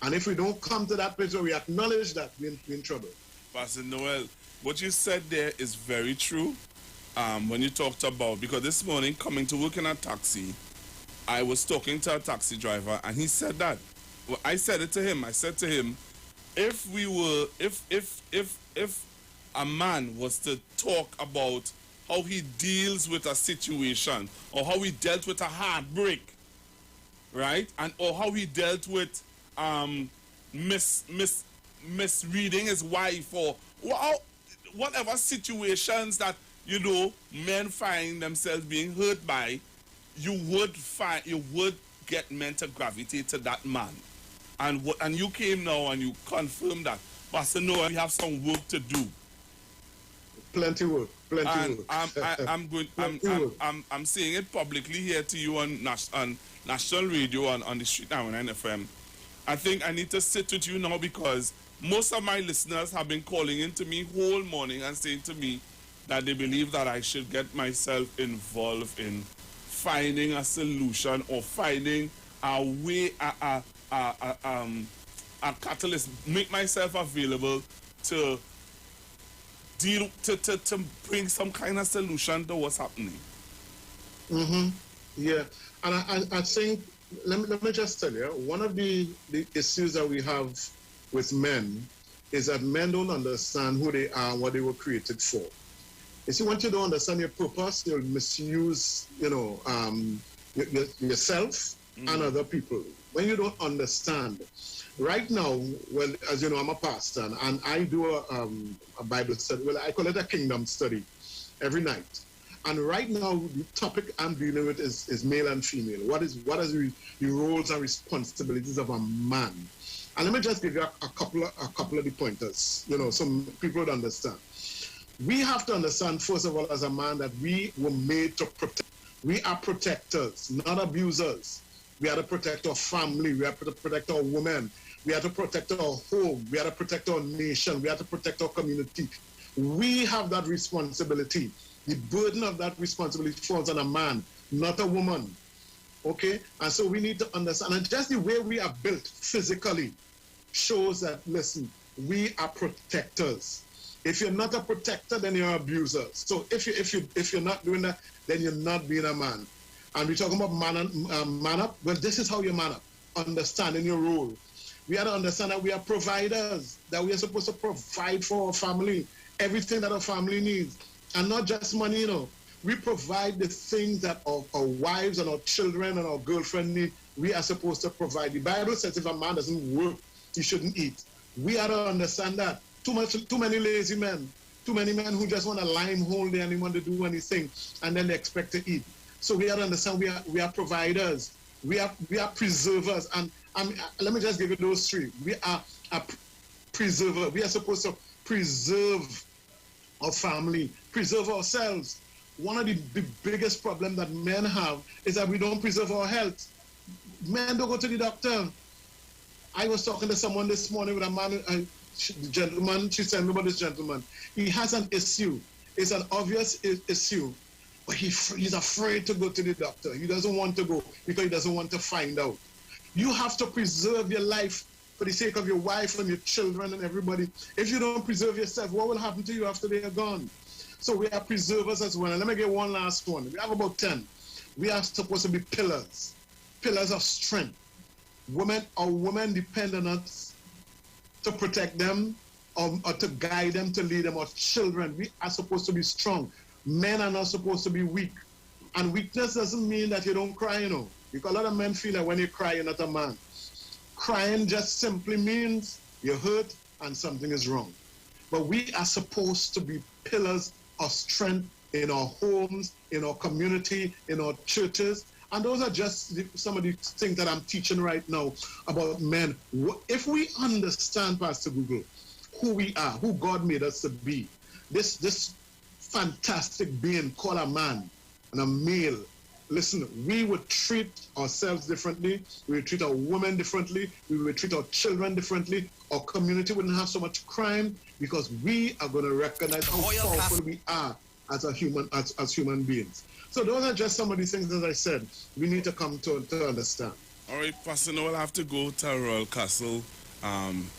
And if we don't come to that place where we acknowledge that, we're in trouble. Pastor Noel, what you said there is very true. When you talked about, because this morning coming to work in a taxi, I was talking to a taxi driver and he said that. Well, I said it to him. I said to him, if a man was to talk about how he deals with a situation or how he dealt with a heartbreak, right? Or how he dealt with misreading his wife or whatever situations that, men find themselves being hurt by, you would get men to gravitate to that man. And you came now and you confirmed that. Pastor Noah, we have some work to do. Plenty work. Plenty work. I'm saying it publicly here to you on national radio on the Street 99 FM. I think I need to sit with you now because most of my listeners have been calling into me whole morning and saying to me that they believe that I should get myself involved in finding a solution or finding a way, a catalyst, make myself available to deal, to bring some kind of solution to what's happening. Yeah, and I think, let me just tell you, one of the issues that we have with men is that men don't understand who they are and what they were created for. You see, once you don't understand your purpose, you'll misuse, yourself and other people. When you don't understand, right now, well, as you know, I'm a pastor and I do a Bible study. Well, I call it a kingdom study every night. And right now, the topic I'm dealing with is male and female. What are the roles and responsibilities of a man? And let me just give you a couple of the pointers. Some people would understand. We have to understand, first of all, as a man, that we were made to protect. We are protectors, not abusers. We are to protect our family. We are to protect our women. We are to protect our home. We are to protect our nation. We are to protect our community. We have that responsibility. The burden of that responsibility falls on a man, not a woman. Okay? And so we need to understand. And just the way we are built physically shows that, listen, we are protectors. If you're not a protector, then you're an abuser. So if you're not doing that, then you're not being a man. And we're talking about man up. Well, this is how you man up. Understanding your role. We have to understand that we are providers, that we are supposed to provide for our family, everything that our family needs. And not just money, We provide the things that our wives and our children and our girlfriend need. We are supposed to provide. The Bible says if a man doesn't work, he shouldn't eat. We have to understand that. Too many lazy men. Too many men who just want to lie whole day and they want to do anything and then they expect to eat. So we have to understand we are providers. We are preservers. And let me just give you those three. We are a preserver. We are supposed to preserve our family, preserve ourselves. One of the biggest problems that men have is that we don't preserve our health. Men don't go to the doctor. I was talking to someone this morning with a man, the gentleman, she said me about this gentleman. He has an issue. It's an obvious issue, but he's afraid to go to the doctor. He doesn't want to go because he doesn't want to find out. You have to preserve your life for the sake of your wife and your children and everybody. If you don't preserve yourself, what will happen to you after they are gone? So we are preservers as well. And let me get one last one. We have about 10. We are supposed to be pillars of strength. women depend on us to protect them or to guide them, to lead them, or children. We are supposed to be strong. Men are not supposed to be weak. And weakness doesn't mean that you don't cry, because a lot of men feel that when you cry, you're not a man. Crying just simply means you're hurt and something is wrong. But we are supposed to be pillars of strength in our homes, in our community, in our churches. And those are just some of the things that I'm teaching right now about men. If we understand, Pastor Google, who we are, who God made us to be, this fantastic being called a man and a male, listen, we would treat ourselves differently. We would treat our women differently. We would treat our children differently. Our community wouldn't have so much crime because we are going to recognize how powerful we are as human beings. So those are just some of the things, as I said, we need to come to understand. All right, Pastor Noel, I have to go to Royal Castle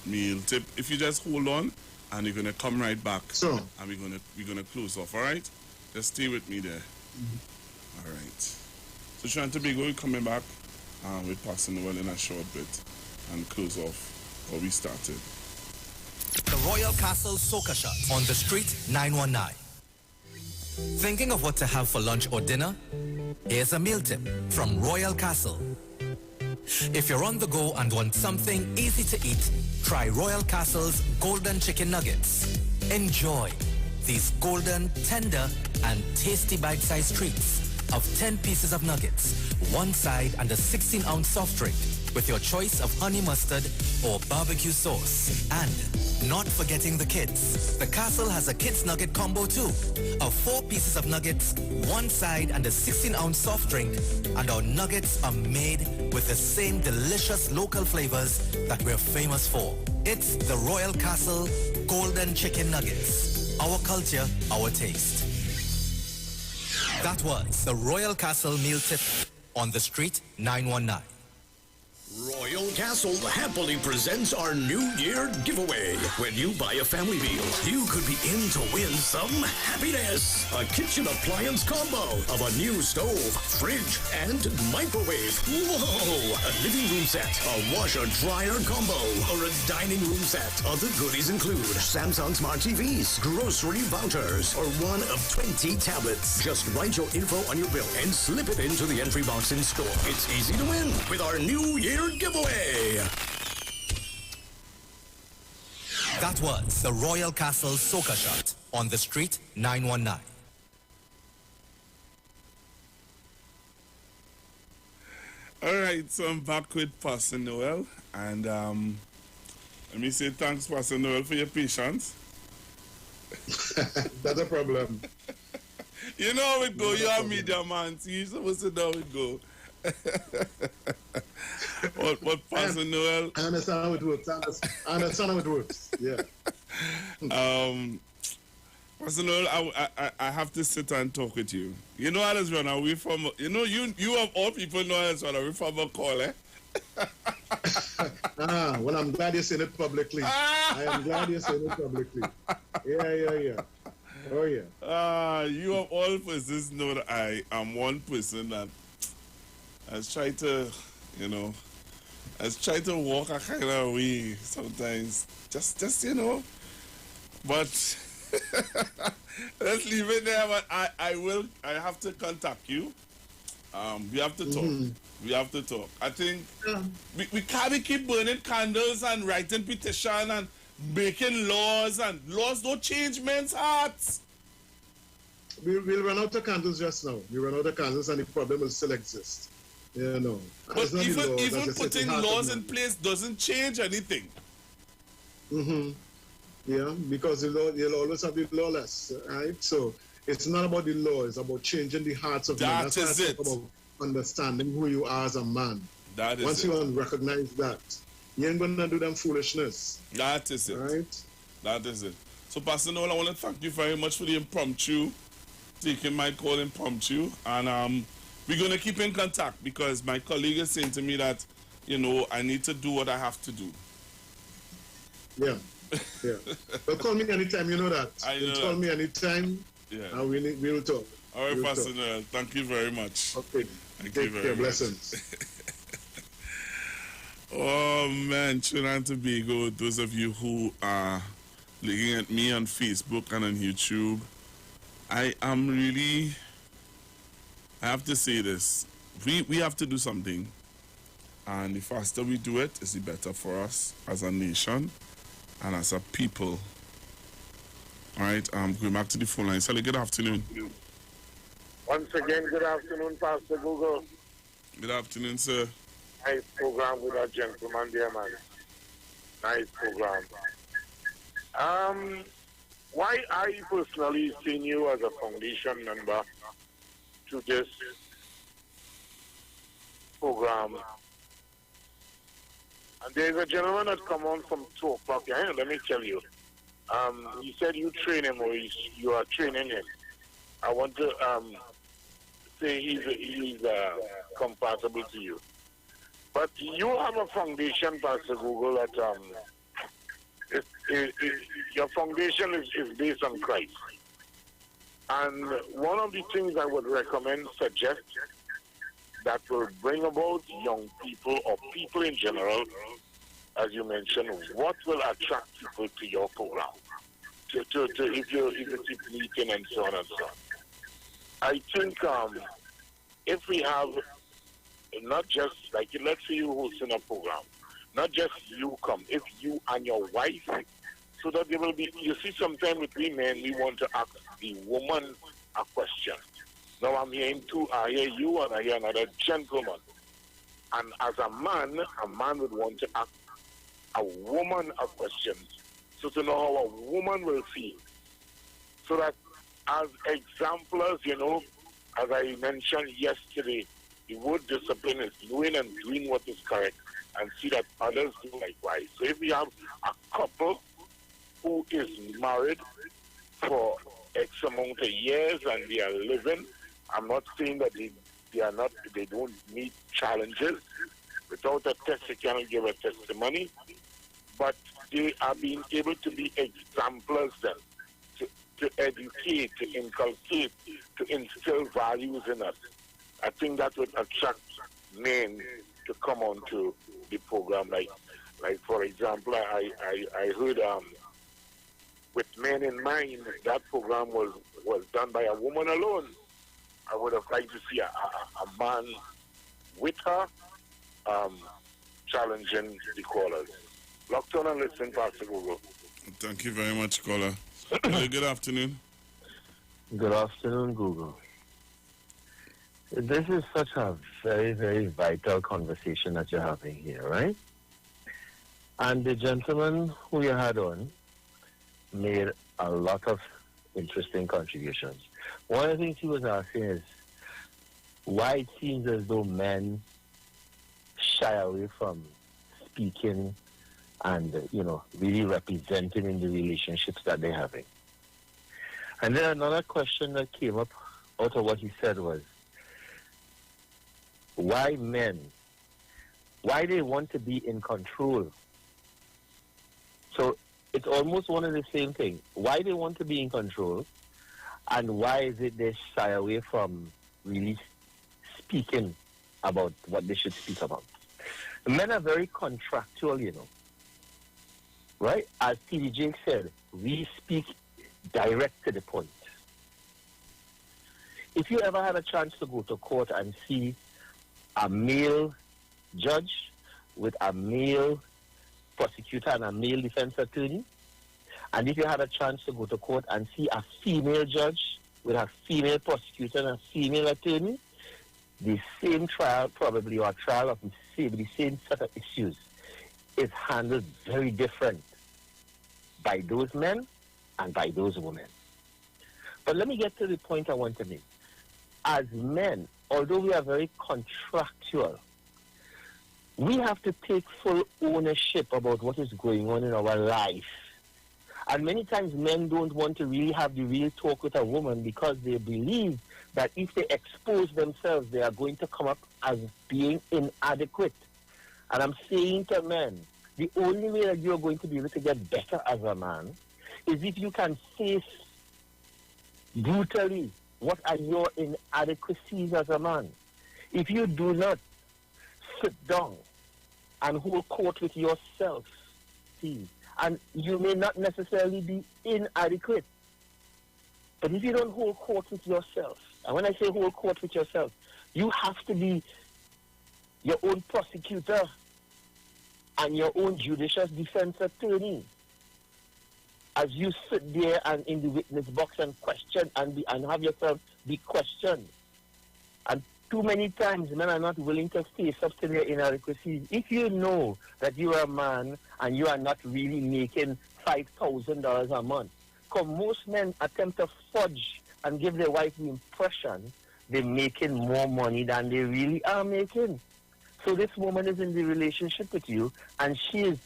meal tip. If you just hold on, and you're going to come right back. Sure. And we're gonna close off, all right? Just stay with me there. All right. So Trinidad and Tobago, we're coming back with Pastor Noel in a short bit and close off what we started. The Royal Castle Soca Shot on the street 919. Thinking of what to have for lunch or dinner? Here's a meal tip from Royal Castle. If you're on the go and want something easy to eat, try Royal Castle's Golden Chicken Nuggets. Enjoy these golden, tender, and tasty bite-sized treats of 10 pieces of nuggets, one side and a 16-ounce soft drink with your choice of honey mustard or barbecue sauce. And not forgetting the kids. The Castle has a kids nugget combo too, of 4 pieces of nuggets, one side and a 16-ounce soft drink, and our nuggets are made with the same delicious local flavors that we're famous for. It's the Royal Castle Golden Chicken Nuggets. Our culture, our taste. That was the Royal Castle meal tip on the street 919. Royal Castle happily presents our New Year giveaway. When you buy a family meal, you could be in to win some happiness. A kitchen appliance combo of a new stove, fridge, and microwave. Whoa! A living room set, a washer-dryer combo, or a dining room set. Other goodies include Samsung Smart TVs, grocery vouchers, or one of 20 tablets. Just write your info on your bill and slip it into the entry box in store. It's easy to win with our New Year giveaway. That was the Royal Castle Soca Shot on the street 919. All right, so I'm back with Pastor Noel, and let me say thanks, Pastor Noel, for your patience. That's a problem. You know how it go. You're a media man, so you're supposed to know how it go. what Pastor Noel? I understand how it works. I understand how it works. Yeah. Pastor Noel, I have to sit and talk with you. You know, Alice run away from. You know, you of all people know Alice run away from a call, eh? Well, I'm glad you're saying it publicly. I am glad you're saying it publicly. Yeah. Oh yeah. You of all persons know that I am one person that has tried to, walk a kind of way sometimes. Just But let's leave it there. But I have to contact you. We have to talk. Mm-hmm. We have to talk. I think we can't keep burning candles and writing petition and making laws, and laws don't change men's hearts. We'll run out of candles just now. We run out of candles and the problem will still exist. But even putting laws in place doesn't change anything. Mm-hmm. Yeah, because you'll always have the lawless, right? So it's not about the law, it's about changing the hearts of men. That's why I talk about understanding who you are as a man. Once you recognize that, you ain't gonna do them foolishness. That is it. Right? That is it. So Pastor Noel, I want to thank you very much for the impromptu, taking my call impromptu, and we're going to keep in contact because my colleague is saying to me that, I need to do what I have to do. Yeah. But call me anytime, you know that. I know. Call me anytime, and we'll talk. All right, Pastor Noel, thank you very much. Okay. Thank you very much. Blessings. Oh man, Trinidad and Tobago, those of you who are looking at me on Facebook and on YouTube, I have to say this. We have to do something. And the faster we do it, is the better for us as a nation and as a people. All right, going back to the phone line. Sally, good afternoon. Once again, good afternoon, Pastor Google. Good afternoon, sir. Nice program with our gentleman there, man. Nice program. Why I personally seen you as a foundation member to this program. And there's a gentleman that come on from 2 o'clock. Yeah, let me tell you. You said you train him or you are training him. I want to say he's compatible to you. But you have a foundation, Pastor Google, that your foundation is based on Christ. And one of the things I would recommend, suggest, that will bring about young people or people in general, as you mentioned, what will attract people to your program, if it's meeting and so on and so on. I think if we have not just, like, let's say you hosting a program, not just you come, if you and your wife, so that there will be, you see, sometimes with we men, we want to ask the woman a question. Now I'm hearing I hear you and I hear another gentleman. And as a man would want to ask a woman a question, so to know how a woman will feel. So that as exemplars, you know, as I mentioned yesterday, the word discipline is knowing and doing what is correct and see that others do likewise. So if we have a couple who is married for X amount of years and they are living, I'm not saying that they don't meet challenges. Without a test, they cannot give a testimony. But they are being able to be exemplars then, to educate, to inculcate, to instill values in us. I think that would attract men to come on to the program. Like for example, I heard with Men in Mind, that program was done by a woman alone. I would have liked to see a man with her challenging the callers. Locked on and listen, Pastor Google. Thank you very much, caller. Good afternoon. Good afternoon, Google. This is such a very, very vital conversation that you're having here, right? And the gentleman who you had on made a lot of interesting contributions. One of the things he was asking is why it seems as though men shy away from speaking and, really representing in the relationships that they're having. And then another question that came up out of what he said was, why they want to be in control. So it's almost one and the same thing. Why they want to be in control, and why is it they shy away from really speaking about what they should speak about. Men are very contractual, right? As T.D. Jakes said, we speak direct to the point. If you ever had a chance to go to court and see a male judge with a male prosecutor and a male defense attorney, and if you had a chance to go to court and see a female judge with a female prosecutor and a female attorney, the same trial probably, or a trial of the same set of issues, is handled very different by those men and by those women. But let me get to the point I want to make. As men, although we are very contractual, we have to take full ownership about what is going on in our life. And many times men don't want to really have the real talk with a woman because they believe that if they expose themselves, they are going to come up as being inadequate. And I'm saying to men, the only way that you're going to be able to get better as a man is if you can face brutally what are your inadequacies as a man. If you do not sit down and hold court with yourself, see. And you may not necessarily be inadequate. But if you don't hold court with yourself, and when I say hold court with yourself, you have to be your own prosecutor and your own judicial defense attorney. As you sit there and in the witness box and question and have yourself be questioned. And too many times men are not willing to face up to their inadequacies. If you know that you are a man and you are not really making $5,000 a month, because most men attempt to fudge and give their wife the impression they're making more money than they really are making. So this woman is in the relationship with you and she is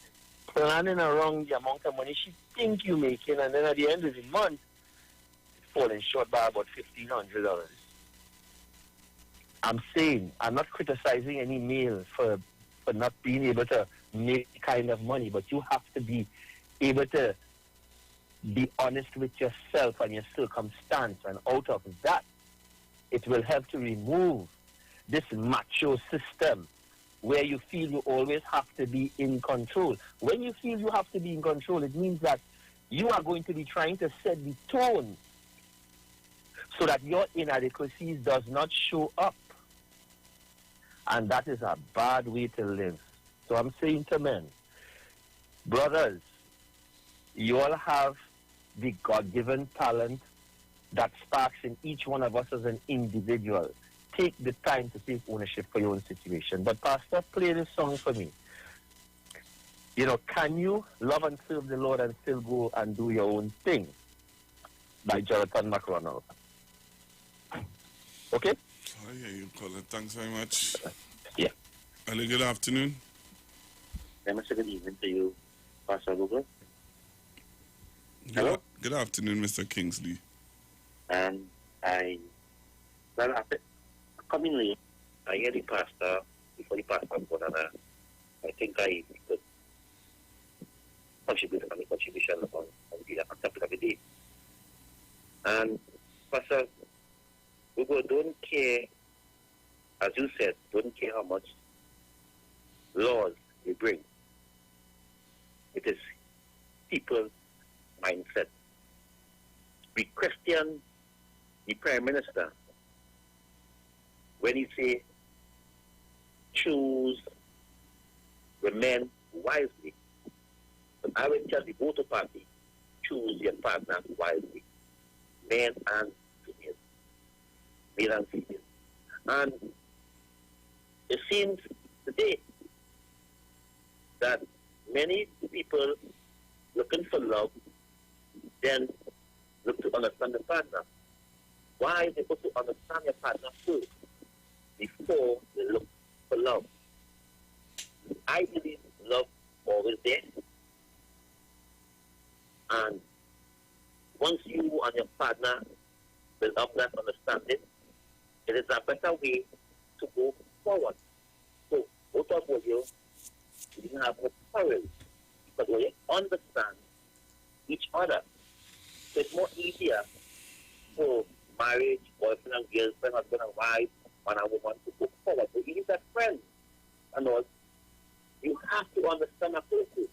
planning around the amount of money she thinks you're making, and then at the end of the month, it's falling short by about $1,500. I'm saying, I'm not criticizing any male for not being able to make the kind of money, but you have to be able to be honest with yourself and your circumstance, and out of that, it will help to remove this macho system where you feel you always have to be in control. When you feel you have to be in control, it means that you are going to be trying to set the tone so that your inadequacies does not show up. And that is a bad way to live. So I'm saying to men, brothers, you all have the God-given talent that sparks in each one of us as an individual. Take the time to take ownership for your own situation. But Pastor, play this song for me. You know, can you love and serve the Lord and still go and do your own thing? By Jonathan McRonald. Okay? Oh, yeah, you call it. Thanks very much. Yeah. Hello, good afternoon. Good evening to you, Pastor Google. Hello? Good afternoon, Mr. Kingsley. After coming late, I hear the pastor, before the pastor got on, I think I could contribute on the contribution on the topic of the day. And Pastor Google, don't care, as you said, don't care how much laws they bring. It is people's mindset. We question the Prime Minister when he say choose the men wisely. But I will tell the voter party, choose your partner wisely. Men and female. Male and female. And it seems today that many people looking for love then look to understand the partner. Why they supposed to understand your partner first before they look for love? I believe love always there. And once you and your partner build up that understanding, it is a better way to go forward. So both of you didn't have no quarrel, because when you understand each other, so it's more easier for marriage, boyfriend and girlfriend, husband and wife, man and woman to go forward. So even that friends and all, you have to understand a person.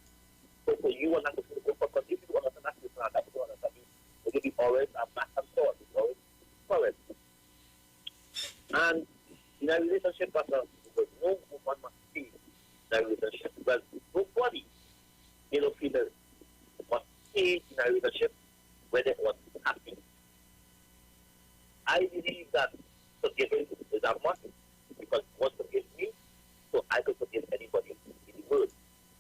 So for you and that person to go forward, because if you understand that person and that person understand you, it will be always a back and forth. It's always forward. And in a relationship, because no woman must be in a relationship, because nobody, female, must stay in a relationship where they was happy. I believe that forgiving is a must, because God forgives me, so I can forgive anybody in the world.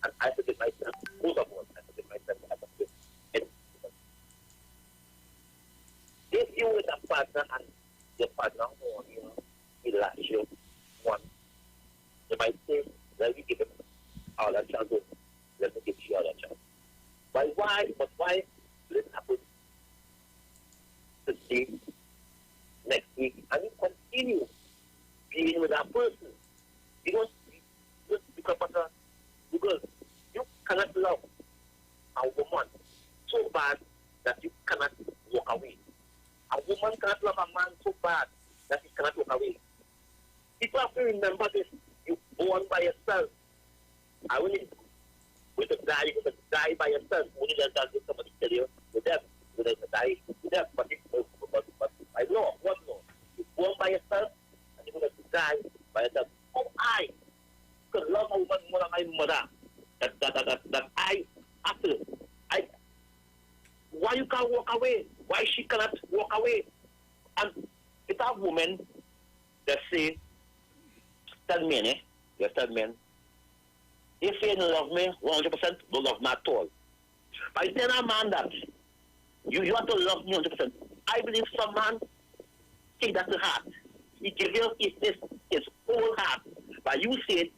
And I forgive myself, both of us, I forgive myself, I forgive anybody. If you with a partner and your partner he lacks you one, you might say, let me give him all that chance, let me give you all that chance. But why this happen today, next week, and you continue being with that person? You don't because you cannot love a woman so bad that you cannot walk away. A woman cannot love a man so bad that he cannot walk away. People have to remember this. You're born by yourself. I will with a guy by yourself, only let that somebody tell you with them, with a guy with them, but I know, what no? You go by yourself and you're going to die by yourself. Oh, I could love a woman more than my mother. That I after why you can't walk away? Why she cannot walk away? And it's a woman that say, tell men, you tell men, if you don't love me 100%, don't love me at all. But I tell a man that you have to love me 100%. I believe some man take that to heart. He give you his whole heart. But you say,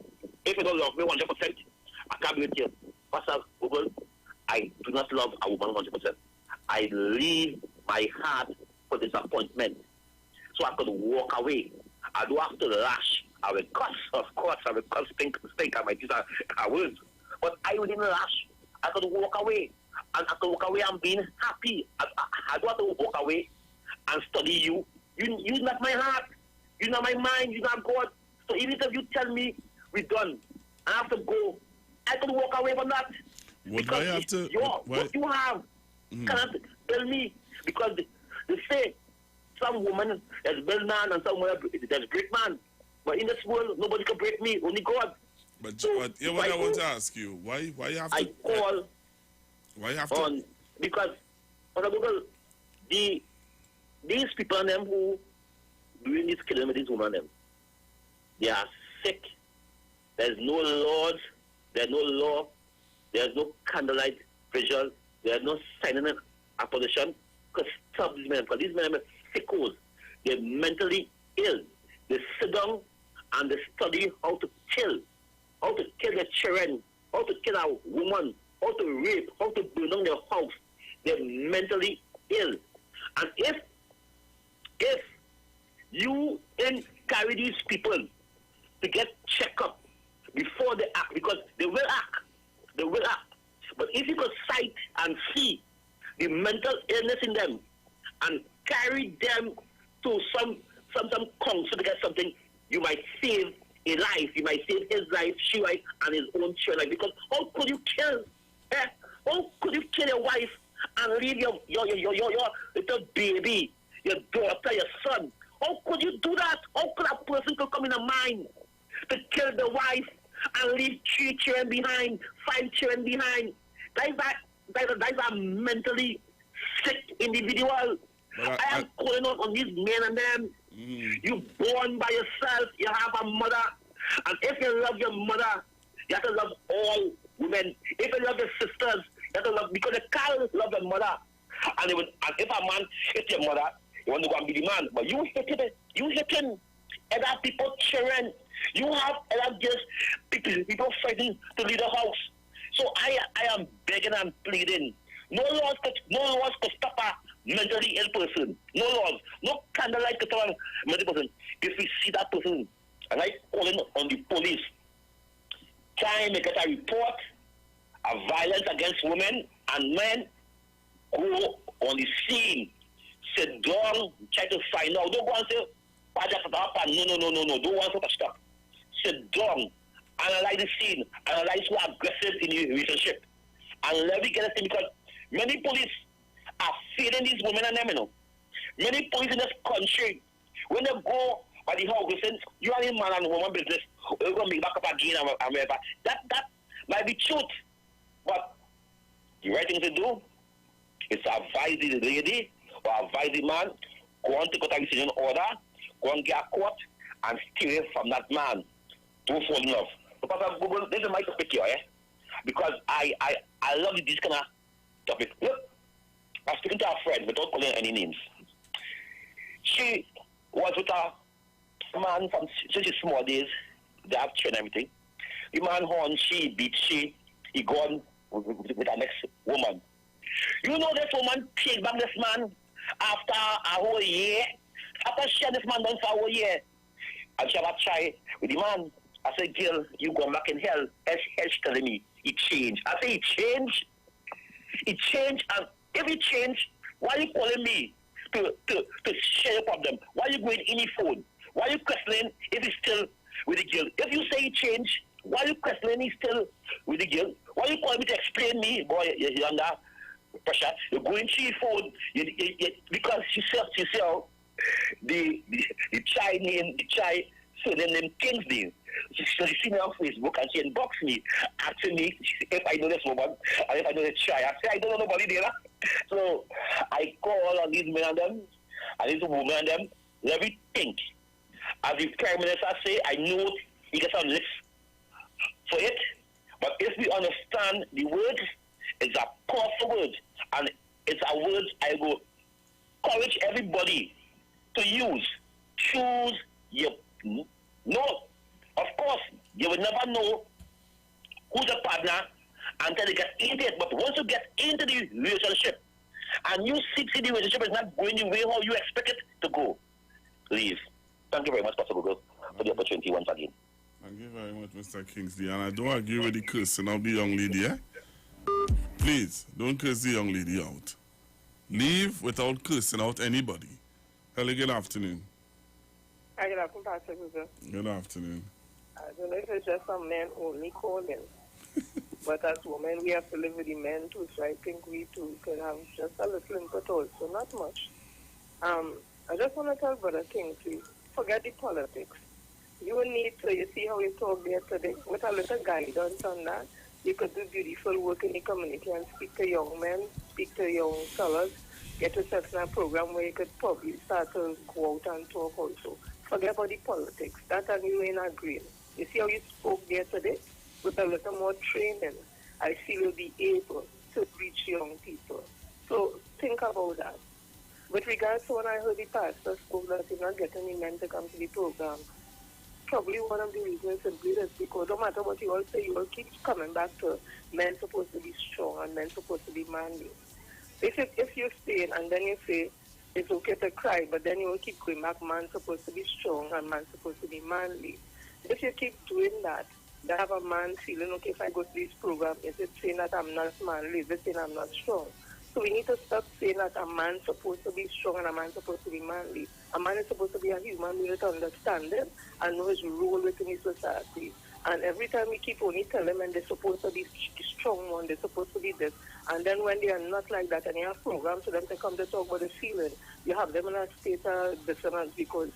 if you don't love me 100%, I can't be with you. Pastor Google, I do not love a woman 100%. I leave my heart for disappointment. So I could walk away. I don't have to lash. I will cuss, of course. I will cuss, stink. I might use a word. But I wouldn't lash. I could walk away. And I could walk away and being happy. I don't have to walk away and study you. You're not my heart. You're not my mind. You're not God. So even if you tell me we're done, I have to go. I could walk away from that. Would I have to? What you have cannot tell me. Because they say some woman is built man and some woman is great man. But in this world, nobody can break me, only God. But what I want to ask you, why you have to? I call. Why you have to? Because these people and them who doing this killing with these women, them, they are sick. There's no laws. There's no law. There's no candlelight visual. There's no signing of opposition. Because stop these men. Because these men are sickos. They're mentally ill. They sit down and they study how to kill their children, how to kill a woman, how to rape, how to burn down their house. They're mentally ill. And if you then carry these people to get checked up before they act, because they will act. But if you could sight and see the mental illness in them and carry them to some council to get something, you might save a life. You might save his life, she life, and his own child life. Because how could you kill? How could you kill your wife and leave your little baby, your daughter, your son? How could you do that? How could a person could come in a mind to kill the wife and leave 3 children behind, 5 children behind? That's a mentally sick individual. I am calling out on these men and them. You born by yourself. You have a mother. And if you love your mother, you have to love all women. If you love your sisters, you have to love, because you can't love your mother. And if a man hit your mother, you want to go and be the man. But you hit him. Other people children. You have other girls, people fighting to leave the house. So I am begging and pleading. No laws could stop a mentally ill person. No laws. No candlelight could stop a mentally person. If we see that person, and I calling on the police, try and make it a report of violence against women and men, go on the scene, sit down, try to find out. Don't go and say, no. Don't want to stop. Sit down, analyze the scene, analyze who are aggressive in the relationship, and let me get a thing, because many police are failing these women and them, you know. Many police in this country, when they go by the house, they say, you are in man and woman business, we're going to be back up again and whatever. That might be truth, but the right thing to do is to advise the lady or advise the man, go on to get a decision order, go and get a court, and stay away from that man. Don't fall in love. Because of Google, this is my topic here, because I love this kind of topic. Look, I was speaking to a friend without calling any names. She was with a man from since she's small days. They have children and everything. The man horn, she beat she, he gone with the next woman. You know this woman paid back this man after a whole year. After she had this man done for a whole year. And she have a try with the man. I said, girl, you go back in hell. She's telling me he changed. I say he changed. He changed, and if he changed, why are you calling me to share your problem? Why are you going in your phone? Why are you questioning if he's still with the girl? If you say he changed, why are you questioning he's still with the girl. Why you call me to explain me, boy? You're under pressure. You're going to your phone. Because she said the child name, the child surname named Kingsley. She see me on Facebook and she inboxed me, asking me if I know this woman and if I know the child. I said, I don't know nobody there. So I call on these men and them, and these women and them, let me think. As the Prime Minister say, I know he gets on list for it, but if we understand the words, it's a powerful word, and it's a word I will encourage everybody to use. Choose your no. Of course, you will never know who's a partner until you get into it. But once you get into the relationship and you see the relationship is not going the way how you expect it to go, leave. Thank you very much, Pastor Google, for the opportunity once again. Thank you very much, Mr. Kingsley. And I don't agree with the cursing of the young lady, eh? Please, don't curse the young lady out. Leave without cursing out anybody. Hello, good afternoon. Hi, good afternoon, Pastor Google. Good afternoon. I don't know if it's just some men only calling, but as women, we have to live with the men too, so I think we too could have just a little input also, not much. I just want to tell Brother Kingsley, forget the politics. You need to, you see how you talk there today, with a little guidance on that, you could do beautiful work in the community and speak to young men, speak to young fellas, get yourself in a program where you could probably start to go out and talk also. Forget about the politics. That and you ain't agreeing. You see how you spoke there today? With a little more training, I feel you'll be able to reach young people. So think about that. With regards to when I heard the pastor spoke that he's not getting the men to come to the program, probably one of the reasons simply is because no matter what you all say, you all keep coming back to men supposed to be strong and men supposed to be manly. If you're staying and then you say it's okay to cry, but then you will keep going back, man's supposed to be strong and man's supposed to be manly. If you keep doing that, you have a man feeling, okay, if I go to this program, is it saying that I'm not manly? Is it saying I'm not strong? So we need to stop saying that a man's supposed to be strong and a man's supposed to be manly. A man is supposed to be a human being with understanding and know his role within his society. And every time we keep only telling them and they're supposed to be strong one, they're supposed to be this. And then when they are not like that and you have programs for them to come to talk about the feeling, you have them in a state of dissonance because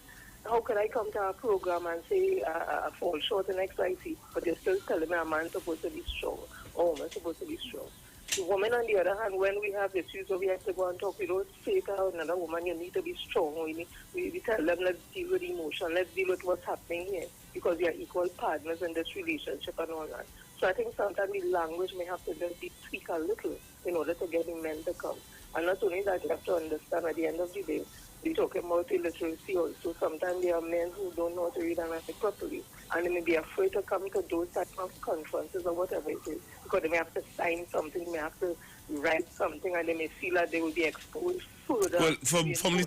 how could I come to a program and say I fall short in XYZ, but you're still telling me a man's supposed to be strong or a woman's supposed to be strong. The woman, on the other hand, when we have issues where we have to go and talk, we don't say to another woman, you need to be strong. We tell them, let's deal with emotion, let's deal with what's happening here, because we are equal partners in this relationship and all that. So I think sometimes the language may have to just be tweaked a little in order to get the men to come. And not only that, you have to understand at the end of the day, we're talking about illiteracy also. Sometimes there are men who don't know how to read and write properly, and they may be afraid to come to those type of conferences or whatever it is, because they may have to sign something, they may have to write something, and they may feel that they will be exposed further. Well, from the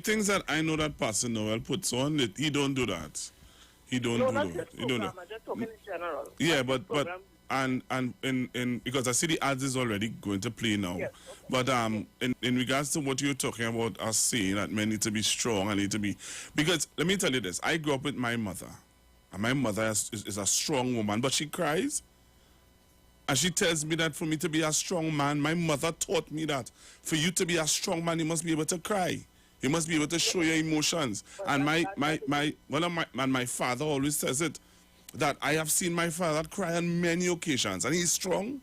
things that I know that Pastor Noel puts on, he don't do that. He don't do that. He don't do. I'm just talking in general. Yeah, but and in because I see the ads is already going to play now. Yes, okay. But in regards to what you're talking about, us saying that men need to be strong and need to be, because let me tell you this, I grew up with my mother, and my mother is a strong woman, but she cries, and she tells me that for me to be a strong man, my mother taught me that for you to be a strong man, you must be able to cry. You must be able to show your emotions. And my father always says it, that I have seen my father cry on many occasions, and he's strong.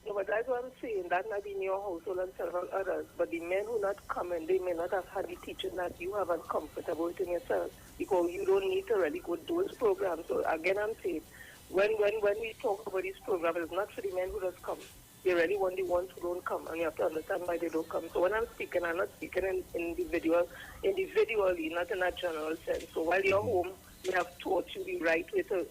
No, but that's what I'm saying. That might be in your household and several others. But the men who not coming, they may not have had the teaching that you have and comfortable within yourself, because you don't need to really go to those programs. So again, I'm saying, when we talk about these programs, it's not for the men who just come. They really want the ones who don't come, and you have to understand why they don't come. So when I'm speaking, I'm not speaking individually, not in a general sense. So while you're home, we have taught you the right way to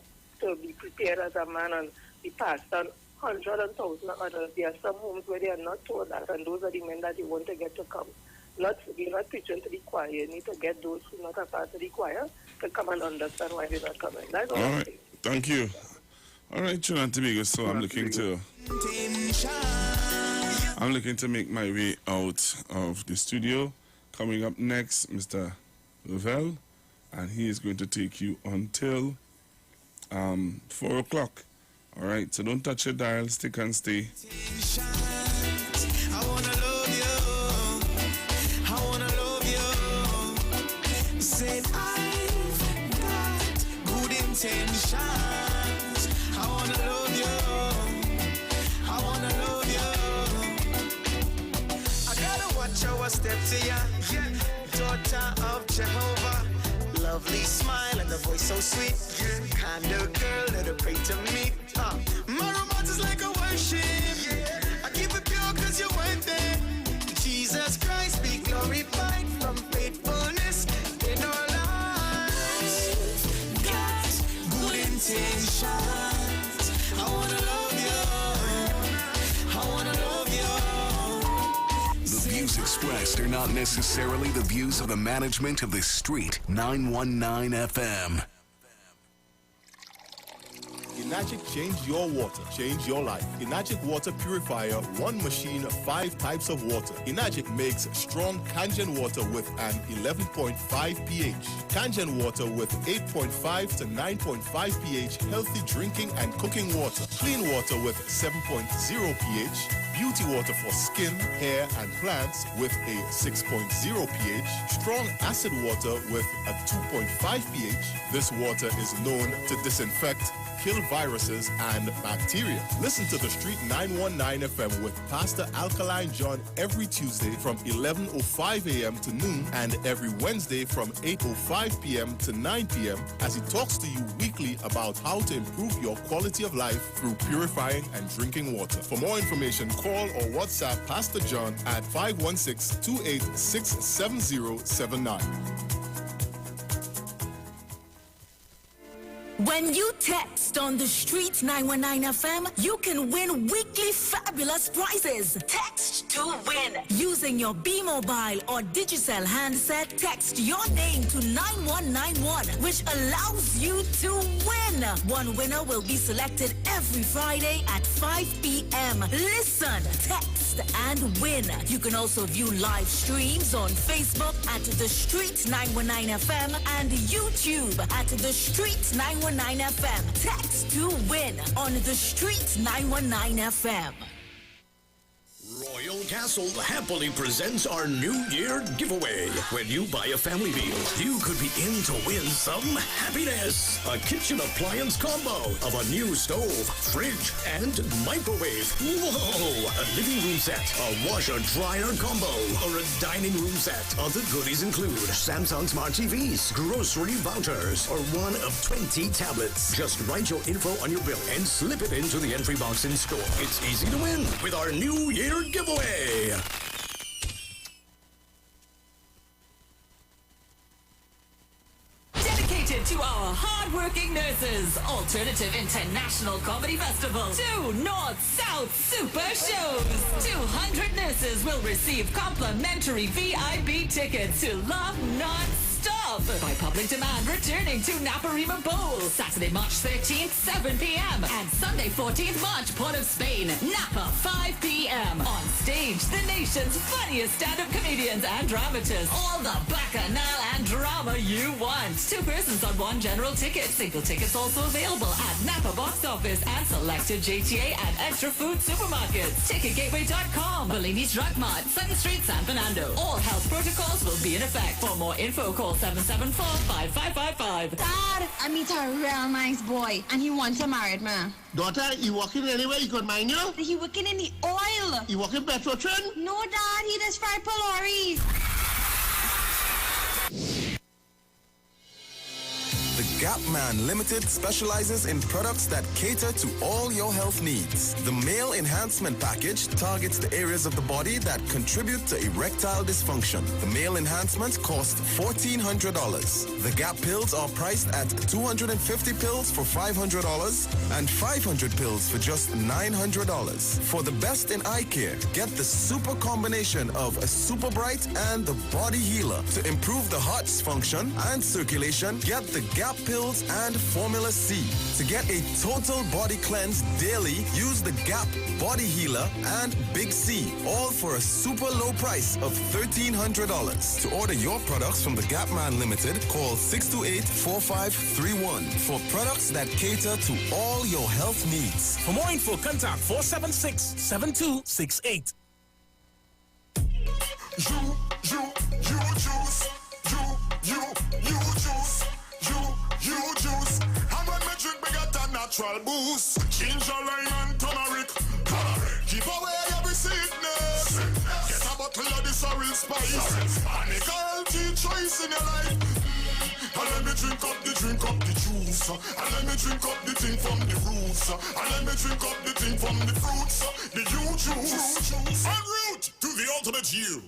be prepared as a man and be passed on hundreds and thousands of others. There are some homes where they are not taught that, and those are the men that you want to get to come. You're not preaching to the choir. You need to get those who are not a part of the choir to come and understand why they're not coming. That's all I'm saying. Thank you. All right, Trinidad and Tobago, so I'm looking to make my way out of the studio. Coming up next, Mr. Lavelle, and he is going to take you until 4 o'clock. All right, so don't touch your dial, stick and stay. I wanna love you. I wanna love you. Said I've got good intentions. I wanna love you. I wanna love you. I gotta watch our step to ya. Daughter of Jehovah. Lovely smile and the voice so sweet. Kind of girl that'll pray to me. My romance is like a worship. I keep it pure cause you're worth it. Jesus Christ be glorified from faithfulness in our lives. Got good intentions. I wanna love you. I wanna love you. The views expressed are not necessarily the views of the management of the Street 919 FM. Enagic change your water, change your life. Enagic water purifier, one machine, 5 types of water. Enagic makes strong Kangen water with an 11.5 pH. Kangen water with 8.5 to 9.5 pH, healthy drinking and cooking water. Clean water with 7.0 pH. Beauty water for skin, hair, and plants with a 6.0 pH. Strong acid water with a 2.5 pH. This water is known to disinfect, kill viruses and bacteria. Listen to the Street 919 FM with Pastor Alkaline John every Tuesday from 11:05 a.m. to noon and every Wednesday from 8:05 p.m. to 9 p.m. as he talks to you weekly about how to improve your quality of life through purifying and drinking water. For more information, call or WhatsApp Pastor John at 516-286-7079. When you text on the Street 919 FM, you can win weekly fabulous prizes. Text to win. Using your B-Mobile or Digicel handset, text your name to 9191, which allows you to win. One winner will be selected every Friday at 5 p.m. Listen, text and win. You can also view live streams on Facebook at The Street 919 FM and YouTube at The Street 919 FM. Text to win on The Street 919 FM. Royal Castle happily presents our New Year giveaway. When you buy a family meal, you could be in to win some happiness. A kitchen appliance combo of a new stove, fridge, and microwave. Whoa! A living room set, a washer-dryer combo, or a dining room set. Other goodies include Samsung Smart TVs, grocery vouchers, or one of 20 tablets. Just write your info on your bill and slip it into the entry box in store. It's easy to win with our New Year giveaway. Dedicated to our hard-working nurses, Alternative International Comedy Festival, 2 North-South Super Shows. 200 nurses will receive complimentary VIP tickets to laugh non-stop by public demand, returning to Naparima Bowl, Saturday, March 13th, 7 p.m. and Sunday, 14th March, Port of Spain, Napa, 5 p.m. On stage, the nation's funniest stand-up comedians and dramatists. All the bacchanal and drama you want. 2 persons on 1 general ticket. Single tickets also available at Napa Box Office and selected JTA and Extra Food supermarkets. TicketGateway.com, Bellini's Drug Mart, 2nd Street, San Fernando. All health protocols will be in effect. For more info, call 774-5555. Dad, I meet a real nice boy, and he wants to marry me. Daughter, you working anywhere you could mind you? He working in the oil. You working petrol train? No, Dad, he does fry lorries. The Gap Man Limited specializes in products that cater to all your health needs. The Male Enhancement Package targets the areas of the body that contribute to erectile dysfunction. The Male Enhancement costs $1,400. The Gap pills are priced at 250 pills for $500 and 500 pills for just $900. For the best in eye care, get the super combination of a Super Bright and the Body Healer. To improve the heart's function and circulation, get the Gap pills pills, and Formula C. To get a total body cleanse daily, use the Gap Body Healer and Big C, all for a super low price of $1,300. To order your products from the Gap Man Limited, call 628-4531 for products that cater to all your health needs. For more info, contact 476-7268. You juice. And when me drink, me get a natural boost. Ginger, lime, and turmeric. Give away every sickness. Get a bottle of this real spice. And make a healthy choice in your life. And let me drink up the juice. And let me drink up the thing from the roots. And let me drink up the thing from the fruits. The you juice. En route to the ultimate you.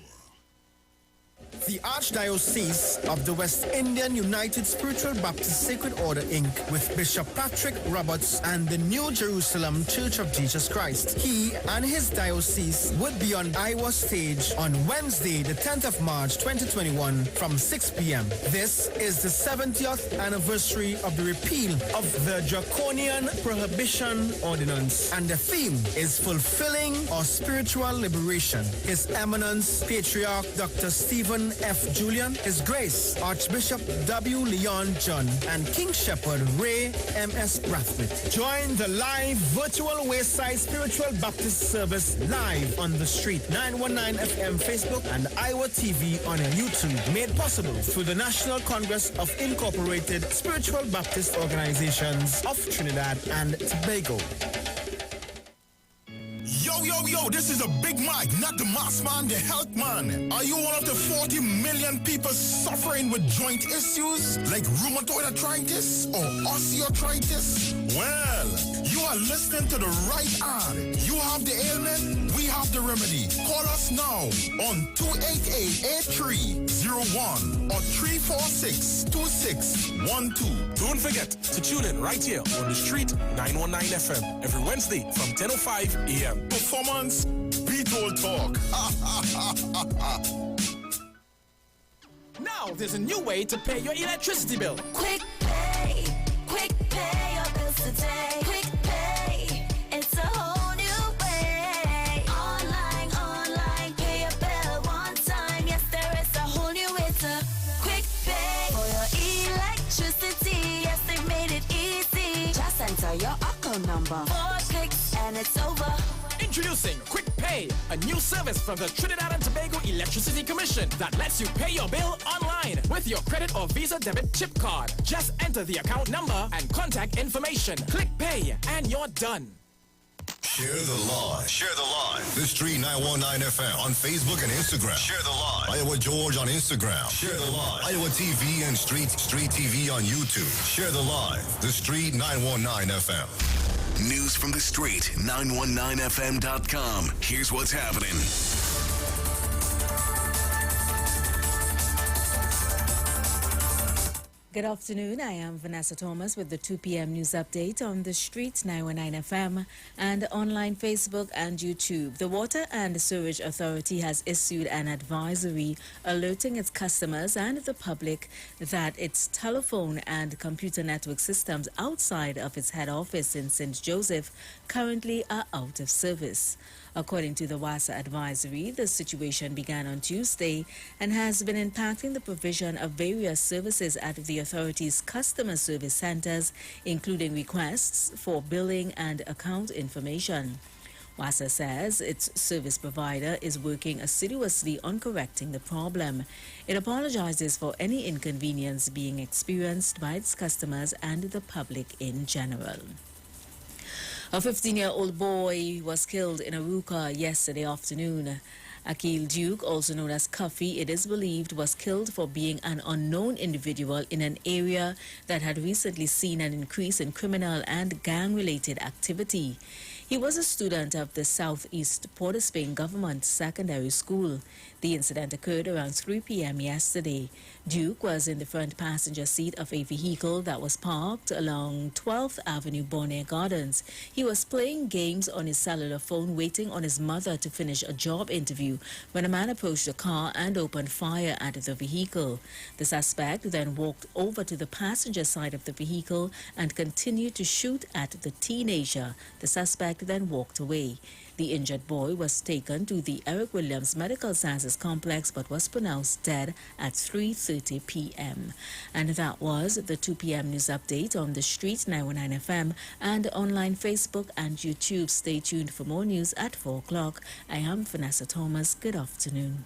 The Archdiocese of the West Indian United Spiritual Baptist Sacred Order, Inc., with Bishop Patrick Roberts and the New Jerusalem Church of Jesus Christ. He and his diocese would be on IWER stage on Wednesday, the 10th of March, 2021, from 6 p.m. This is the 70th anniversary of the repeal of the Draconian Prohibition Ordinance, and the theme is Fulfilling Our Spiritual Liberation. His Eminence, Patriarch Dr. Stephen F. Julian, His Grace, Archbishop W. Leon John, and King Shepherd Ray M.S. Brathwaite. Join the live virtual Wayside Spiritual Baptist service live on the street, 919 FM Facebook and IWER TV on YouTube. Made possible through the National Congress of Incorporated Spiritual Baptist Organizations of Trinidad and Tobago. Yo, this is a Big Mike, not the mass man, the health man. Are you one of the 40 million people suffering with joint issues like rheumatoid arthritis or osteoarthritis? Well, you are listening to the right ad. You have the ailment, we have the remedy. Call us now on 288-8301 or 346-2612. Don't forget to tune in right here on the street, 919 FM, every Wednesday from 10:05 a.m. Performance, beat all talk. Now there's a new way to pay your electricity bill. Quick pay your bills today. Quick pay, it's a whole new way. Online, pay your bill one time. Yes, there is a whole new way to quick pay for your electricity. Yes, they made it easy. Just enter your account number. 4 clicks and it's over. Introducing Quick Pay, a new service from the Trinidad and Tobago Electricity Commission that lets you pay your bill online with your credit or Visa debit chip card. Just enter the account number and contact information. Click Pay and you're done. Share the live. Share the live. The Street 919 FM on Facebook and Instagram. Share the live. IWER George on Instagram. Share the live. IWER TV and Street TV on YouTube. Share the live. The Street 919 FM. News from the street, 919fm.com. Here's what's happening. Good afternoon. I am Vanessa Thomas with the 2 p.m. news update on the street 919 FM and online Facebook and YouTube. The Water and Sewerage Authority has issued an advisory alerting its customers and the public that its telephone and computer network systems outside of its head office in St. Joseph currently are out of service. According to the WASA advisory, the situation began on Tuesday and has been impacting the provision of various services at the authority's customer service centers, including requests for billing and account information. WASA says its service provider is working assiduously on correcting the problem. It apologizes for any inconvenience being experienced by its customers and the public in general. A 15-year-old boy was killed in Aruka yesterday afternoon. Akil Duke, also known as Cuffy, it is believed was killed for being an unknown individual in an area that had recently seen an increase in criminal and gang-related activity. He was a student of the Southeast Port of Spain Government Secondary School. The incident occurred around 3 p.m. yesterday. Duke was in the front passenger seat of a vehicle that was parked along 12th Avenue, Bonaire Gardens. He was playing games on his cellular phone, waiting on his mother to finish a job interview when a man approached the car and opened fire at the vehicle. The suspect then walked over to the passenger side of the vehicle and continued to shoot at the teenager. The suspect then walked away. The injured boy was taken to the Eric Williams Medical Sciences Complex but was pronounced dead at 3:30 p.m. And that was the 2 p.m. news update on the Street 919 FM and online Facebook and YouTube. Stay tuned for more news at 4 o'clock. I am Vanessa Thomas. Good afternoon.